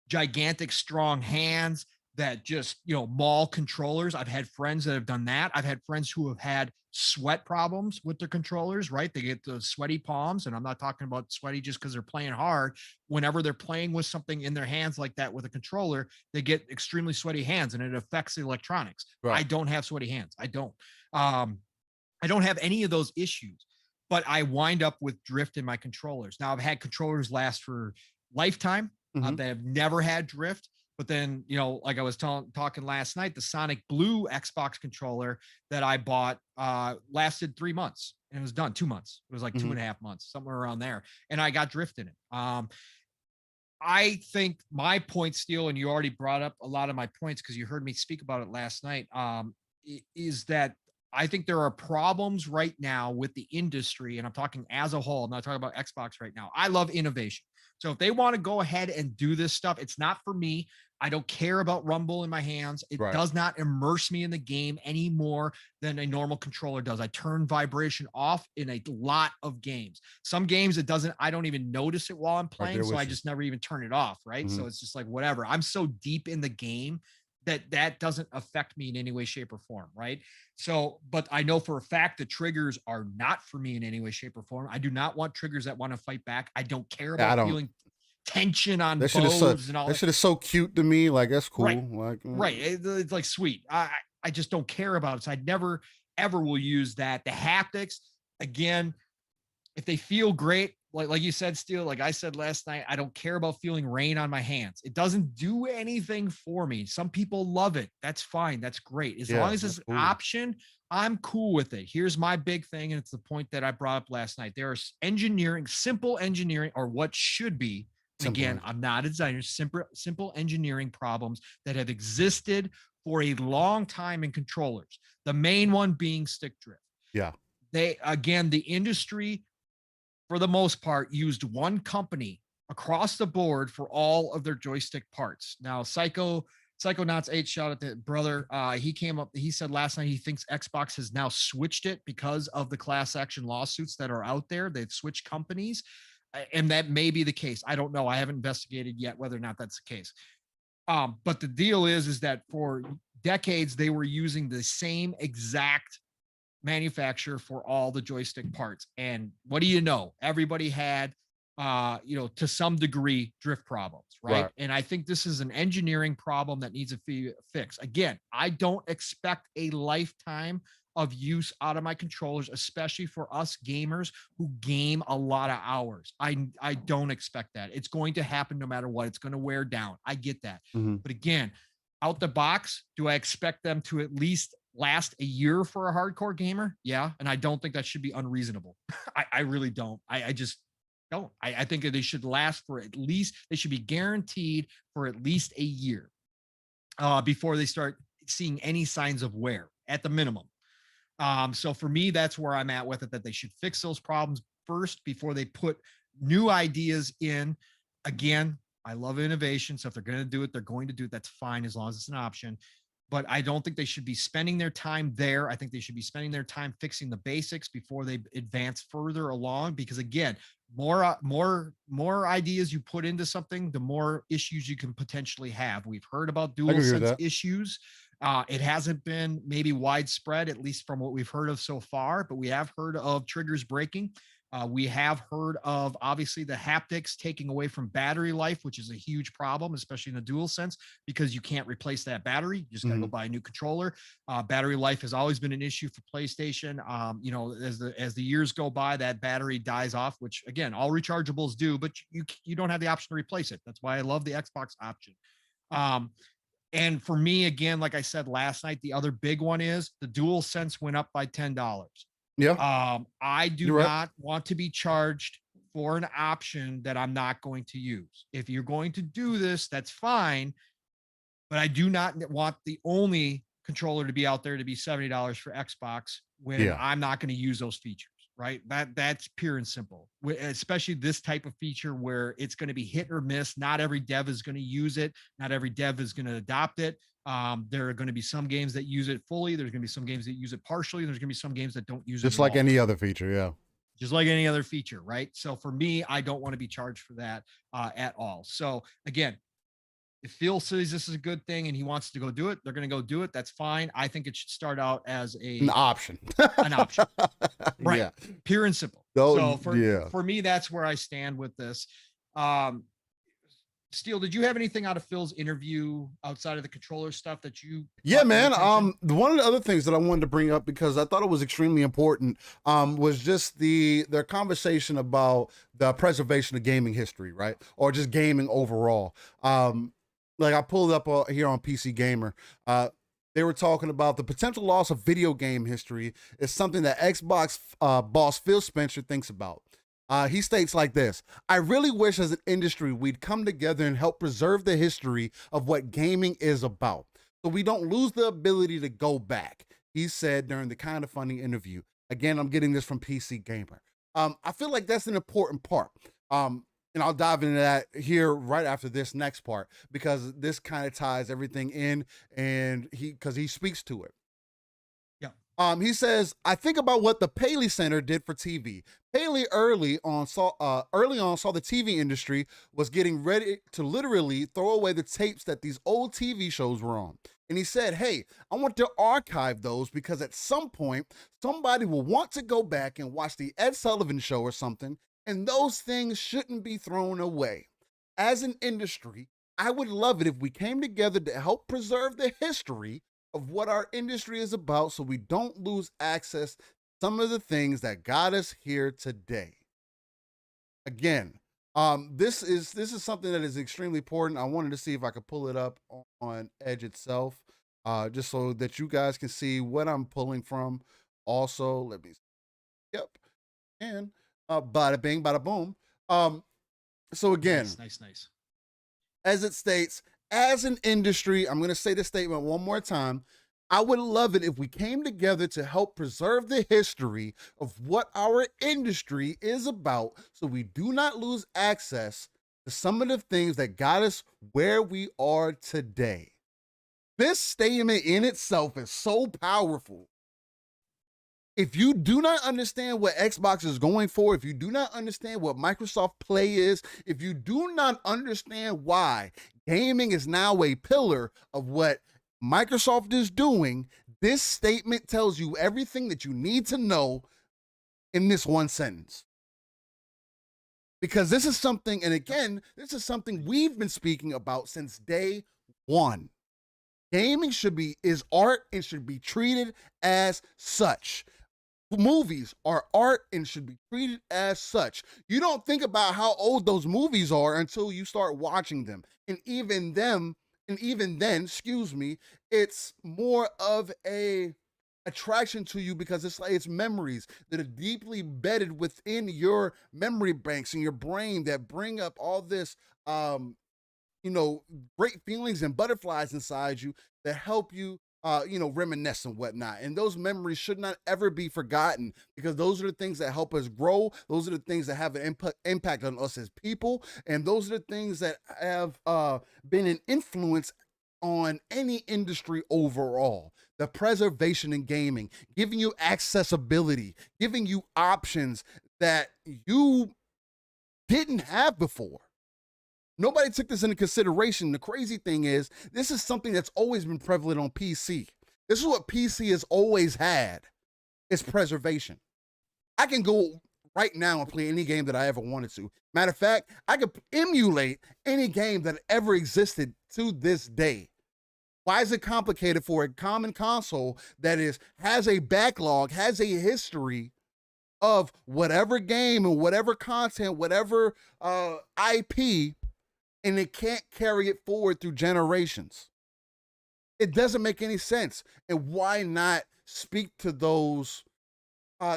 gigantic strong hands that just, maul controllers. I've had friends that have done that. I've had friends who have had sweat problems with their controllers, right? They get the sweaty palms, and I'm not talking about sweaty just because they're playing hard. Whenever they're playing with something in their hands like that with a controller, they get extremely sweaty hands and it affects the electronics. right. I don't have sweaty hands. I don't. I don't have any of those issues, but I wind up with drift in my controllers. Now I've had controllers last for lifetime. Mhm. They have never had drift. But then, like I was talking last night, the Sonic Blue Xbox controller that I bought lasted 3 months, and it was done 2 months. It was like 2.5 months, somewhere around there. And I got drift in it. I think my point, Steele, and you already brought up a lot of my points because you heard me speak about it last night, is that I think there are problems right now with the industry, and I'm talking as a whole. I'm not talking about Xbox right now. I love innovation. So if they want to go ahead and do this stuff, it's not for me. I don't care about Rumble in my hands. It Right. does not immerse me in the game any more than a normal controller does. I turn vibration off in a lot of games. Some games I don't even notice it while I'm playing. there So with I you. just never even turn it off. Right. So it's just like, whatever. I'm so deep in the game that doesn't affect me in any way, shape, or form. Right. So, but I know for a fact that triggers are not for me in any way, shape, or form. I do not want triggers that want to fight back. I don't care Yeah, I about don't. feeling tension on That shit is so. bows and all That that. shit is so cute to me. Like that's cool. Right. Like Right. It's like sweet. I just don't care about it. So I never ever will use that. The haptics, again, if they feel great, like you said, Steele, like I said last night, I don't care about feeling rain on my hands. It doesn't do anything for me. Some people love it. That's fine. That's great. As Yeah, long as it's that's an cool. option, I'm cool with it. Here's my big thing, and it's the point that I brought up last night. There is simple engineering, or what should be. And Simple again, I'm not a designer. Simple engineering problems that have existed for a long time in controllers. The main one being stick drift. Yeah. The industry, for the most part, used one company across the board for all of their joystick parts. Now, Psychonauts 8, shout out to brother. He said last night he thinks Xbox has now switched it because of the class action lawsuits that are out there. They've switched companies, and that may be the case. I don't know. I haven't investigated yet whether or not that's the case. But the deal is that for decades they were using the same exact manufacturer for all the joystick parts. And what do you know? Everybody had, to some degree, drift problems, right? And I think this is an engineering problem that needs a fix. Again, I don't expect a lifetime of use out of my controllers, especially for us gamers who game a lot of hours. I don't expect that. It's going to happen no matter what. It's going to wear down. I get that. But again, out the box, do I expect them to at least last a year for a hardcore gamer? Yeah. And I don't think that should be unreasonable. I really don't. I just don't. I think that they should last for they should be guaranteed for at least a year before they start seeing any signs of wear at the minimum. So for me, that's where I'm at with it, that they should fix those problems first before they put new ideas in. Again, I love innovation. So if they're going to do it, they're going to do it. That's fine as long as it's an option. But I don't think they should be spending their time there. I think they should be spending their time fixing the basics before they advance further along. Because again, more ideas you put into something, the more issues you can potentially have. We've heard about dual sense issues. It hasn't been maybe widespread, at least from what we've heard of so far, but we have heard of triggers breaking. We have heard of, obviously, the haptics taking away from battery life, which is a huge problem, especially in the dual sense, because you can't replace that battery. You just got to go buy a new controller. Battery life has always been an issue for PlayStation. As the years go by, that battery dies off, which again, all rechargeables do, but you don't have the option to replace it. That's why I love the Xbox option. And for me, again, like I said last night, the other big one is the dual sense went up by $10. Yeah. I do not want to be charged for an option that I'm not going to use. If you're going to do this, that's fine. But I do not want the only controller to be out there to be $70 for Xbox when I'm not going to use those features. right? That's pure and simple. Especially this type of feature where it's going to be hit or miss. Not every dev is going to use it. Not every dev is going to adopt it. There are going to be some games that use it fully. There's going to be some games that use it partially. There's going to be some games that don't use it Just at like all. any other feature, yeah. Just like any other feature, right? So for me, I don't want to be charged for that at all. So again, if Phil says this is a good thing and he wants to go do it, they're going to go do it. That's fine. I think it should start out as an option. An option, right? Yeah. Pure and simple. So for me, that's where I stand with this. Steele, did you have anything out of Phil's interview outside of the controller stuff that you? Yeah, man. One of the other things that I wanted to bring up, because I thought it was extremely important, was just their conversation about the preservation of gaming history, right? Or just gaming overall. Like I pulled up here on PC Gamer. They were talking about the potential loss of video game history is something that Xbox boss Phil Spencer thinks about. He states like this: I really wish as an industry we'd come together and help preserve the history of what gaming is about, so we don't lose the ability to go back, he said during the Kind of Funny interview. Again, I'm getting this from PC Gamer. I feel like that's an important part. And I'll dive into that here right after this next part, because this kind of ties everything in, and because he speaks to it. He says, I think about what the Paley Center did for TV. Paley early on saw the TV industry was getting ready to literally throw away the tapes that these old TV shows were on. And he said, hey, I want to archive those because at some point, somebody will want to go back and watch the Ed Sullivan Show or something, and those things shouldn't be thrown away. As an industry, I would love it if we came together to help preserve the history of what our industry is about, so we don't lose access to some of the things that got us here today. Again, this is something that is extremely important. I wanted to see if I could pull it up on Edge itself, just so that you guys can see what I'm pulling from. Also, let me see. Yep. And bada bing, bada boom. So again, nice. As it states, as an industry, I'm going to say this statement one more time. I would love it if we came together to help preserve the history of what our industry is about, so we do not lose access to some of the things that got us where we are today. This statement in itself is so powerful. If you do not understand what Xbox is going for, if you do not understand what Microsoft Play is, if you do not understand why gaming is now a pillar of what Microsoft is doing, this statement tells you everything that you need to know in this one sentence. Because this is something, and again, this is something we've been speaking about since day one. Gaming is art and should be treated as such. Movies are art and should be treated as such. You don't think about how old those movies are until you start watching them. And even then, it's more of a attraction to you because it's memories that are deeply embedded within your memory banks in your brain that bring up all this great feelings and butterflies inside you that help you reminisce and whatnot. And those memories should not ever be forgotten, because those are the things that help us grow. Those are the things that have an impact on us as people. And those are the things that have been an influence on any industry overall. The preservation in gaming, giving you accessibility, giving you options that you didn't have before. Nobody took this into consideration. The crazy thing is, this is something that's always been prevalent on PC. This is what PC has always had. It's preservation. I can go right now and play any game that I ever wanted to. Matter of fact, I could emulate any game that ever existed to this day. Why is it complicated for a common console that has a backlog, has a history of whatever game and whatever content, whatever IP, and it can't carry it forward through generations? It doesn't make any sense. And why not speak to those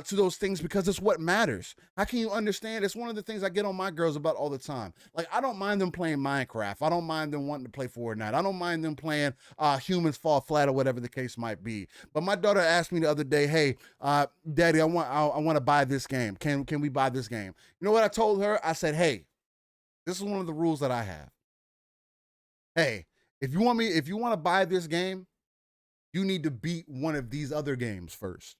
to those things because it's what matters. How can you understand? It's one of the things I get on my girls about all the time. Like, I don't mind them playing Minecraft. I don't mind them wanting to play Fortnite. I don't mind them playing Humans Fall Flat or whatever the case might be. But my daughter asked me the other day, "Hey, Daddy, I want to buy this game. Can we buy this game?" You know what I told her? I said, "Hey, this is one of the rules that I have. Hey, if you want to buy this game, you need to beat one of these other games first."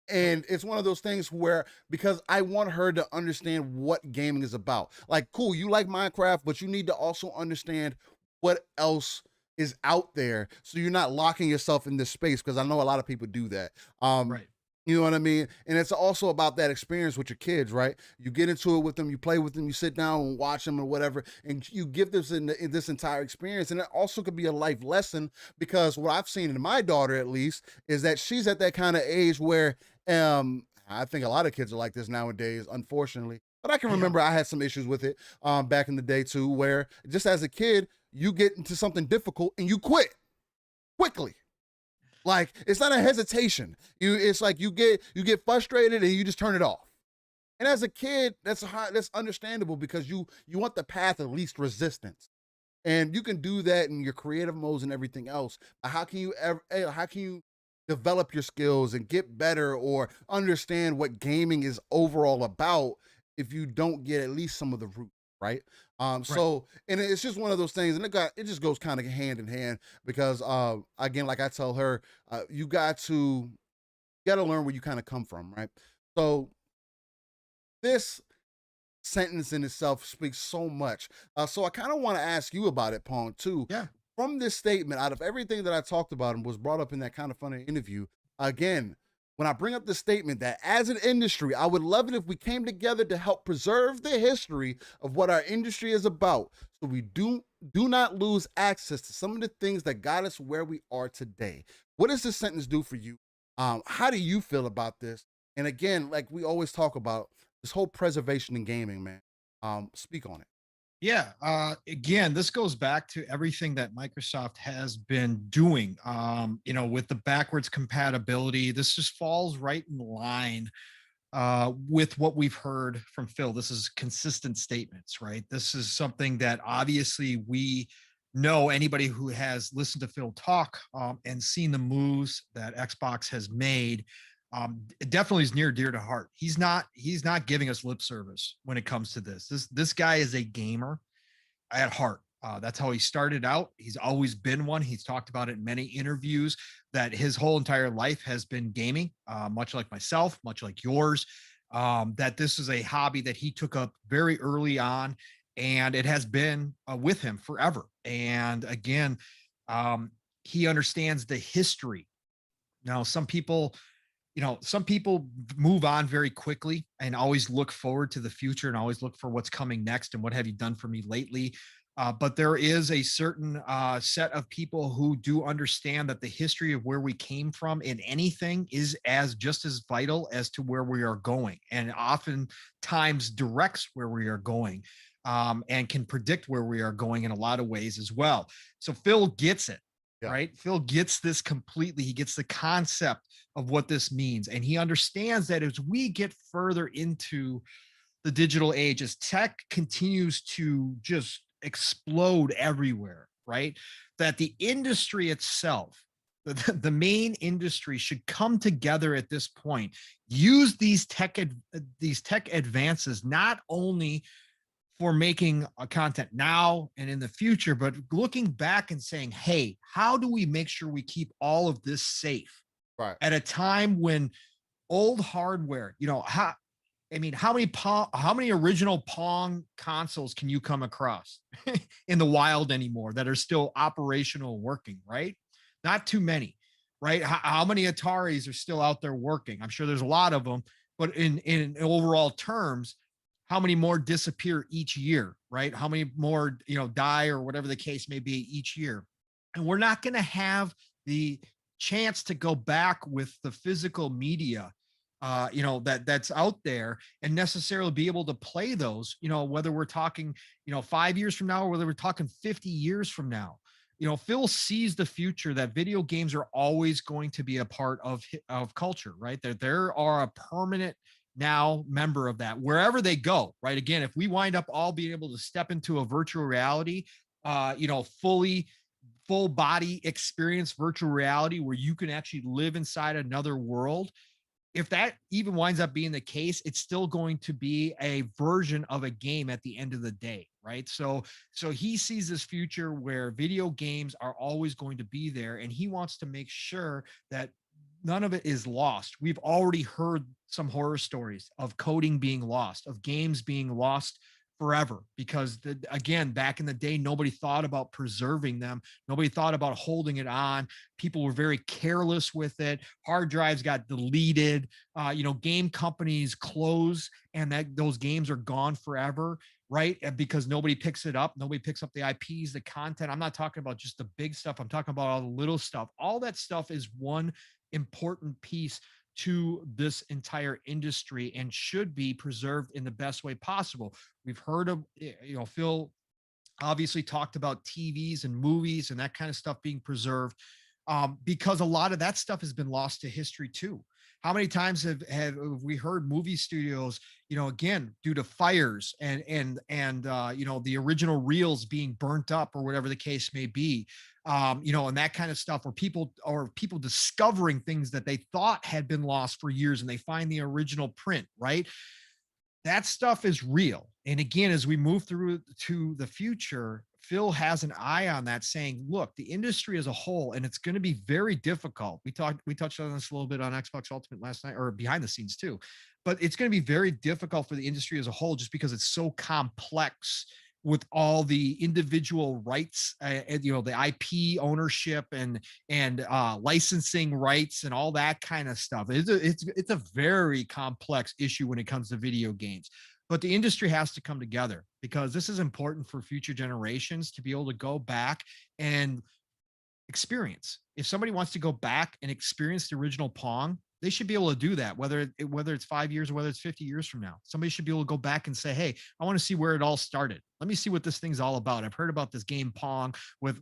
And it's one of those things where, because I want her to understand what gaming is about. Like, cool, you like Minecraft, but you need to also understand what else is out there, so you're not locking yourself in this space, because I know a lot of people do that. Right. You know what I mean? And it's also about that experience with your kids, right? You get into it with them, you play with them, you sit down and watch them or whatever, and you give this in this entire experience. And it also could be a life lesson, because what I've seen in my daughter, at least, is that she's at that kind of age where I think a lot of kids are like this nowadays, unfortunately. But I can remember I had some issues with it back in the day too, where just as a kid, you get into something difficult and you quit quickly. Like, it's not a hesitation. It's like you get frustrated and you just turn it off. And as a kid, that's understandable, because you want the path of least resistance. And you can do that in your creative modes and everything else. But how can you develop your skills and get better or understand what gaming is overall about if you don't get at least some of the roots, right? So, and it's just one of those things, and it just goes kind of hand in hand, because again, like I tell her, you got to learn where you kind of come from, right? So this sentence in itself speaks so much. So I kind of want to ask you about it, Pong, too. Yeah. From this statement, out of everything that I talked about and was brought up in that kind of funny interview, again, when I bring up the statement that as an industry, I would love it if we came together to help preserve the history of what our industry is about, so we do not lose access to some of the things that got us where we are today. What does this sentence do for you? How do you feel about this? And again, like we always talk about, this whole preservation in gaming, man. Speak on it. Yeah. Again, this goes back to everything that Microsoft has been doing. With the backwards compatibility, this just falls right in line with what we've heard from Phil. This is consistent statements, right? This is something that obviously we know. Anybody who has listened to Phil talk and seen the moves that Xbox has made, it definitely is near dear to heart. He's not giving us lip service when it comes to this. This guy is a gamer at heart. That's how he started out. He's always been one. He's talked about it in many interviews, that his whole entire life has been gaming, much like myself, much like yours, that this is a hobby that he took up very early on, and it has been with him forever. And again, he understands the history. Now, some people move on very quickly and always look forward to the future and always look for what's coming next and what have you done for me lately. But there is a certain set of people who do understand that the history of where we came from in anything is just as vital as to where we are going, and oftentimes directs where we are going, and can predict where we are going in a lot of ways as well. So Phil gets it. Yeah. Right. Phil gets this completely. He gets the concept of what this means. And he understands that as we get further into the digital age, as tech continues to just explode everywhere, right, that the industry itself, the main industry, should come together at this point, use these tech advances, not only for making a content now and in the future, but looking back and saying, hey, how do we make sure we keep all of this safe, right, at a time when old hardware, how many original Pong consoles can you come across in the wild anymore that are still operational, working, right? Not too many, right? How many Ataris are still out there working? I'm sure there's a lot of them, but in overall terms, how many more disappear each year, right? How many more, die, or whatever the case may be, each year. And we're not going to have the chance to go back with the physical media, that's out there, and necessarily be able to play those, whether we're talking, 5 years from now, or whether we're talking 50 years from now. Phil sees the future that video games are always going to be a part of culture, right? That there are a permanent now member of that wherever they go, right? Again, if we wind up all being able to step into a virtual reality, full body experience virtual reality where you can actually live inside another world, if that even winds up being the case, it's still going to be a version of a game at the end of the day, right? So he sees this future where video games are always going to be there, and he wants to make sure that none of it is lost. We've already heard some horror stories of coding being lost, of games being lost forever, because again, back in the day, nobody thought about preserving them. Nobody thought about holding it on. People were very careless with it. Hard drives got deleted. Game companies close, and that those games are gone forever, right? Because nobody picks it up. Nobody picks up the IPs, the content. I'm not talking about just the big stuff. I'm talking about all the little stuff. All that stuff is one important piece to this entire industry and should be preserved in the best way possible. We've heard of, Phil obviously talked about TVs and movies and that kind of stuff being preserved, because a lot of that stuff has been lost to history too. How many times have we heard movie studios, again, due to fires and the original reels being burnt up or whatever the case may be, and that kind of stuff, or people discovering things that they thought had been lost for years and they find the original print, right? That stuff is real. And again, as we move through to the future, Phil has an eye on that, saying, look, the industry as a whole, and it's going to be very difficult. We touched on this a little bit on Xbox Ultimate last night, or behind the scenes too, but it's going to be very difficult for the industry as a whole, just because it's so complex with all the individual rights, the IP ownership and licensing rights and all that kind of stuff. It's a very complex issue when it comes to video games. But the industry has to come together, because this is important for future generations to be able to go back and experience. If somebody wants to go back and experience the original Pong, they should be able to do that, whether it's 5 years or whether it's 50 years from now. Somebody should be able to go back and say, hey, I want to see where it all started. Let me see what this thing's all about. I've heard about this game Pong with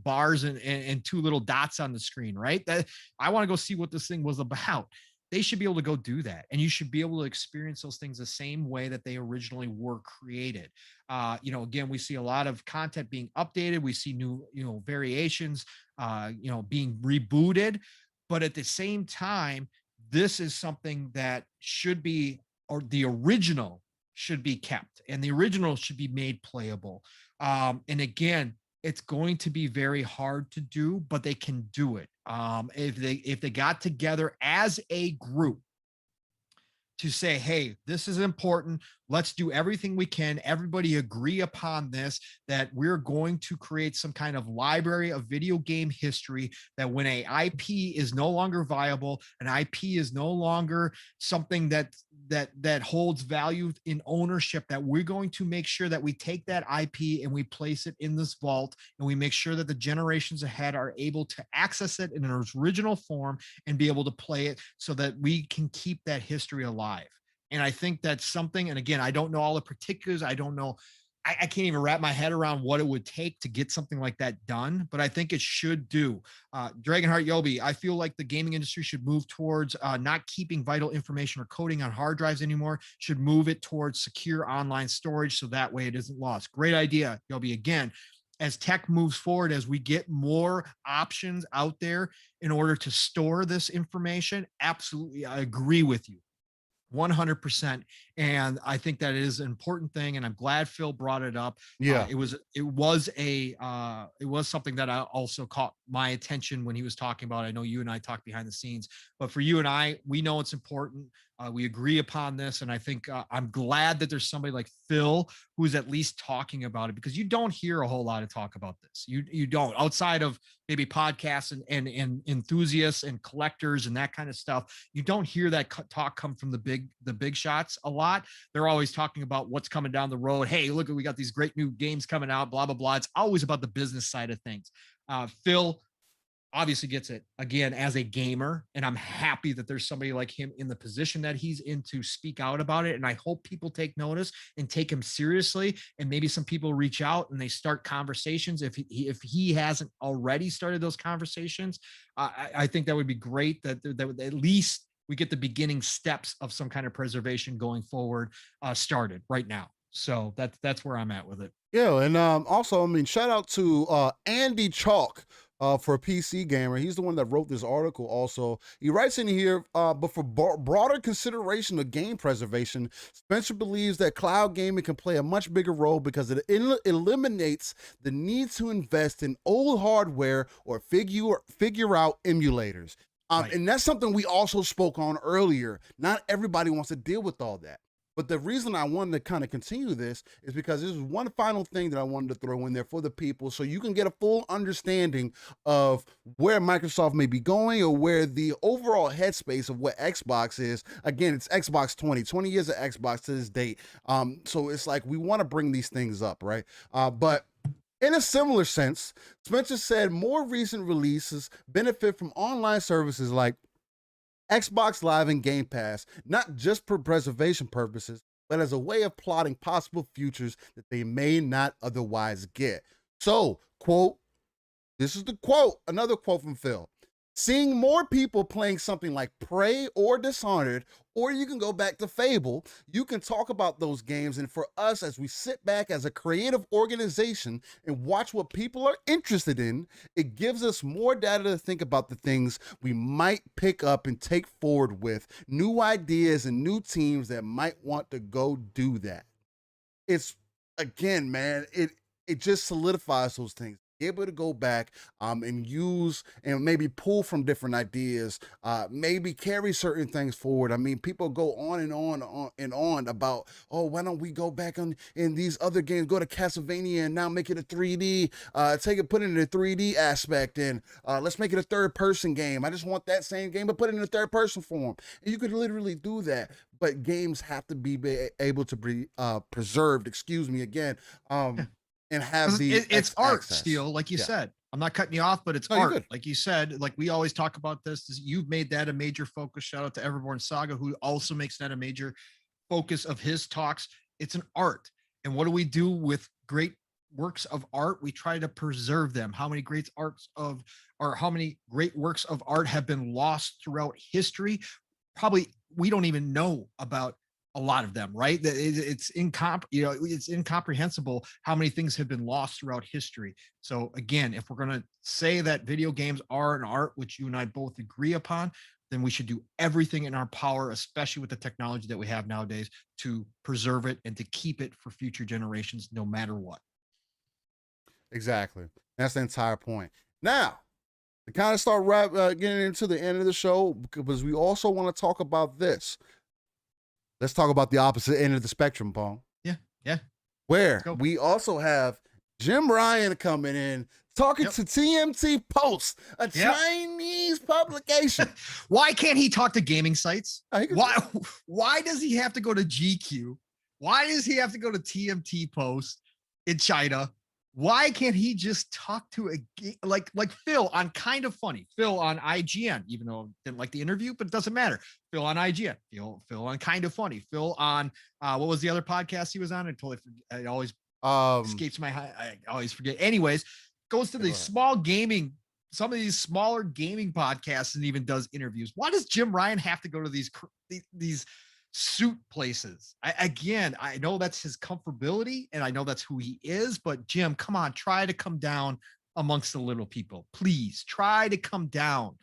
bars and two little dots on the screen, right? That I want to go see what this thing was about. They should be able to go do that. And you should be able to experience those things the same way that they originally were created. Again, we see a lot of content being updated. We see new, variations, being rebooted. But at the same time, this is something that should be, or the original should be kept, and the original should be made playable. And again, it's going to be very hard to do, but they can do it. If they got together as a group to say, hey, this is important. Let's do everything we can. Everybody agree upon this, that we're going to create some kind of library of video game history, that when a IP is no longer viable, an IP is no longer something that holds value in ownership, that we're going to make sure that we take that IP and we place it in this vault, and we make sure that the generations ahead are able to access it in its original form and be able to play it, so that we can keep that history alive. And I think that's something, and again, I don't know all the particulars. I don't know. I can't even wrap my head around what it would take to get something like that done, but I think it should do. Dragonheart Yobi, I feel like the gaming industry should move towards not keeping vital information or coding on hard drives anymore, should move it towards secure online storage, so that way it isn't lost. Great idea, Yobi. Again, as tech moves forward, as we get more options out there in order to store this information, absolutely, I agree with you. 100%. And I think that is an important thing. And I'm glad Phil brought it up. Yeah. It was something that I also caught my attention when he was talking about it. I know you and I talked behind the scenes, but for you and I, we know it's important. We agree upon this. And I think I'm glad that there's somebody like Phil who's at least talking about it, because you don't hear a whole lot of talk about this. You don't, outside of maybe podcasts and enthusiasts and collectors and that kind of stuff. You don't hear that talk come from the big shots a lot. They're always talking about what's coming down the road. Hey, look, we got these great new games coming out, blah, blah, blah. It's always about the business side of things. Phil, obviously gets it again as a gamer, and I'm happy that there's somebody like him in the position that he's in to speak out about it. And I hope people take notice and take him seriously, and maybe some people reach out and they start conversations if he hasn't already started those conversations. I think that would be great, that at least we get the beginning steps of some kind of preservation going forward started right now. So that's where I'm at with it. Yeah, and also, I mean, shout out to Andy Chalk for a PC Gamer. He's the one that wrote this article also. He writes in here, but for broader consideration of game preservation, Spencer believes that cloud gaming can play a much bigger role because it eliminates the need to invest in old hardware or figure out emulators. Right. And that's something we also spoke on earlier. Not everybody wants to deal with all that. But the reason I wanted to kind of continue this is because this is one final thing that I wanted to throw in there for the people so you can get a full understanding of where Microsoft may be going or where the overall headspace of what Xbox is. Again, it's Xbox 20 years of Xbox to this date. So it's like we want to bring these things up, right? But in a similar sense, Spencer said more recent releases benefit from online services like Xbox Live and Game Pass, not just for preservation purposes, but as a way of plotting possible futures that they may not otherwise get. So, quote, this is the quote, another quote from Phil. Seeing more people playing something like Prey or Dishonored, or you can go back to Fable, you can talk about those games. And for us, as we sit back as a creative organization and watch what people are interested in, it gives us more data to think about the things we might pick up and take forward with, new ideas and new teams that might want to go do that. It's, again, man, it just solidifies those things. Be able to go back and use and maybe pull from different ideas, maybe carry certain things forward. I mean, people go on and on about, oh, why don't we go back on in these other games, go to Castlevania and now make it a 3D, put it in a 3D aspect, and let's make it a third-person game. I just want that same game, but put it in a third-person form. And you could literally do that, but games have to be able to be preserved, and have it's art access. still, like you said. I'm not cutting you off, but it's art. Like you said, like we always talk about this. You've made that a major focus. Shout out to Everborn Saga, who also makes that a major focus of his talks. It's an art. And what do we do with great works of art? We try to preserve them. How many great works of art have been lost throughout history? Probably we don't even know about a lot of them, right? It's incomprehensible how many things have been lost throughout history. So again, if we're going to say that video games are an art, which you and I both agree upon, then we should do everything in our power, especially with the technology that we have nowadays, to preserve it and to keep it for future generations, no matter what. Exactly. That's the entire point. Now, to kind of start getting into the end of the show, because we also want to talk about this. Let's talk about the opposite end of the spectrum, Paul. Yeah. Where we also have Jim Ryan coming in, talking to TMT Post, a Chinese publication. Why can't he talk to gaming sites? Why does he have to go to GQ? Why does he have to go to TMT Post in China? Why can't he just talk to like Phil on Kind of Funny, Phil on IGN, even though I didn't like the interview, but it doesn't matter. Phil on IGN, Phil on Kind of Funny, Phil on what was the other podcast he was on? It always escapes my I always forget. Anyways, goes to some of these smaller gaming podcasts and even does interviews. Why does Jim Ryan have to go to these suit places? I know that's his comfortability and I know that's who he is, but Jim, come on, try to come down amongst the little people. Please try to come down.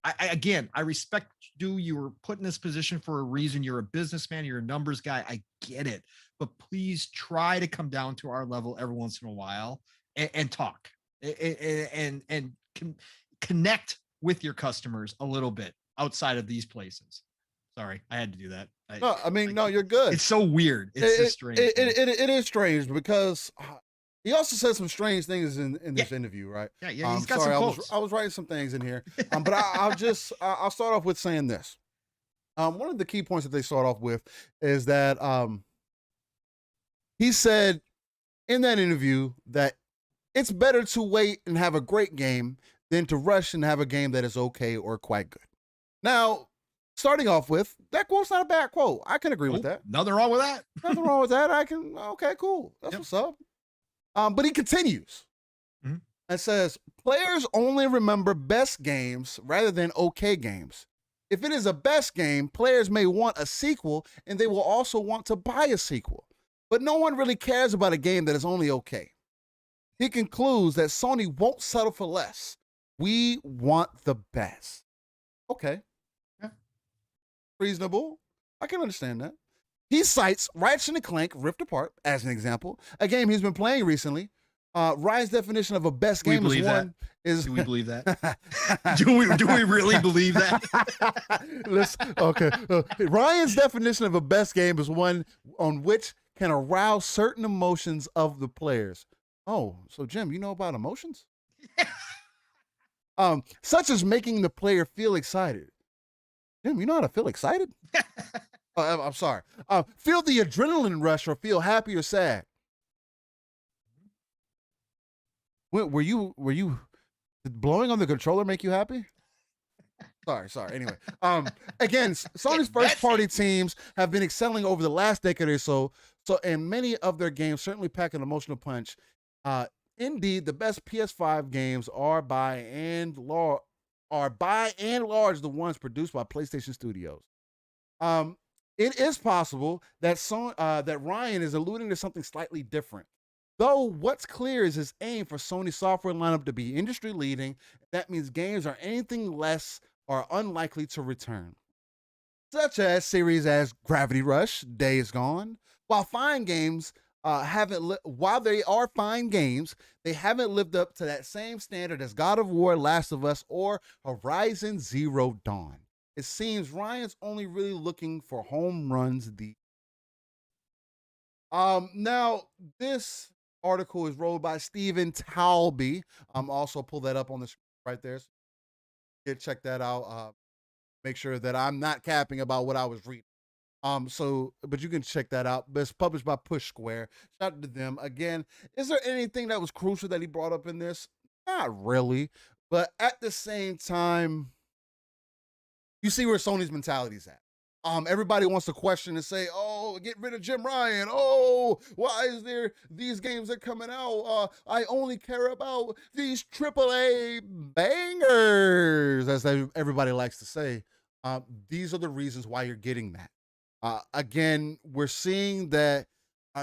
I respect you. You were put in this position for a reason. You're a businessman. You're a numbers guy. I get it, but please try to come down to our level every once in a while and talk and connect with your customers a little bit outside of these places. Sorry, I had to do that. No, you're good. It's so weird. It's just strange. It is strange because he also said some strange things in this interview, right? Yeah. He's got some quotes. I was writing some things in here, but I'll start off with saying this. One of the key points that they start off with is that he said in that interview that it's better to wait and have a great game than to rush and have a game that is okay or quite good. Now, starting off with, that quote's not a bad quote. I can agree with that. Nothing wrong with that. Nothing wrong with that. Okay, cool. That's what's up. But he continues and says, players only remember best games rather than okay games. If it is a best game, players may want a sequel and they will also want to buy a sequel. But no one really cares about a game that is only okay. He concludes that Sony won't settle for less. We want the best. Okay. Yeah. Reasonable. I can understand that. He cites Ratchet & Clank Rift Apart as an example, a game he's been playing recently. Ryan's definition of a best game is one is. Do we believe that? do we really believe that? Okay. Ryan's definition of a best game is one on which can arouse certain emotions of the players. Oh, so Jim, you know about emotions? Such as making the player feel excited. Jim, you know how to feel excited? I'm sorry. Feel the adrenaline rush or feel happy or sad. Were you did blowing on the controller make you happy? Sorry. Anyway, again, Sony's first-party teams have been excelling over the last decade or so. And many of their games certainly pack an emotional punch. Indeed, the best PS5 games are by and large the ones produced by PlayStation Studios. It is possible that that Ryan is alluding to something slightly different. Though what's clear is his aim for Sony's software lineup to be industry leading. That means games are anything less are unlikely to return, such as series as Gravity Rush, Days Gone. While they are fine games, they haven't lived up to that same standard as God of War, Last of Us, or Horizon Zero Dawn. It seems Ryan's only really looking for home runs. Now this article is wrote by Stephen Talby. Also pull that up on the screen right there. So check that out. Make sure that I'm not capping about what I was reading. But you can check that out. But it's published by Push Square. Shout out to them. Again, is there anything that was crucial that he brought up in this? Not really. But at the same time, you see where Sony's mentality is at. Everybody wants to question and say, oh, get rid of Jim Ryan. Oh, why is there these games that are coming out? I only care about these AAA bangers, as everybody likes to say. These are the reasons why you're getting that. Again, we're seeing that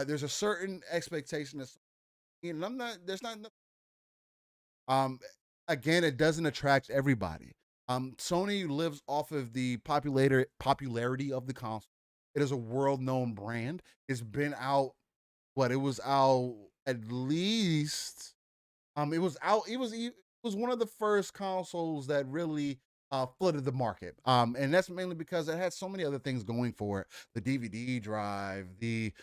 there's a certain expectation that, again, it doesn't attract everybody. Sony lives off of the popularity of the console. It is a world-known brand. It's been out, it was out at least, it was one of the first consoles that really flooded the market. And that's mainly because it had so many other things going for it. The DVD drive, the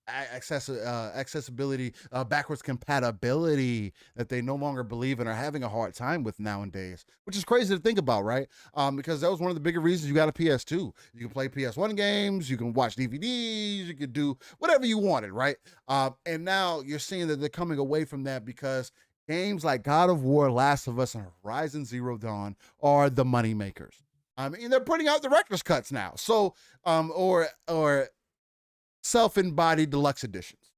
accessibility, backwards compatibility that they no longer believe and are having a hard time with nowadays, which is crazy to think about, right? Because that was one of the bigger reasons you got a PS2. You can play PS1 games, you can watch DVDs, you could do whatever you wanted, right? And now you're seeing that they're coming away from that because games like God of War, Last of Us, and Horizon Zero Dawn are the money makers. I mean, they're putting out director's cuts now, so or self-embodied deluxe editions.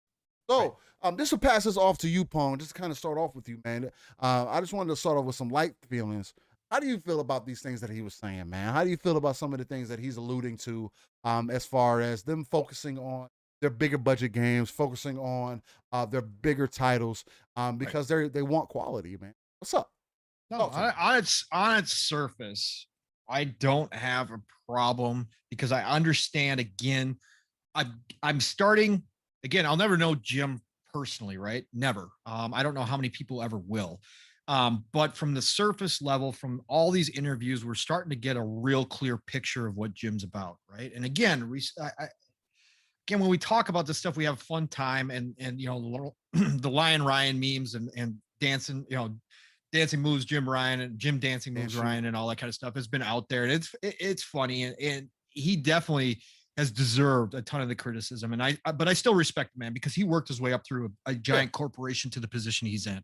So this will pass us off to you, Pong, just to kind of start off with you, man. I just wanted to start off with some light feelings. How do you feel about these things that he was saying, man? How do you feel about some of the things that he's alluding to as far as them focusing on their bigger budget games, focusing on their bigger titles because they want quality, man? What's up? No, on its surface, I don't have a problem because I understand, again, I'm starting again. I'll never know Jim personally, right? Never. I don't know how many people ever will. But from the surface level, from all these interviews, we're starting to get a real clear picture of what Jim's about, right? And again, again, when we talk about this stuff, we have a fun time, and the Lion Ryan memes and dancing, dancing moves Jim Ryan and Jim dancing moves Ryan and all that kind of stuff has been out there, and it's funny, and he definitely has deserved a ton of the criticism. And but I still respect the man because he worked his way up through a giant corporation to the position he's in.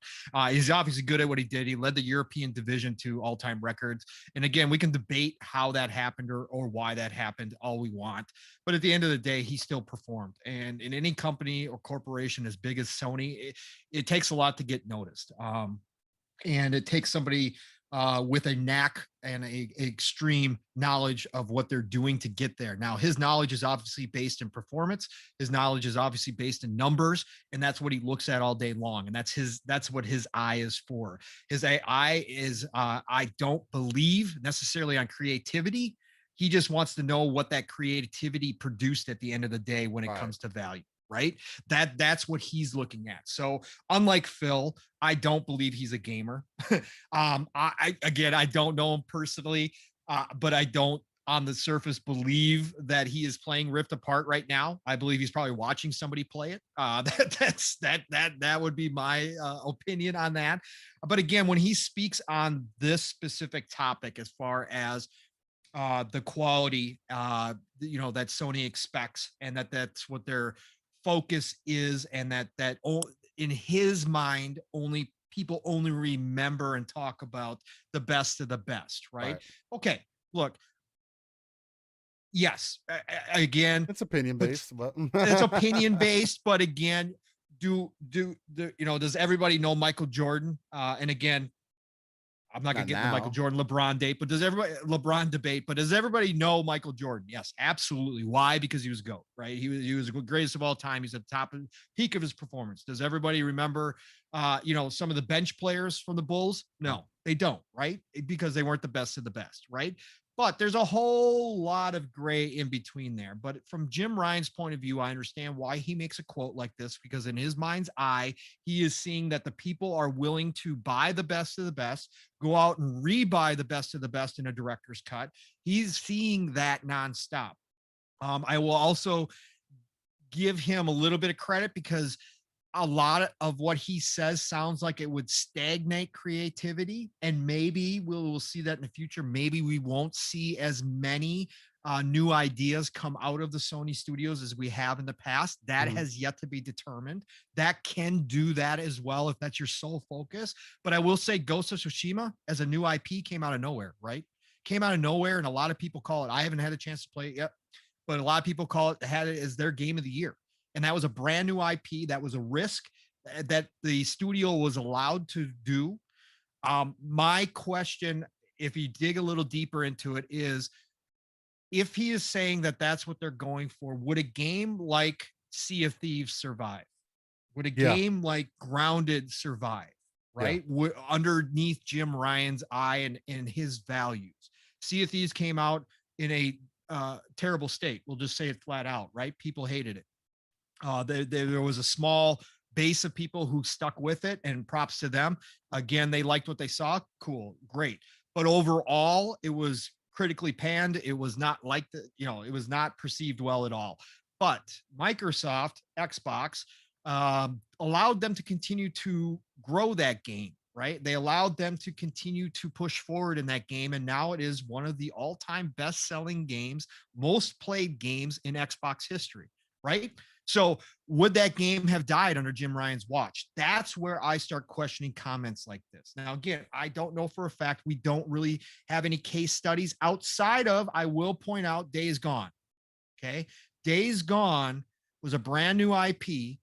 He's obviously good at what he did. He led the European division to all-time records. And again, we can debate how that happened or why that happened all we want. But at the end of the day, he still performed. And in any company or corporation as big as Sony, it takes a lot to get noticed. And it takes somebody with a knack and a extreme knowledge of what they're doing to get there. Now, his knowledge is obviously based in performance. His knowledge is obviously based in numbers, and that's what he looks at all day long. And that's what his eye is for. His eye is, I don't believe necessarily on creativity. He just wants to know what that creativity produced at the end of the day when it comes to value. Right? That's what he's looking at. So unlike Phil, I don't believe he's a gamer. I don't know him personally, but I don't on the surface believe that he is playing Rift Apart right now. I believe he's probably watching somebody play it. That would be my opinion on that. But again, when he speaks on this specific topic, as far as the quality, that Sony expects, and that's what they're focus is, and that in his mind people only remember and talk about the best of the best, right? Okay, look, yes, again, it's opinion based, but it's opinion based, but again, does everybody know Michael Jordan? And again, I'm not going to get the Michael Jordan LeBron debate, but does everybody know Michael Jordan? Yes, absolutely. Why? Because he was GOAT, right? He was the greatest of all time. He's at the top of peak of his performance. Does everybody remember, some of the bench players from the Bulls? No, they don't, right? Because they weren't the best of the best, right? But there's a whole lot of gray in between there. But from Jim Ryan's point of view, I understand why he makes a quote like this, because in his mind's eye, he is seeing that the people are willing to buy the best of the best, go out and rebuy the best of the best in a director's cut. He's seeing that nonstop. I will also give him a little bit of credit because a lot of what he says sounds like it would stagnate creativity, and maybe we'll see that in the future. Maybe we won't see as many new ideas come out of the Sony studios as we have in the past. That has yet to be determined. That can do that as well if that's your sole focus. But I will say Ghost of Tsushima as a new IP came out of nowhere, right? Came out of nowhere, and a lot of people call it, I haven't had a chance to play it yet, but a lot of people had it as their game of the year. And that was a brand new IP. That was a risk that the studio was allowed to do. My question, if you dig a little deeper into it, is if he is saying that that's what they're going for, would a game like Sea of Thieves survive? Would a game like Grounded survive? Right? Underneath Jim Ryan's eye and his values. Sea of Thieves came out in a terrible state. We'll just say it flat out, right? People hated it. There was a small base of people who stuck with it, and props to them. Again, they liked what they saw. Cool, great. But overall, it was critically panned. It was not it was not perceived well at all. But Microsoft, Xbox, allowed them to continue to grow that game, right? They allowed them to continue to push forward in that game. And now it is one of the all-time best-selling games, most played games in Xbox history, right? So would that game have died under Jim Ryan's watch? That's where I start questioning comments like this. Now, again, I don't know for a fact. We don't really have any case studies outside of, I will point out, Days Gone. Okay. Days Gone was a brand new IP,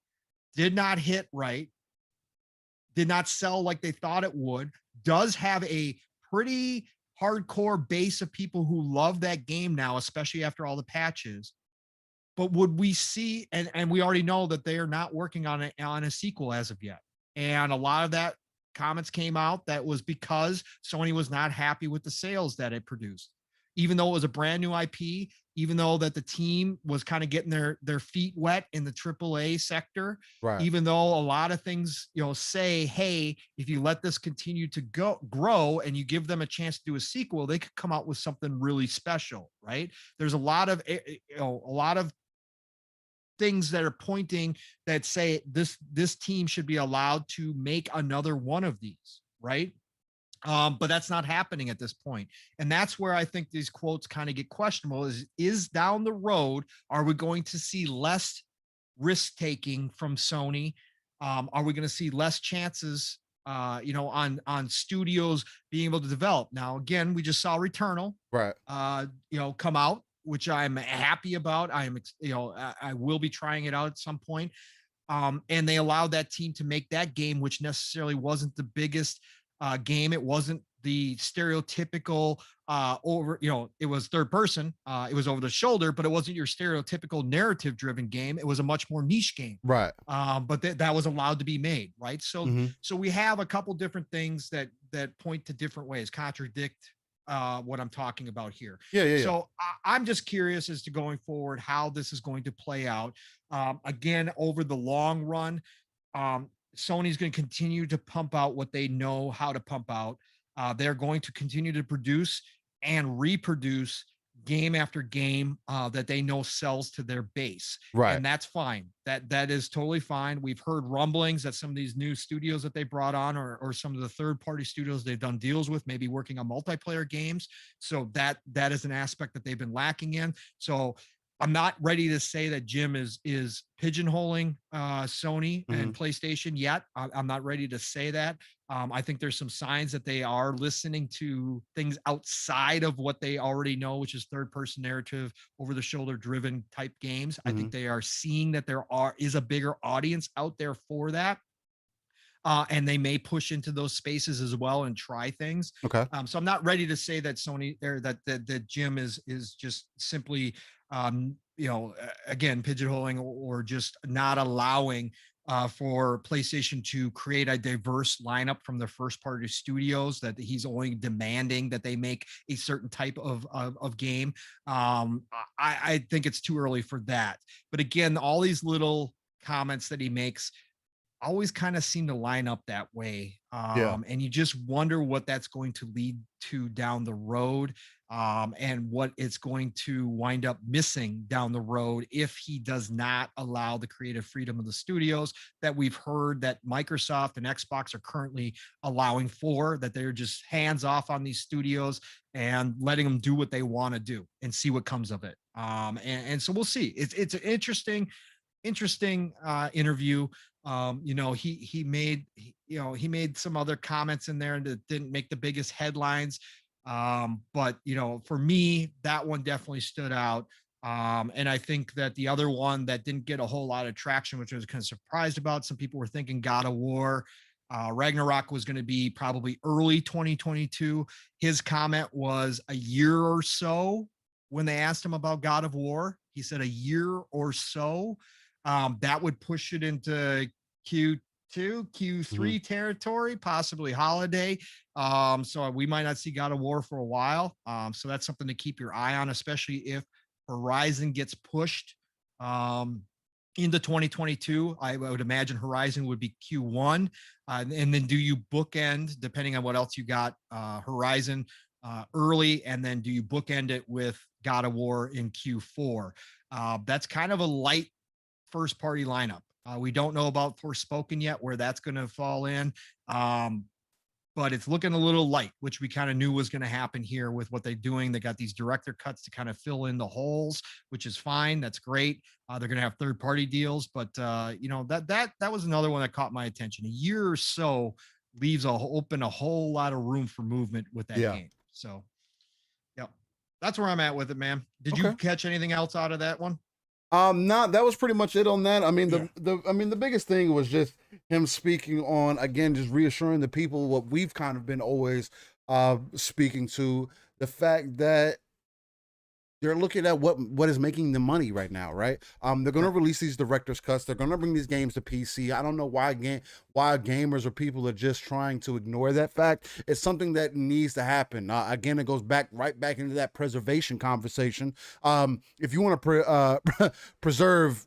did not hit right, did not sell like they thought it would, does have a pretty hardcore base of people who love that game now, especially after all the patches. But would we see, and we already know that they are not working on a sequel as of yet. And a lot of that comments came out that was because Sony was not happy with the sales that it produced. Even though it was a brand new IP, even though that the team was kind of getting their feet wet in the AAA sector, even though a lot of things, say, hey, if you let this continue to grow and you give them a chance to do a sequel, they could come out with something really special, right? There's a lot of things that are pointing that say this team should be allowed to make another one of these, right? But that's not happening at this point. And that's where I think these quotes kind of get questionable is down the road, are we going to see less risk taking from Sony? Are we going to see less chances, on studios being able to develop? Now, again, we just saw Returnal, Right. come out, which I'm happy about. I will be trying it out at some point. And they allowed that team to make that game, which necessarily wasn't the biggest game. It wasn't the stereotypical it was third person. It was over the shoulder, but it wasn't your stereotypical narrative driven game. It was a much more niche game. Right. But that was allowed to be made, right? So so we have a couple different things that point to different ways, contradict what I'm talking about here. Yeah. So I'm just curious as to going forward how this is going to play out. Again, over the long run, Sony's going to continue to pump out what they know how to pump out. They're going to continue to produce and reproduce game after game that they know sells to their base. Right. And that's fine. That is totally fine. We've heard rumblings that some of these new studios that they brought on, or some of the third-party studios they've done deals with, maybe working on multiplayer games. So that is an aspect that they've been lacking in. So I'm not ready to say that Jim is pigeonholing Sony and PlayStation yet. I'm not ready to say that. I think there's some signs that they are listening to things outside of what they already know, which is third-person narrative, over-the-shoulder driven type games. I think they are seeing that there is a bigger audience out there for that. And they may push into those spaces as well and try things. Okay. So I'm not ready to say that Sony or that Jim is just simply again, pigeonholing or just not allowing for PlayStation to create a diverse lineup from the first party studios, that he's only demanding that they make a certain type of game. I think it's too early for that. But again, all these little comments that he makes always kind of seem to line up that way. And you just wonder what that's going to lead to down the road, and what it's going to wind up missing down the road if he does not allow the creative freedom of the studios that we've heard that Microsoft and Xbox are currently allowing for, that they're just hands off on these studios and letting them do what they want to do and see what comes of it. And so we'll see. It's an interesting interview. He made some other comments in there that didn't make the biggest headlines. But for me, that one definitely stood out. And I think that the other one that didn't get a whole lot of traction, which I was kind of surprised about, some people were thinking God of War Ragnarok was going to be probably early 2022. His comment was a year or so. When they asked him about God of War, he said a year or so. That would push it into Q2, Q3 territory, possibly holiday. So we might not see God of War for a while. So that's something to keep your eye on, especially if Horizon gets pushed into 2022. I would imagine Horizon would be Q1. And then do you bookend, depending on what else you got, Horizon early, and then do you bookend it with God of War in Q4? That's kind of a light first party lineup. We don't know about Forspoken yet, where that's going to fall in. But it's looking a little light, which we kind of knew was going to happen here with what they're doing. They got these director cuts to kind of fill in the holes, which is fine. That's great. They're going to have third party deals, but that was another one that caught my attention. A year or so leaves open a whole lot of room for movement with that game. So, that's where I'm at with it, man. Did you catch anything else out of that one? No, that was pretty much it on that. I mean, the biggest thing was just him speaking on, again, just reassuring the people what we've kind of been always speaking to, the fact that they're looking at what is making the money right now, right? They're going to release these director's cuts. They're going to bring these games to PC. I don't know why gamers or people are just trying to ignore that fact. It's something that needs to happen. Again, it goes right back into that preservation conversation. If you want to preserve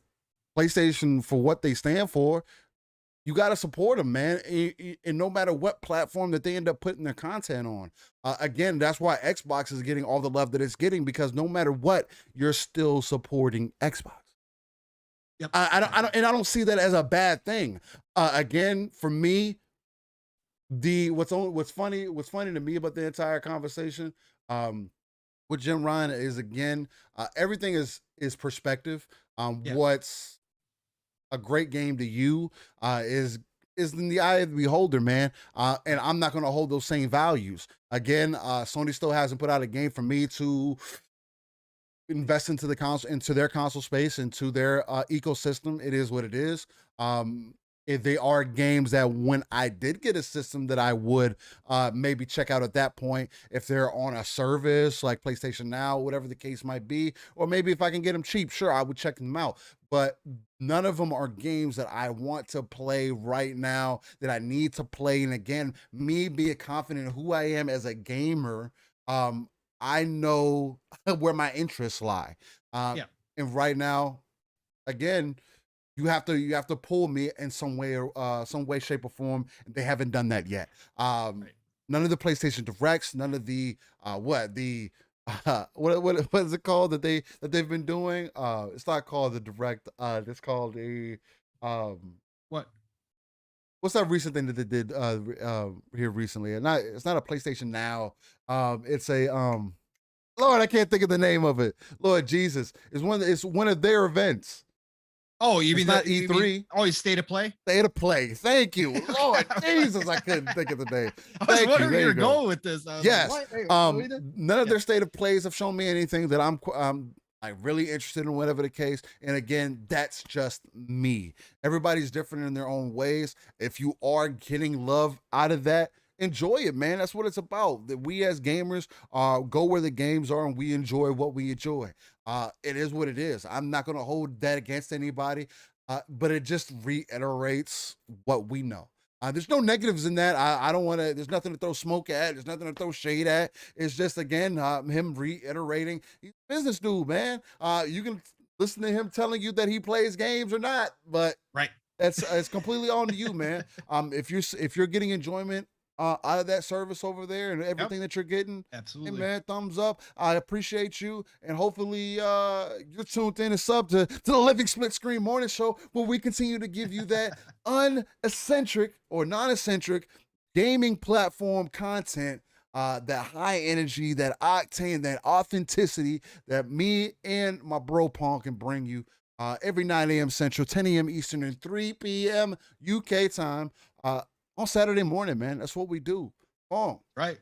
PlayStation for what they stand for, you got to support them, man. And no matter what platform that they end up putting their content on. Again, that's why Xbox is getting all the love that it's getting, because no matter what, you're still supporting Xbox. Yep. I don't see that as a bad thing. Again, for me, What's funny to me about the entire conversation, with Jim Ryan is, again, everything is perspective. Yeah. What's a great game to you is in the eye of the beholder, man. And I'm not going to hold those same values. Again, Sony still hasn't put out a game for me to invest into into their console space, into their ecosystem. It is what it is. If they are games that, when I did get a system, that I would maybe check out at that point, if they're on a service like PlayStation Now, whatever the case might be, or maybe if I can get them cheap, sure, I would check them out. But none of them are games that I want to play right now, that I need to play. And again, me being confident in who I am as a gamer, I know where my interests lie. Yeah. And right now, again, you have to pull me in some way, shape, or form. They haven't done that yet. Right. None of the PlayStation Directs, none of the what is it called that they've been doing? It's not called the Direct. It's called a What? what's that recent thing that they did here recently? And it's not a PlayStation Now. It's a Lord, I can't think of the name of it. Lord Jesus, it's one of their events. Oh, you mean not that E3? Oh, State of Play? State of Play. Thank you. Lord Jesus, I couldn't think of the name. I was Thank wondering you. where There you're you go. going with this. I was Yes. like, what? Hey, what we did? None of Yeah. their State of Plays have shown me anything that I'm like really interested in, whatever the case. And again, that's just me. Everybody's different in their own ways. If you are getting love out of that, enjoy it, man. That's what it's about. That we as gamers go where the games are, and we enjoy what we enjoy. It is what it is. I'm not going to hold that against anybody, but it just reiterates what we know. There's no negatives in that. I don't want to. There's nothing to throw smoke at. There's nothing to throw shade at. It's just, again, him reiterating. He's a business dude, man. You can listen to him telling you that he plays games or not, but Right. it's completely on to you, man. If you're getting enjoyment out of that service over there and everything that you're getting, hey, Absolutely. man, thumbs up. I appreciate you, and hopefully you're tuned in and sub to the Living Split Screen Morning Show, where we continue to give you that uneccentric or non-eccentric gaming platform content, that high energy, that octane, that authenticity that me and my bro Pong can bring you every 9 a.m. Central, 10 a.m. Eastern, and 3 p.m. UK time on Saturday morning, man. That's what we do. Pong. Right.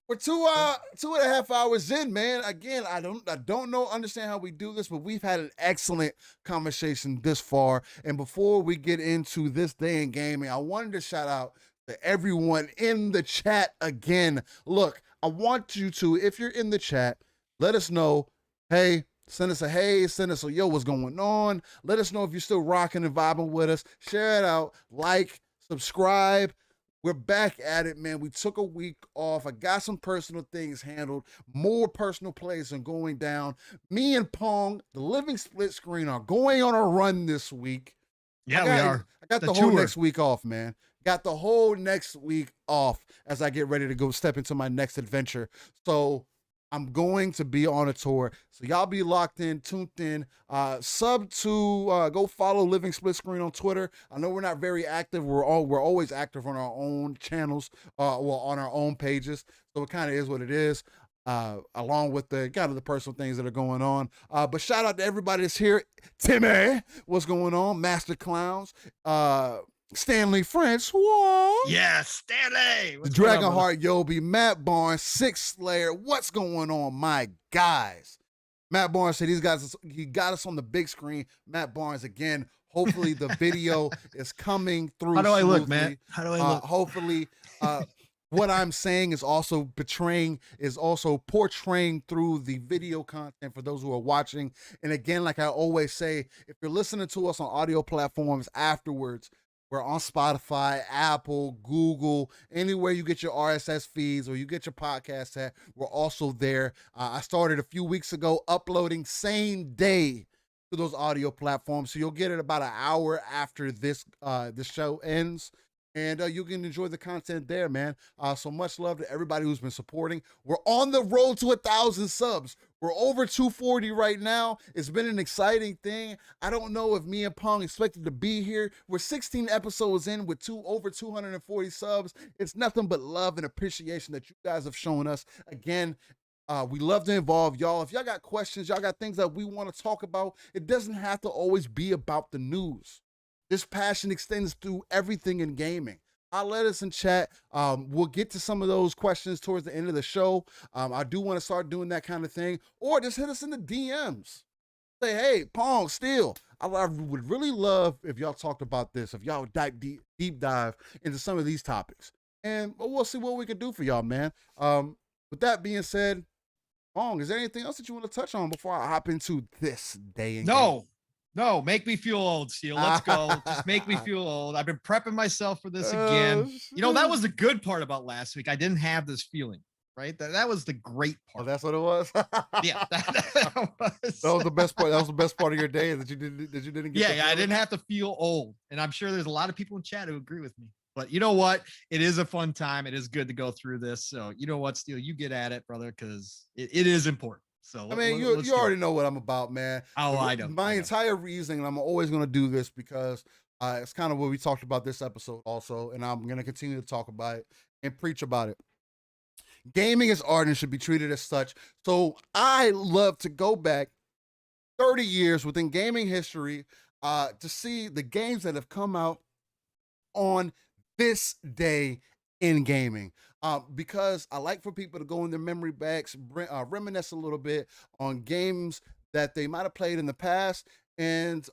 We're 2.5 hours in, man. Again, I don't understand how we do this, but we've had an excellent conversation this far. And before we get into this day in gaming, I wanted to shout out to everyone in the chat again. Look, I want you to, if you're in the chat, let us know, hey, send us a yo, what's going on? Let us know if you're still rocking and vibing with us. Share it out, like, subscribe. We're back at it, man. We took a week off. I got some personal things handled, more personal plays are going down. Me and Pong, the Living Split Screen, are going on a run this week. Yeah, we are. I got the whole next week off, man. Got the whole next week off as I get ready to go step into my next adventure. So I'm going to be on a tour. So y'all be locked in, tuned in, go follow Living Split Screen on Twitter. I know we're not very active. We're always active on our own channels, on our own pages. So it kind of is what it is. Along with the kind of the personal things that are going on. But shout out to everybody that's here. Timmy, what's going on? Master Clowns, Stanley French, what? Yes, Stanley. The Dragonheart Yobi, Matt Barnes, Six Slayer. What's going on, my guys? Matt Barnes said he got us on the big screen. Matt Barnes, again, hopefully the video is coming through. How do I look, smoothly. Matt? How do I look? Hopefully, what I'm saying is also portraying through the video content for those who are watching. And again, like I always say, if you're listening to us on audio platforms afterwards, we're on Spotify, Apple, Google, anywhere you get your RSS feeds or you get your podcast at, we're also there. I started a few weeks ago uploading same day to those audio platforms. So you'll get it about an hour after this show ends. and you can enjoy the content there, man. So much love to everybody who's been supporting. We're on the road to 1,000 subs. We're over 240 right now. It's been an exciting thing. I don't know if me and Pong expected to be here. We're 16 episodes in with over 240 subs. It's nothing but love and appreciation that you guys have shown us. Again, we love to involve y'all. If y'all got questions, y'all got things that we want to talk about, it doesn't have to always be about the news. This passion extends through everything in gaming. Let us in chat. We'll get to some of those questions towards the end of the show. I do want to start doing that kind of thing. Or just hit us in the DMs. Say, hey, Pong, Steel, I would really love if y'all talked about this, if y'all deep dive into some of these topics. And we'll see what we can do for y'all, man. With that being said, Pong, is there anything else that you want to touch on before I hop into this day in game? No, make me feel old, Steel. Let's go. Just make me feel old. I've been prepping myself for this again. You know, that was the good part about last week. I didn't have this feeling, right? That was the great part. Oh, that's what it was? Yeah. That was the best part. That was the best part of your day that you didn't get. Yeah, I didn't have to feel old. And I'm sure there's a lot of people in chat who agree with me. But you know what? It is a fun time. It is good to go through this. So you know what, Steel? You get at it, brother, because it is important. So I mean, you already know what I'm about, man. Oh, I know. My entire reasoning, and I'm always going to do this because it's kind of what we talked about this episode also, and I'm going to continue to talk about it and preach about it. Gaming is art and should be treated as such. So I love to go back 30 years within gaming history to see the games that have come out on this day in gaming. Because I like for people to go in their memory banks, reminisce a little bit on games that they might have played in the past, and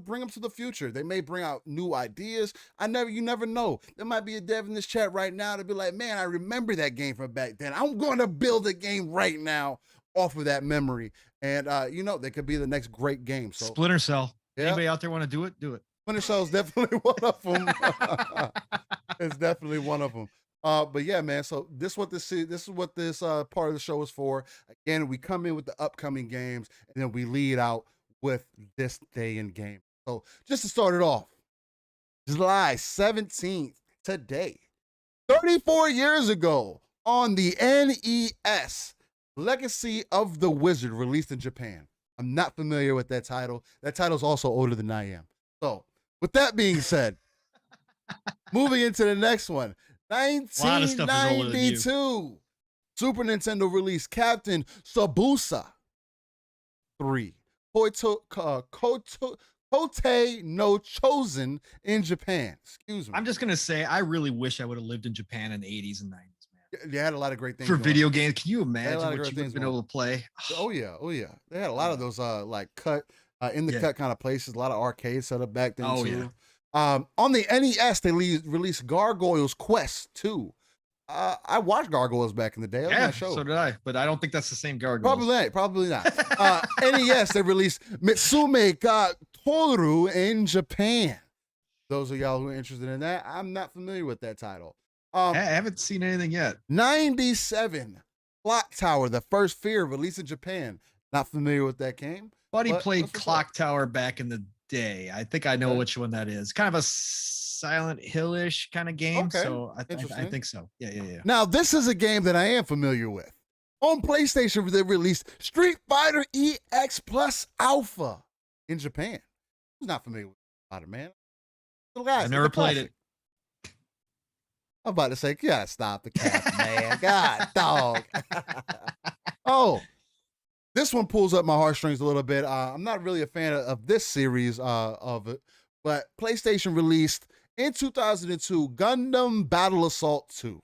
bring them to the future. They may bring out new ideas. You never know. There might be a dev in this chat right now to be like, man, I remember that game from back then. I'm going to build a game right now off of that memory, and they could be the next great game. So Splinter Cell. Yeah. Anybody out there want to do it? Do it. Splinter Cell is definitely one of them. It's definitely one of them. But yeah, man. So this is what this part of the show is for. Again, we come in with the upcoming games, and then we lead out with this day in game. So just to start it off, July 17th, today, 34 years ago, on the NES, Legacy of the Wizard released in Japan. I'm not familiar with that title. That title's also older than I am. So with that being said, moving into the next one. 1992, Super Nintendo released Captain Tsubasa 3. Kote no Chosen in Japan. Excuse me. I'm just going to say, I really wish I would have lived in Japan in the 80s and 90s, man. They had a lot of great things. For video games, can you imagine what you've been able to play? Oh, yeah. They had a lot of those cut kind of places, a lot of arcades set up back then, too. Yeah. On the NES, they released Gargoyles Quest 2. I watched Gargoyles back in the day. That was my show. So did I, but I don't think that's the same Gargoyles. Probably not. NES, they released Mitsume ga Toru in Japan. Those of y'all who are interested in that, I'm not familiar with that title. I haven't seen anything yet. 97, Clock Tower, the first Fear, released in Japan. Not familiar with that game. Buddy played Clock Tower back in the day. I think I know which one that is. Kind of a Silent Hill-ish kind of game. Okay. So I think so. Yeah. Now, this is a game that I am familiar with. On PlayStation, they released Street Fighter EX Plus Alpha in Japan. Who's not familiar with Fighter, man? I never played it. I'm about to say, you gotta stop the cap, man. God, dog. Oh, this one pulls up my heartstrings a little bit. I'm not really a fan of this series of it, but PlayStation released in 2002 Gundam Battle Assault 2.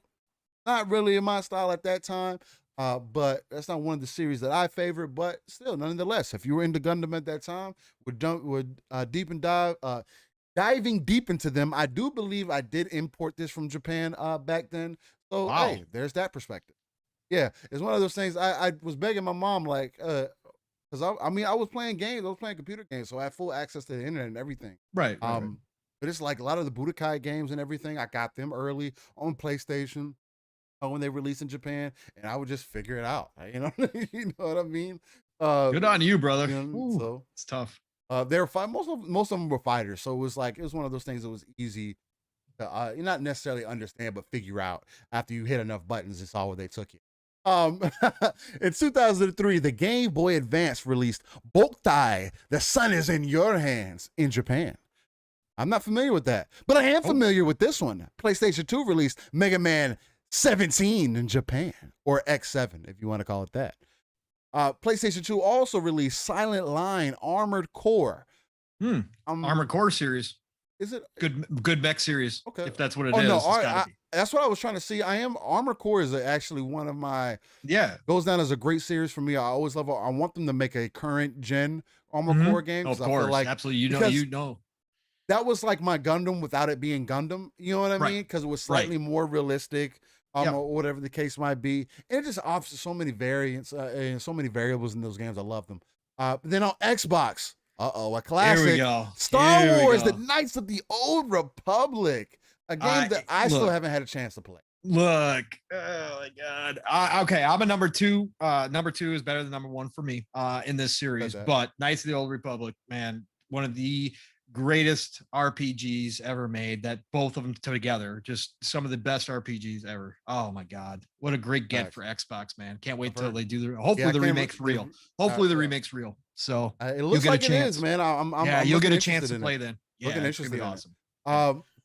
Not really in my style at that time, but that's not one of the series that I favor. But still, nonetheless, if you were into Gundam at that time, diving deep into them. I do believe I did import this from Japan back then. So wow. Hey, there's that perspective. Yeah, it's one of those things. I was begging my mom, like, because I was playing games. I was playing computer games, so I had full access to the internet and everything. Right. But it's like a lot of the Budokai games and everything. I got them early on PlayStation when they released in Japan, and I would just figure it out. You know what I mean? Good on you, brother. So it's tough. They were most of them were fighters, so it was one of those things that was easy not necessarily understand, but figure out after you hit enough buttons and saw where they took you. In 2003, the Game Boy Advance released Boktai, The Sun Is in Your Hands in Japan. I'm not familiar with that, but I am familiar with this one. PlayStation 2 released Mega Man 17 in Japan, or X7, if you want to call it that. PlayStation 2 also released Silent Line Armored Core. Armored Core series. Is it good mech series? Okay, if that's what it is. No, that's what I was trying to see. Armored Core is actually one of my goes down as a great series for me. I always love. I want them to make a current gen Armored Core game. Of course, like, absolutely. You know. That was like my Gundam without it being Gundam. You know what I mean? Because it was slightly more realistic, or whatever the case might be. And it just offers so many variants and so many variables in those games. I love them. Then on Xbox, a classic. Here we go. Star Wars: The Knights of the Old Republic, a game that I still haven't had a chance to play. Look, oh my God. Okay, I'm a number two. Number two is better than number one for me in this series. But Knights of the Old Republic, man, one of the greatest RPGs ever made. That both of them together, just some of the best RPGs ever. Oh my God, what a great get for Xbox, man! Can't wait till they do the. Hopefully the remake's real. Hopefully the remake's real. So it looks like it is, man. I'm you'll get a chance to play then. Yeah, it's gonna be awesome.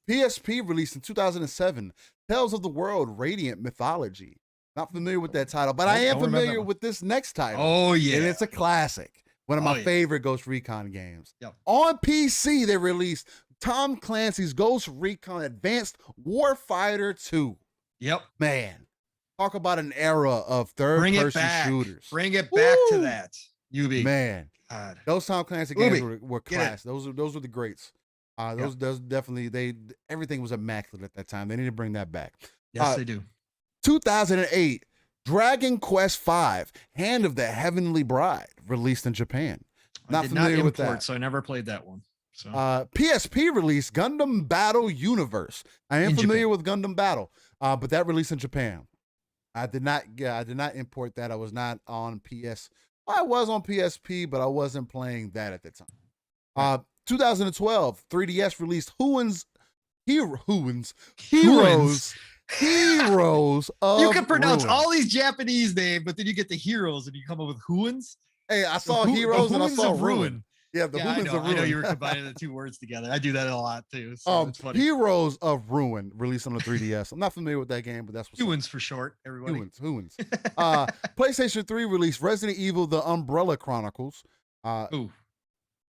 PSP released in 2007, Tales of the World: Radiant Mythology. Not familiar with that title, but I am familiar with this next title. Oh yeah, and it's a classic. One of my favorite Ghost Recon games. On PC, they released Tom Clancy's Ghost Recon Advanced Warfighter 2. Yep. Man, talk about an era of third-person shooters. Bring it back to that. UB. Man, God. Those Tom Clancy games were class. Those were the greats. Those definitely, everything was immaculate at that time. They need to bring that back. Yes, they do. 2008, Dragon Quest V, Hand of the Heavenly Bride, released in Japan. Not familiar with that. So I never played that one. So PSP released Gundam Battle Universe. I am familiar with Gundam Battle, but that released in Japan. I did not import that. I was not on PS. I was on PSP, but I wasn't playing that at the time. 2012, 3DS released Heroes of You can pronounce Ruin. all these Japanese names, but then you get the heroes and you come up with Huans. Hey, I saw Heroes and I saw Ruin. Yeah, the Humans of Ruin. I know you were combining the two words together. I do that a lot too. So it's funny. Heroes of Ruin released on the 3DS. I'm not familiar with that game, but that's what's Humans for short, everybody. Humans. PlayStation 3 released Resident Evil: The Umbrella Chronicles. Ooh.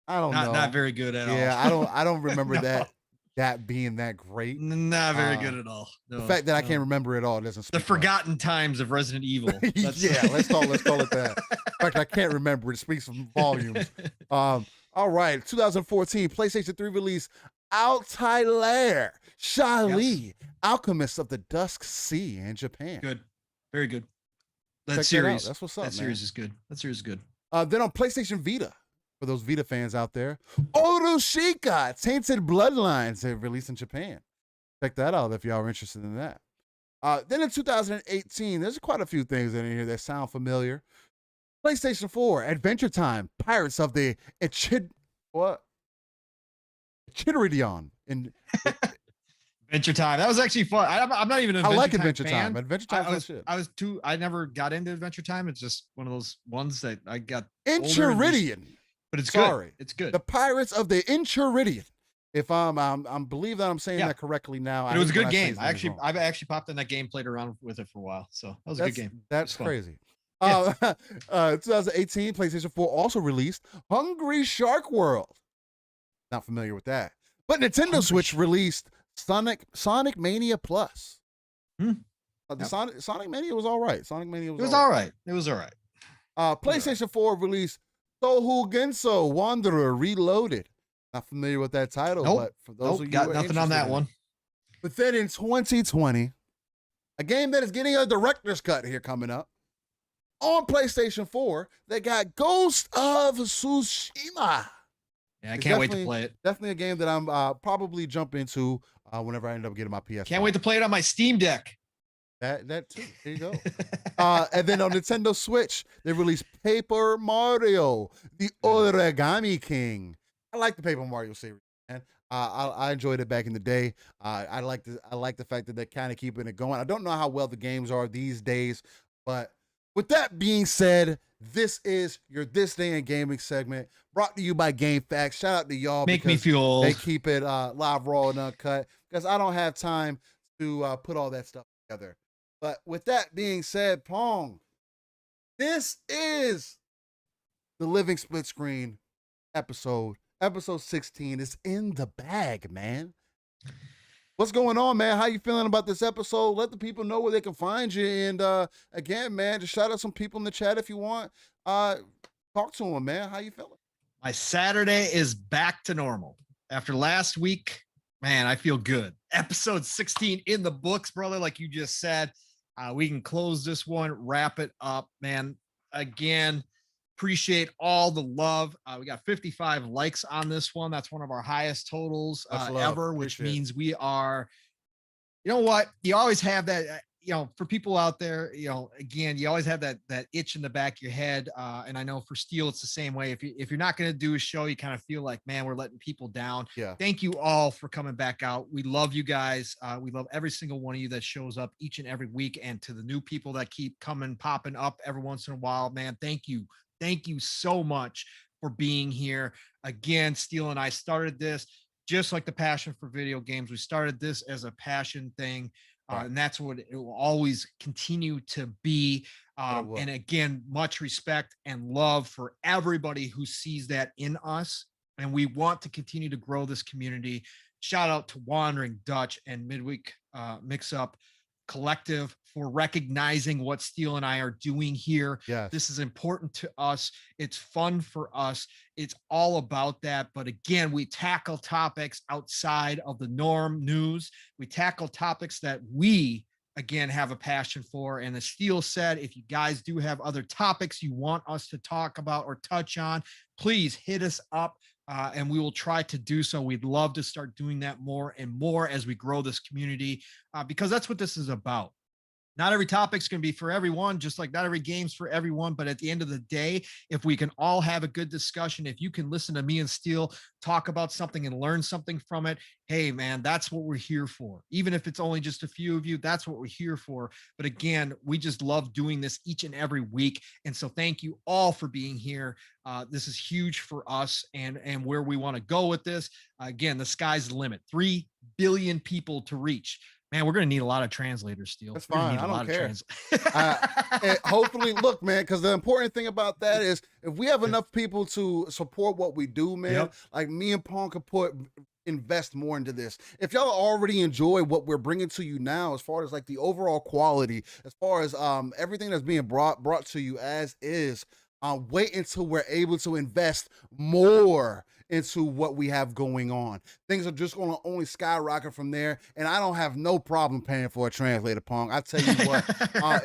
I don't know. Not very good at all. Yeah, I don't remember that being that great. Not very good at all. No, the fact that I can't remember it all doesn't. The forgotten times of Resident Evil. Yeah, let's call it that. In fact, I can't remember. It speaks from volumes. All right, 2014, PlayStation 3 release Altair Shali, Alchemist of the Dusk Sea in Japan. Good, very good. That series. That's what's up. That series is good. Then on PlayStation Vita, for those Vita fans out there, Oroshika Tainted Bloodlines, they released in Japan. Check that out if y'all are interested in that. Then in 2018, there's quite a few things in here that sound familiar. PlayStation 4, Adventure Time, Pirates of the Echidridion. Adventure Time. That was actually fun. I'm not even an I like Adventure Time. Adventure Time was shit. I never got into Adventure Time. It's just one of those ones that I got. Enchiridion. But it's good. It's good. The Pirates of the Enchiridion. If I'm believe that I'm saying that correctly now. It was a good game. I've actually popped in that game, played around with it for a while. So that was a good game. That's crazy. 2018, PlayStation 4 also released Hungry Shark World. Not familiar with that. But Nintendo Switch released Sonic Mania Plus. Sonic Mania was all right. It was all right. PlayStation 4 released Touhou Genso Wanderer Reloaded. Not familiar with that title, but for those of you got nothing on that one. But then in 2020, a game that is getting a director's cut here coming up on PlayStation 4, they got Ghost of Tsushima. Yeah, I can't wait to play it. Definitely a game that I'm probably jump into whenever I end up getting my PS. Can't wait to play it on my Steam Deck. That too. There you go. And then on Nintendo Switch, they released Paper Mario, the Origami King. I like the Paper Mario series. And I enjoyed it back in the day. I like the fact that they're kind of keeping it going. I don't know how well the games are these days, but with that being said, this is your This Day in Gaming segment brought to you by Game Facts. Shout out to y'all Make me because feel old. they keep it live, raw, and uncut because I don't have time to put all that stuff together. But with that being said, Pong, this is the Living Split Screen episode 16 is in the bag, man. What's going on, man? How you feeling about this episode? Let the people know where they can find you. And again, man, just shout out some people in the chat if you want. Talk to them, man. How you feeling? My Saturday is back to normal. After last week, man, I feel good. Episode 16 in the books, brother, like you just said. We can close this one, wrap it up, man. Again, appreciate all the love. We got 55 likes on this one. That's one of our highest totals ever, which means we are, you know what? You always have that, for people out there, again, you always have that itch in the back of your head. And I know for Steel, it's the same way. If you're not going to do a show, you kind of feel like, man, we're letting people down. Yeah. Thank you all for coming back out. We love you guys. We love every single one of you that shows up each and every week. And to the new people that keep popping up every once in a while, man, thank you. Thank you so much for being here. Again, Steel and I started this just like the passion for video games. We started this as a passion thing. And that's what it will always continue to be. And again, much respect and love for everybody who sees that in us. And we want to continue to grow this community. Shout out to Wandering Dutch and Midweek Mix Up Collective for recognizing what Steel and I are doing here. Yes. This is important to us. It's fun for us. It's all about that. But again, we tackle topics outside of the norm news. We tackle topics that we, again, have a passion for. And as Steel said, if you guys do have other topics you want us to talk about or touch on, please hit us up. And we will try to do so. We'd love to start doing that more and more as we grow this community, because that's what this is about. Not every topic's going to be for everyone, just like not every game's for everyone. But at the end of the day, if we can all have a good discussion, if you can listen to me and Steel talk about something and learn something from it, hey, man, that's what we're here for. Even if it's only just a few of you, that's what we're here for. But again, we just love doing this each and every week. And so thank you all for being here. This is huge for us and where we want to go with this. Again, the sky's the limit. 3 billion people to reach. Man, we're going to need a lot of translators, Steel. That's fine. I don't care. Hopefully, look, man, because the important thing about that is if we have enough people to support what we do, man, like me and Pong could invest more into this. If y'all already enjoy what we're bringing to you now, as far as like the overall quality, as far as everything that's being brought to you as is, wait until we're able to invest more into what we have going on. Things are just going to only skyrocket from there, and I don't have no problem paying for a translator, Pong. I tell you what,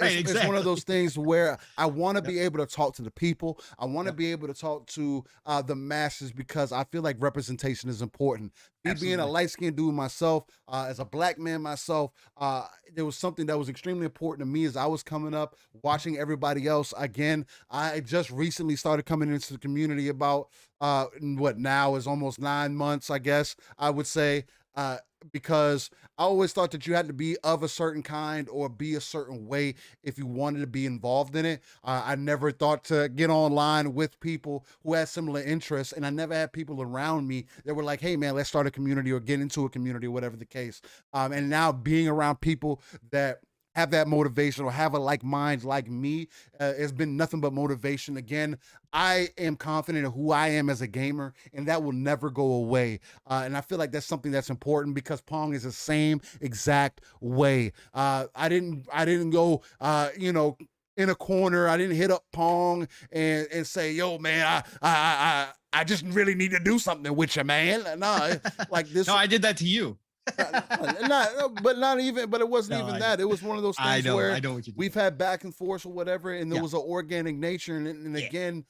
it's one of those things where I want to be able to talk to the people. I want to be able to talk to the masses because I feel like representation is important. Me being a light-skinned dude myself, as a black man myself, there was something that was extremely important to me as I was coming up, watching everybody else. Again, I just recently started coming into the community about what now is almost 9 months, I guess I would say, because I always thought that you had to be of a certain kind or be a certain way if you wanted to be involved in it. I never thought to get online with people who had similar interests, and I never had people around me that were like, hey man, let's start a community or get into a community or whatever the case. And now being around people that have that motivation or have a like mind like me has been nothing but motivation. Again, I am confident in who I am as a gamer, and that will never go away. And I feel like that's something that's important because Pong is the same exact way. I didn't go, in a corner. I didn't hit up Pong and say, yo, man, I just really need to do something with you, man. No, like this. No, I did that to you. But it wasn't even that. It was one of those things where we've had back and forth or whatever, and there was an organic nature. And again,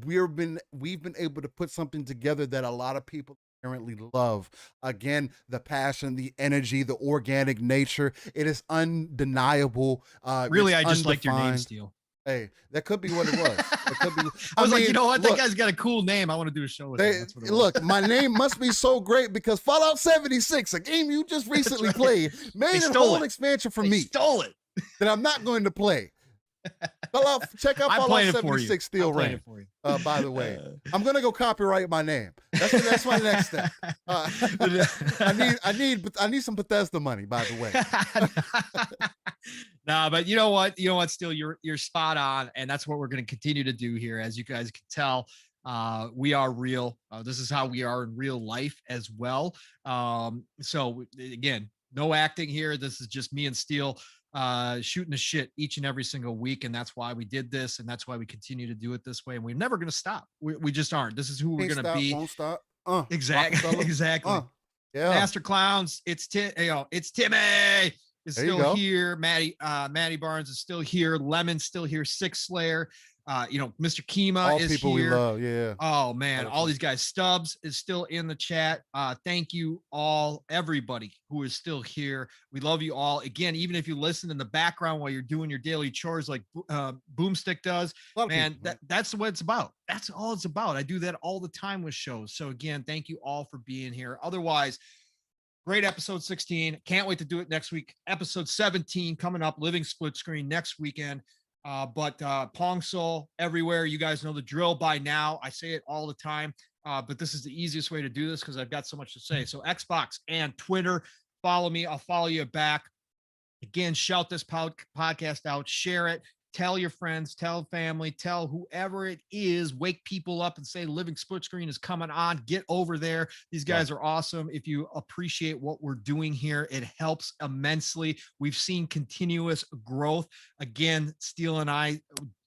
we've been able to put something together that a lot of people apparently love. Again, the passion, the energy, the organic nature. It is undeniable. Really, I just liked your name, Steel. Hey, that could be what it was. It could be. I was like, you know what? Look, that guy's got a cool name. I want to do a show with him. That's what it was. look, my name must be so great because Fallout 76, a game you just recently right. played, made a whole expansion for me Stole it. that I'm not going to play. Check out Fallout 76 Steel Rain. By the way, I'm gonna go copyright my name. That's my next step. I need some Bethesda money. By the way. Nah, but you know what? Still, you're spot on, and that's what we're going to continue to do here. As you guys can tell, we are real. This is how we are in real life as well. So again, no acting here. This is just me and Steel shooting the shit each and every single week, and that's why we did this, and that's why we continue to do it this way. And we're never going to stop. We just aren't. This is who we're going to be. Won't stop. Exactly. Yeah. Master Clowns. It's Timmy. Is still here. Maddie Barnes is still here. Lemon's still here. Six Slayer. Mr. Kima is people here. We love, yeah. Oh man, all these guys. Stubbs is still in the chat. Thank you all, everybody who is still here. We love you all. Again, even if you listen in the background while you're doing your daily chores, like Boomstick does, man, that's what it's about. That's all it's about. I do that all the time with shows. So again, thank you all for being here. Otherwise, great episode 16. Can't wait to do it next week. Episode 17 coming up, Living Split Screen next weekend. But Pong Soul everywhere. You guys know the drill by now. I say it all the time, but this is the easiest way to do this because I've got so much to say. So Xbox and Twitter, follow me. I'll follow you back. Again, shout this podcast out, share it. Tell your friends, tell family, tell whoever it is, wake people up and say Living Split Screen is coming on. Get over there. These guys are awesome. If you appreciate what we're doing here, it helps immensely. We've seen continuous growth. Again, Steel and I,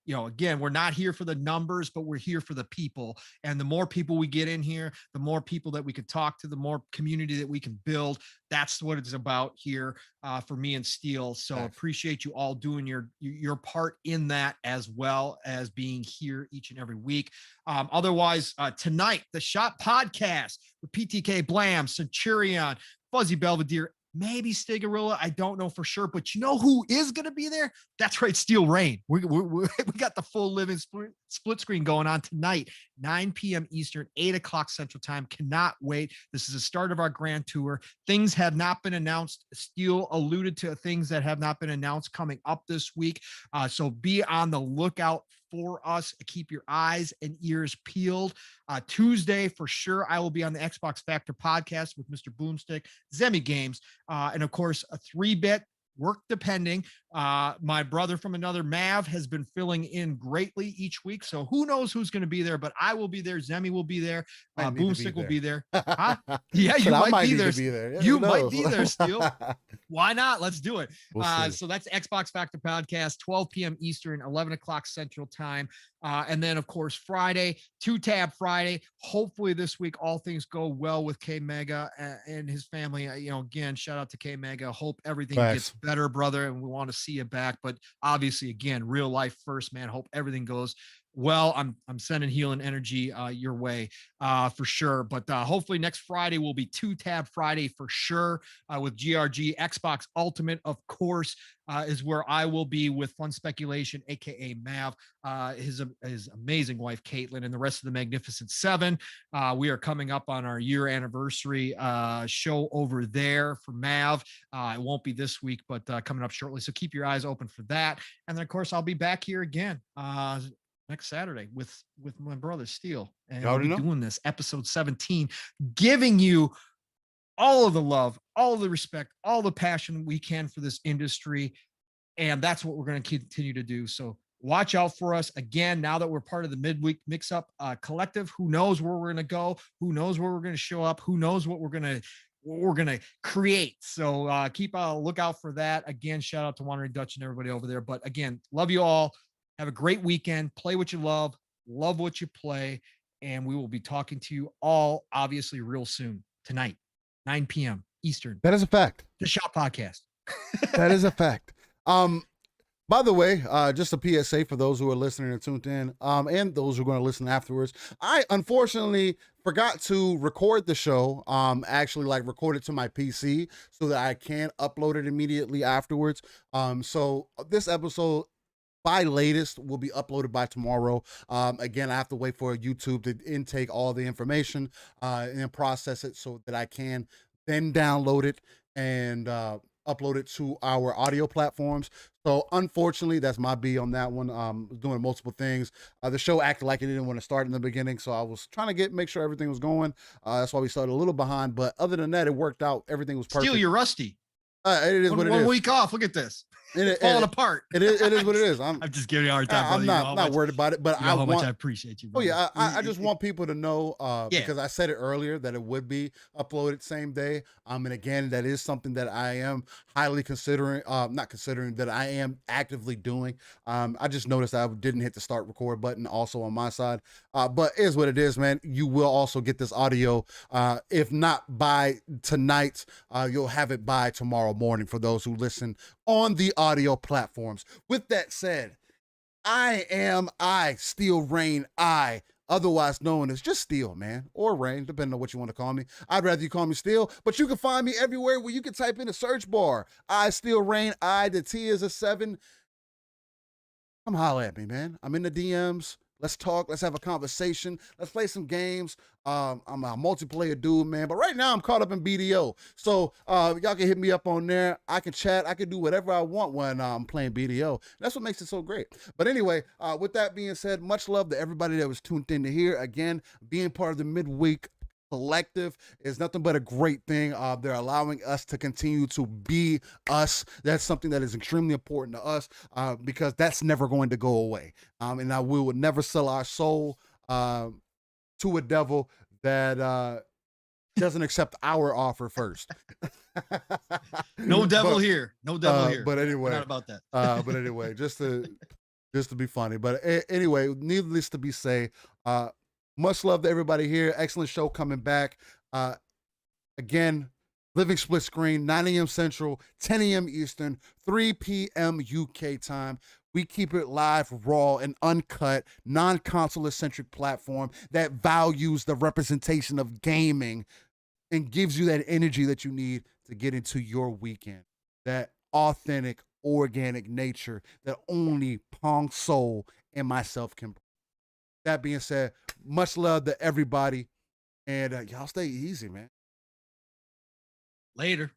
again, we're not here for the numbers, but we're here for the people. And the more people we get in here, the more people that we can talk to, the more community that we can build. That's what it's about here for me and Steel. So appreciate you all doing your part in that, as well as being here each and every week. Otherwise, tonight, the Shot Podcast with PTK Blam, Centurion, Fuzzy Belvedere, maybe Stigarilla. I don't know for sure, but you know who is going to be there? That's right, Steel Rain. We got the full Living Split Screen going on tonight, 9 p.m. Eastern, 8 o'clock Central Time. Cannot wait. This is the start of our grand tour. Things have not been announced. Steel alluded to things that have not been announced coming up this week. So be on the lookout for us. Keep your eyes and ears peeled. Tuesday, for sure, I will be on the Xbox Factor podcast with Mr. Boomstick, Zemi Games, and of course, a 3-bit work depending. My brother from another, Mav, has been filling in greatly each week. So who knows who's going to be there, but I will be there. Zemi will be there. Boomstick will be there. Huh? Yeah, you might be there. Yeah, you might be there still. Why not? Let's do it. So that's Xbox Factor Podcast, 12 p.m. Eastern, 11 o'clock Central Time. And then, of course, Friday, 2-Tab Friday. Hopefully this week, all things go well with K Mega and his family. Again, shout out to K Mega. Hope everything gets better, brother. And we want to see you back. But obviously, again, real life first, man. Hope everything goes well. I'm sending healing energy your way for sure. But hopefully next Friday will be 2-Tab Friday for sure with GRG. Xbox Ultimate, of course, is where I will be with Fun Speculation, aka Mav, his amazing wife Caitlin, and the rest of the Magnificent Seven. We are coming up on our year anniversary show over there for Mav. It won't be this week, but coming up shortly. So keep your eyes open for that. And then, of course, I'll be back here again next Saturday with my brother Steel, and I'll be doing this episode 17, giving you all of the love, all of the respect, all the passion we can for this industry. And that's what we're going to continue to do. So watch out for us again. Now that we're part of the Midweek Mix-Up Collective, who knows where we're going to go? Who knows where we're going to show up? Who knows what we're going to create? So keep a lookout for that. Again, shout out to Wandering Dutch and everybody over there. But again, love you all. Have a great weekend. Play what you love what you play. And we will be talking to you all, obviously, real soon tonight, 9 p.m. Eastern. That is a fact. The Shop Podcast. That is a fact. By the way, just a PSA for those who are listening and tuned in, and those who are going to listen afterwards. I unfortunately forgot to record the show, actually record it to my PC so that I can upload it immediately afterwards. So this episode by latest will be uploaded by tomorrow. Again, I have to wait for YouTube to intake all the information and process it so that I can then download it and upload it to our audio platforms. So unfortunately, that's my B on that one. Doing multiple things. The show acted like it didn't want to start in the beginning, so I was trying to make sure everything was going. That's why we started a little behind, but other than that, it worked out. Everything was perfect. Still, you're rusty. It is what it is. 1 week off. Look at this. It's falling apart. It is what it is. I'm just giving you a hard time. I'm not worried about it, but you know how much I appreciate you. Brother. Oh yeah, I just want people to know because I said it earlier that it would be uploaded same day. And again, that is something that I am highly considering. Not considering that I am actively doing. I just noticed I didn't hit the start record button also on my side. But it is what it is, man. You will also get this audio. If not by tonight, you'll have it by tomorrow morning for those who listen on the audio platforms. With that said, I, Steel Rain, otherwise known as just Steel, man, or Rain, depending on what you want to call me. I'd rather you call me Steel, but you can find me everywhere where you can type in a search bar. Steel Rain, the T is a 7. Come holla at me, man. I'm in the DMs. Let's talk. Let's have a conversation. Let's play some games. I'm a multiplayer dude, man. But right now I'm caught up in BDO. So y'all can hit me up on there. I can chat. I can do whatever I want when I'm playing BDO. That's what makes it so great. But anyway, with that being said, much love to everybody that was tuned in to here. Again, being part of the midweek collective is nothing but a great thing. They're allowing us to continue to be us. That's something that is extremely important to us because that's never going to go away. And we would never sell our soul to a devil that doesn't accept our offer first. No devil here. No devil here. But anyway, we're not about that. But anyway, just to be funny. But anyway, needless to be say, much love to everybody here. Excellent show coming back. Again, Living Split Screen, 9 a.m. Central, 10 a.m. Eastern, 3 p.m. UK time. We keep it live, raw, and uncut, non-console-centric platform that values the representation of gaming and gives you that energy that you need to get into your weekend. That authentic, organic nature that only Pong Soul and myself can bring. That being said, much love to everybody, and y'all stay easy, man. Later.